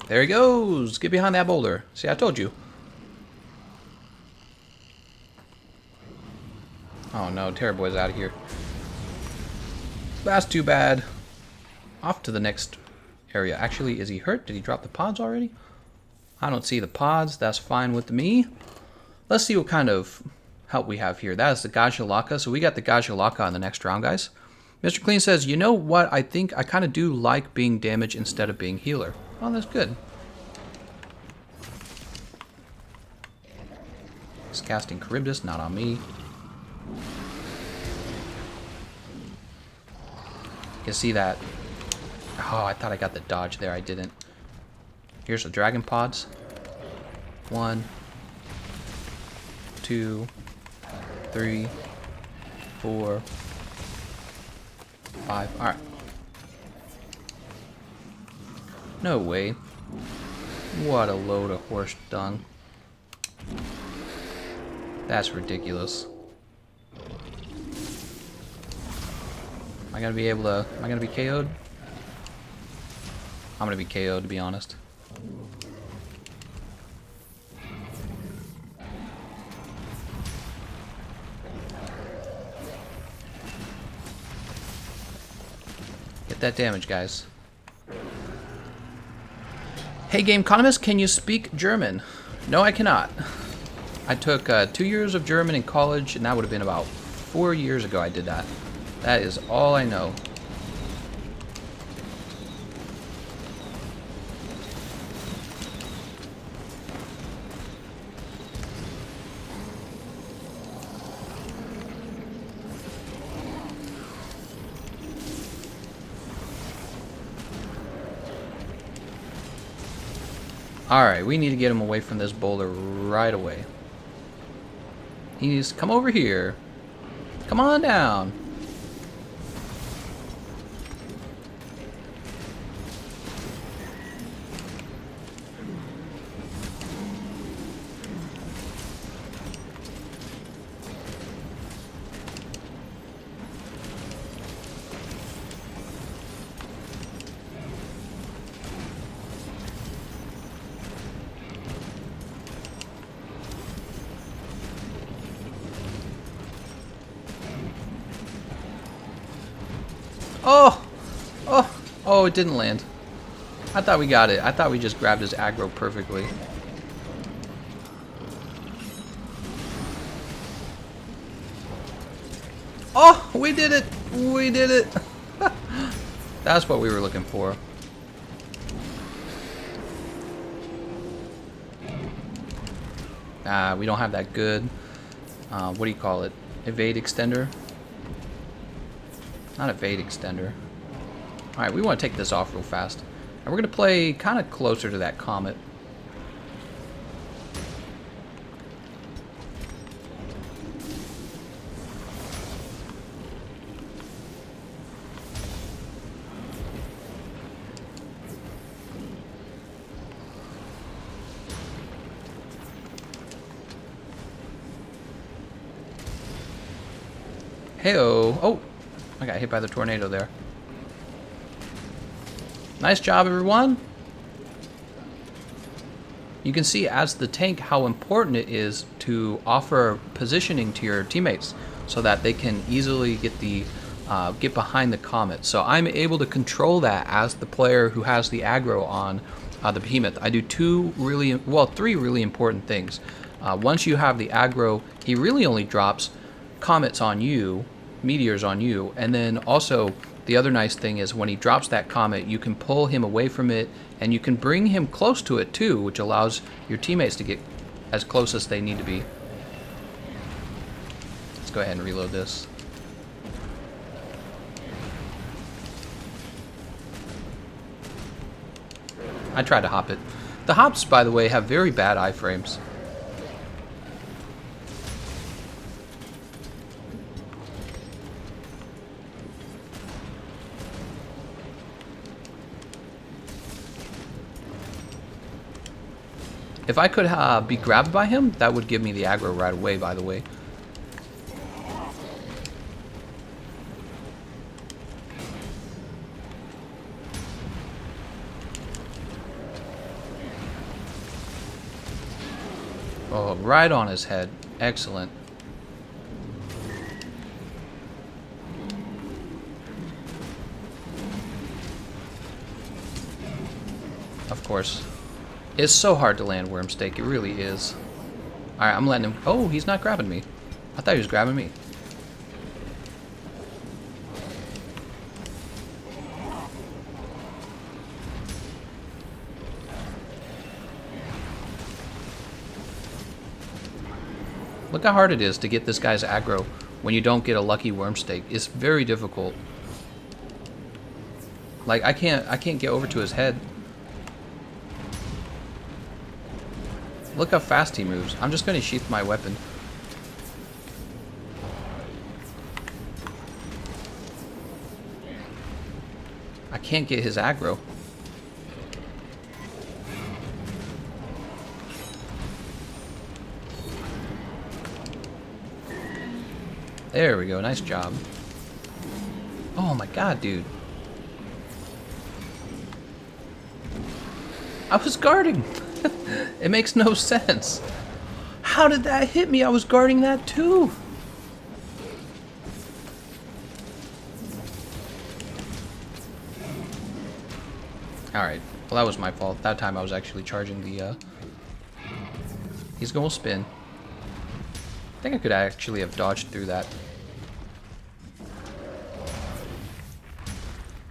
There he goes! Get behind that boulder. See, I told you. Oh no, Terrorboy's out of here. That's too bad. Off to the next area. Actually, is he hurt? Did he drop the pods already? I don't see the pods. That's fine with me. Let's see what kind of help we have here. That is the Gajalaka. So we got the Gajalaka on the next round, guys. Mr. Clean says, you know what? I think I kind of do like being damage instead of being healer. Oh, that's good. He's casting Charybdis, not on me. You can see that. Oh, I thought I got the dodge there. I didn't. Here's the dragon pods. 1, 2, 3, 4, 5. Alright. No way. What a load of horse dung. That's ridiculous. Am I gonna be able to... Am I gonna be KO'd? I'm gonna be KO'd, to be honest. Get that damage, guys. Hey, Gameconomist, can you speak German? No, I cannot. I took 2 years of German in college, and that would have been about 4 years ago I did that. That is all I know. Alright, we need to get him away from this boulder right away. He needs to come over here. Come on down. Oh! Oh! Oh, it didn't land. I thought we got it. I thought we just grabbed his aggro perfectly. Oh! We did it! We did it! That's what we were looking for. We don't have that good. What do you call it? Evade extender? Not evade extender. Alright, we want to take this off real fast. And we're going to play kind of closer to that comet. Hey-oh. Oh! I got hit by the tornado there. Nice job, everyone. You can see as the tank how important it is to offer positioning to your teammates so that they can easily get behind the comet. So I'm able to control that as the player who has the aggro on the Behemoth. I do three really important things. Once you have the aggro, he really only drops comets on you, meteors on you, and then also the other nice thing is when he drops that comet, you can pull him away from it and you can bring him close to it too, which allows your teammates to get as close as they need to be. Let's go ahead and reload this. I tried to hop it. The hops, by the way, have very bad iframes. If I could be grabbed by him, that would give me the aggro right away, by the way. Oh, right on his head. Excellent. Of course. It's so hard to land worm stake, it really is. Alright, I'm letting him... Oh, he's not grabbing me. I thought he was grabbing me. Look how hard it is to get this guy's aggro when you don't get a lucky worm stake. It's very difficult. Like, I can't get over to his head. Look how fast he moves. I'm just going to sheath my weapon. I can't get his aggro. There we go. Nice job. Oh my god, dude. I was guarding. It makes no sense. How did that hit me? I was guarding that too. Alright. Well, that was my fault. That time I was actually charging the, He's going to spin. I think I could actually have dodged through that.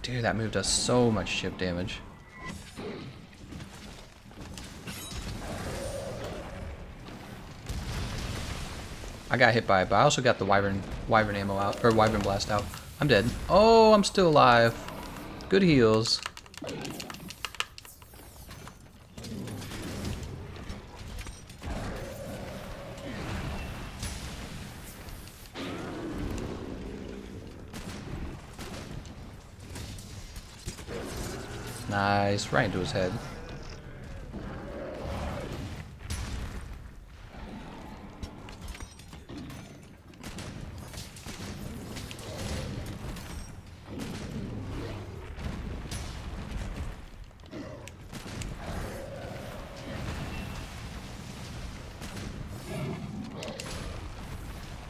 Dude, that move does so much chip damage. I got hit by it, but I also got the wyvern ammo out, or wyvern blast out. I'm dead. Oh, I'm still alive. Good heals. Nice, right into his head.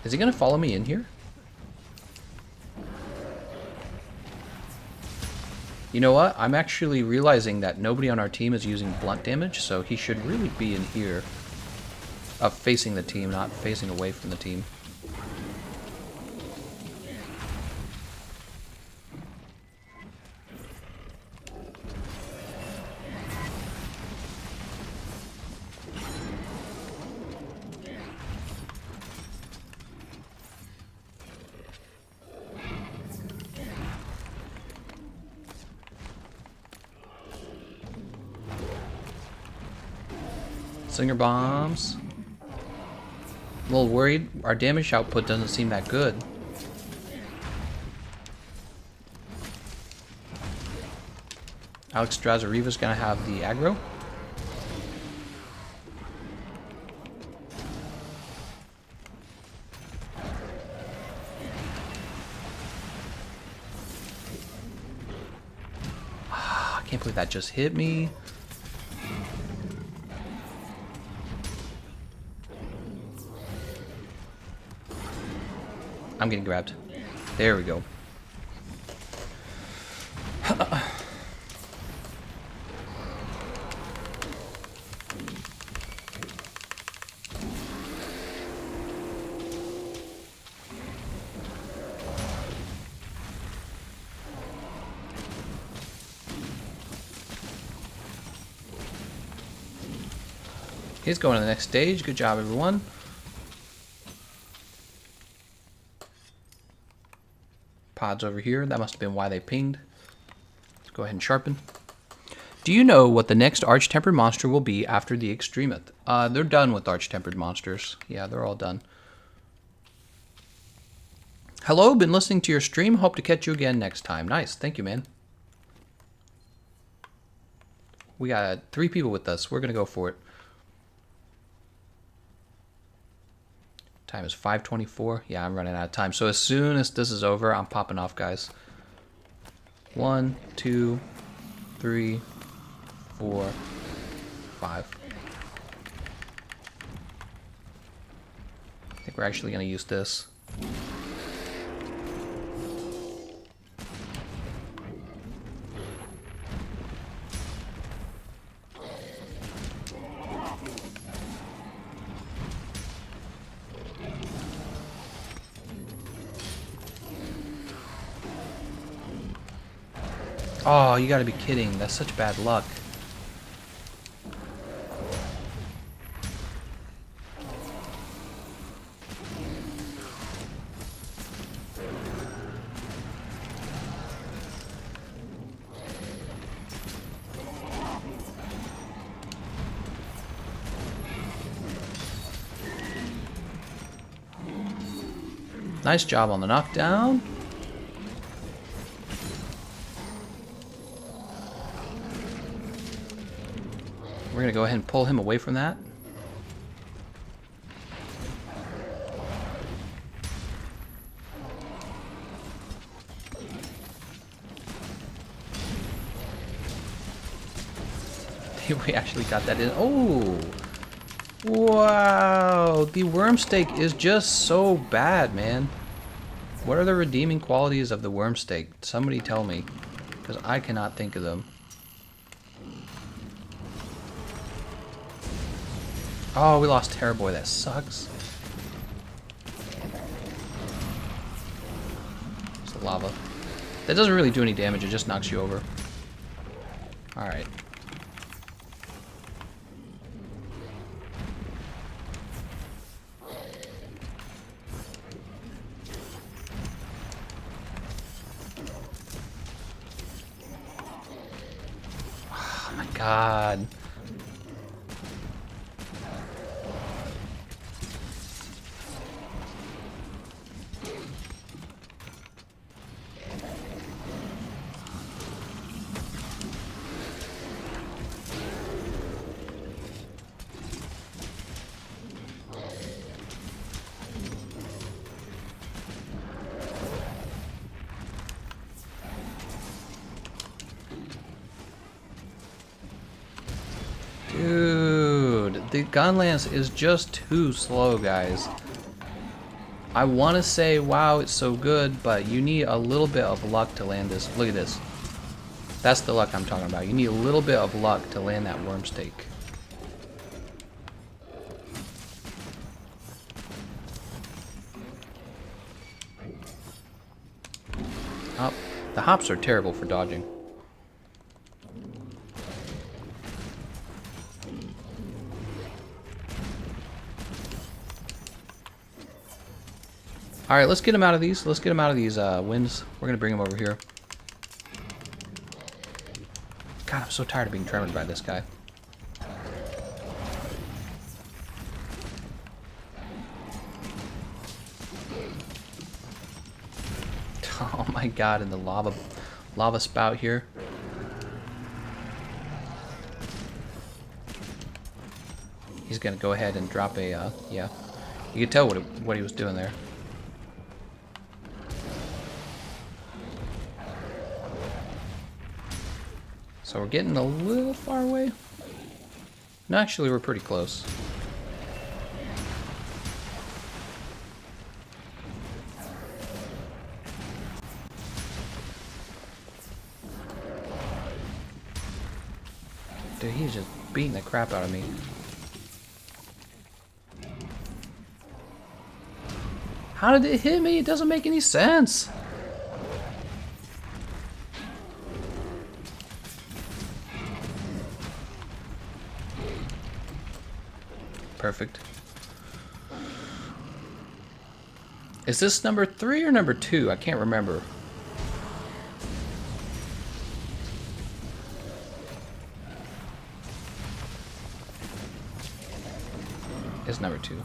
Is he gonna follow me in here? You know what? I'm actually realizing that nobody on our team is using blunt damage, so he should really be in here. Facing the team, not facing away from the team. Slinger bombs. A little worried. Our damage output doesn't seem that good. Alex Drazariva's gonna have the aggro. I can't believe that just hit me. I'm getting grabbed. There we go. He's going to the next stage. Good job, everyone. Pods over here. That must have been why they pinged. Let's go ahead and sharpen. Do you know what the next Arch-Tempered monster will be after the Extremeth? They're done with Arch-Tempered monsters. Yeah, they're all done. Hello, been listening to your stream. Hope to catch you again next time. Nice. Thank you, man. We got 3 people with us. We're going to go for it. Time is 5:24. Yeah, I'm running out of time. So as soon as this is over, I'm popping off, guys. 1, 2, 3, 4, 5. I think we're actually going to use this. Oh, you gotta be kidding. That's such bad luck. Nice job on the knockdown. We're gonna go ahead and pull him away from that. We actually got that in. Oh! Wow! The worm steak is just so bad, man. What are the redeeming qualities of the worm steak? Somebody tell me, because I cannot think of them. Oh, we lost Terrorboy. That sucks. It's lava. That doesn't really do any damage. It just knocks you over. Alright. Oh my god. Dude, the gun lance is just too slow, guys. I want to say, wow, it's so good, but you need a little bit of luck to land this. Look at this. That's the luck I'm talking about. You need a little bit of luck to land that worm steak. Oh, the hops are terrible for dodging. Alright, let's get him out of these. Let's get him out of these winds. We're going to bring him over here. God, I'm so tired of being tremored by this guy. Oh my god, and the lava spout here. He's going to go ahead and drop a, yeah. You could tell what he was doing there. So we're getting a little far away. No, actually, we're pretty close. Dude, he's just beating the crap out of me. How did it hit me? It doesn't make any sense. Perfect. Is this number 3 or number 2? I can't remember. It's number 2.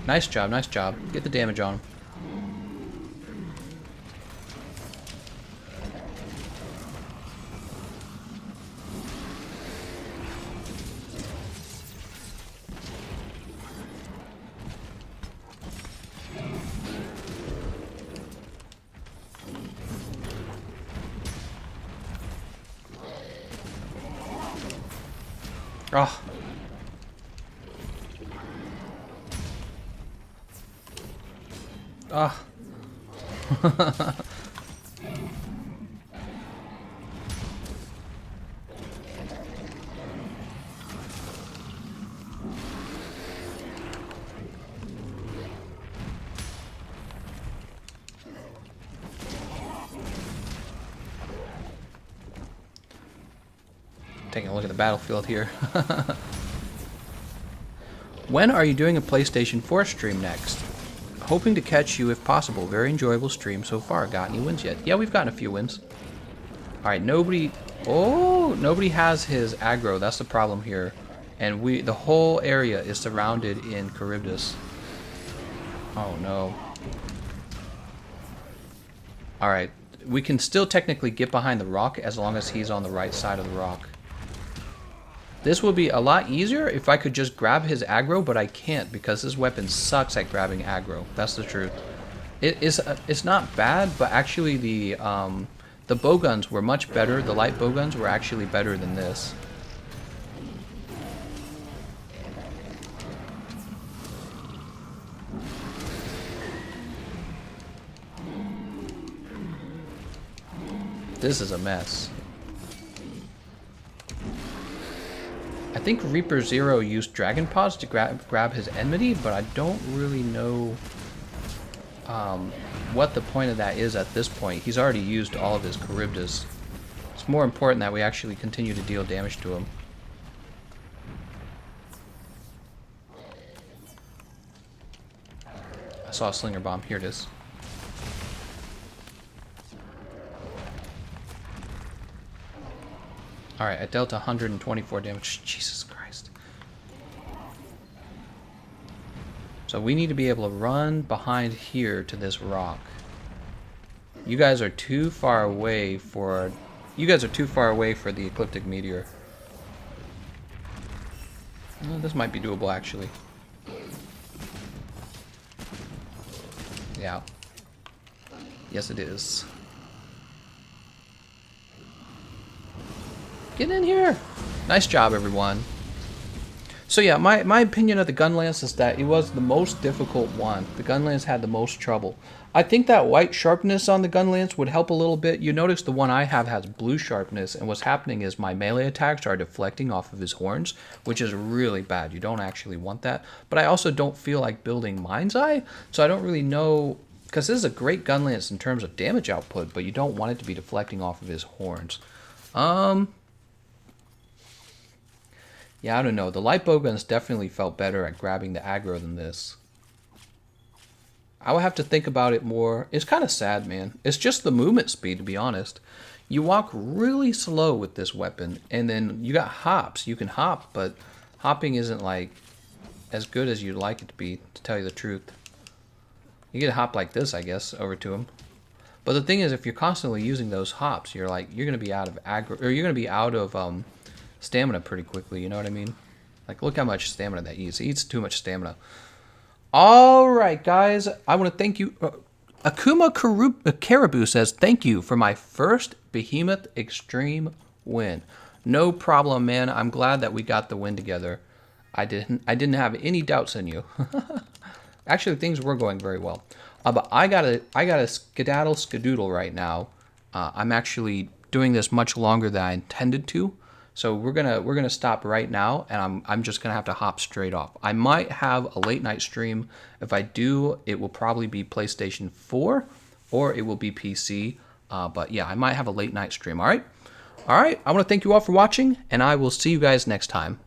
Nice job, nice job. Get the damage on him. Oh. Ah. Taking a look at the battlefield here. When are you doing a PlayStation 4 stream next? Hoping to catch you if possible. Very enjoyable stream so far. Got any wins yet? Yeah, we've gotten a few wins. Alright, nobody... Oh, nobody has his aggro. That's the problem here. And the whole area is surrounded in Charybdis. Oh no. Alright, we can still technically get behind the rock as long as he's on the right side of the rock. This would be a lot easier if I could just grab his aggro, but I can't because this weapon sucks at grabbing aggro. That's the truth. It's not bad, but actually the bow guns were much better. The light bow guns were actually better than this. This is a mess. I think Reaper Zero used Dragon Pods to grab his enmity, but I don't really know what the point of that is at this point. He's already used all of his Charybdis. It's more important that we actually continue to deal damage to him. I saw a Slinger Bomb. Here it is. Alright, I dealt 124 damage. Jesus Christ. So we need to be able to run behind here to this rock. You guys are too far away for... You guys are too far away for the Ecliptic Meteor. Well, this might be doable, actually. Yeah. Yes, it is. Get in here! Nice job, everyone. So yeah, my opinion of the Gunlance is that it was the most difficult one. The Gunlance had the most trouble. I think that white sharpness on the Gunlance would help a little bit. You notice the one I have has blue sharpness, and what's happening is my melee attacks are deflecting off of his horns, which is really bad. You don't actually want that. But I also don't feel like building Mind's Eye, so I don't really know... Because this is a great Gunlance in terms of damage output, but you don't want it to be deflecting off of his horns. Yeah, I don't know. The light bowguns definitely felt better at grabbing the aggro than this. I would have to think about it more. It's kind of sad, man. It's just the movement speed, to be honest. You walk really slow with this weapon, and then you got hops. You can hop, but hopping isn't like as good as you'd like it to be, to tell you the truth. You get a hop like this, I guess, over to him. But the thing is, if you're constantly using those hops, you're gonna be out of aggro, or you're gonna be out of stamina pretty quickly, you know what I mean? Like, look how much stamina that eats. It eats too much stamina. Alright, guys. I want to thank you. Akuma Caribou says, thank you for my first Behemoth Extreme win. No problem, man. I'm glad that we got the win together. I didn't have any doubts in you. Actually, things were going very well. But I gotta skedaddle right now. I'm actually doing this much longer than I intended to. So we're gonna stop right now, and I'm just gonna have to hop straight off. I might have a late night stream. If I do, it will probably be PlayStation 4 or it will be PC. But yeah, I might have a late night stream. All right. I want to thank you all for watching, and I will see you guys next time.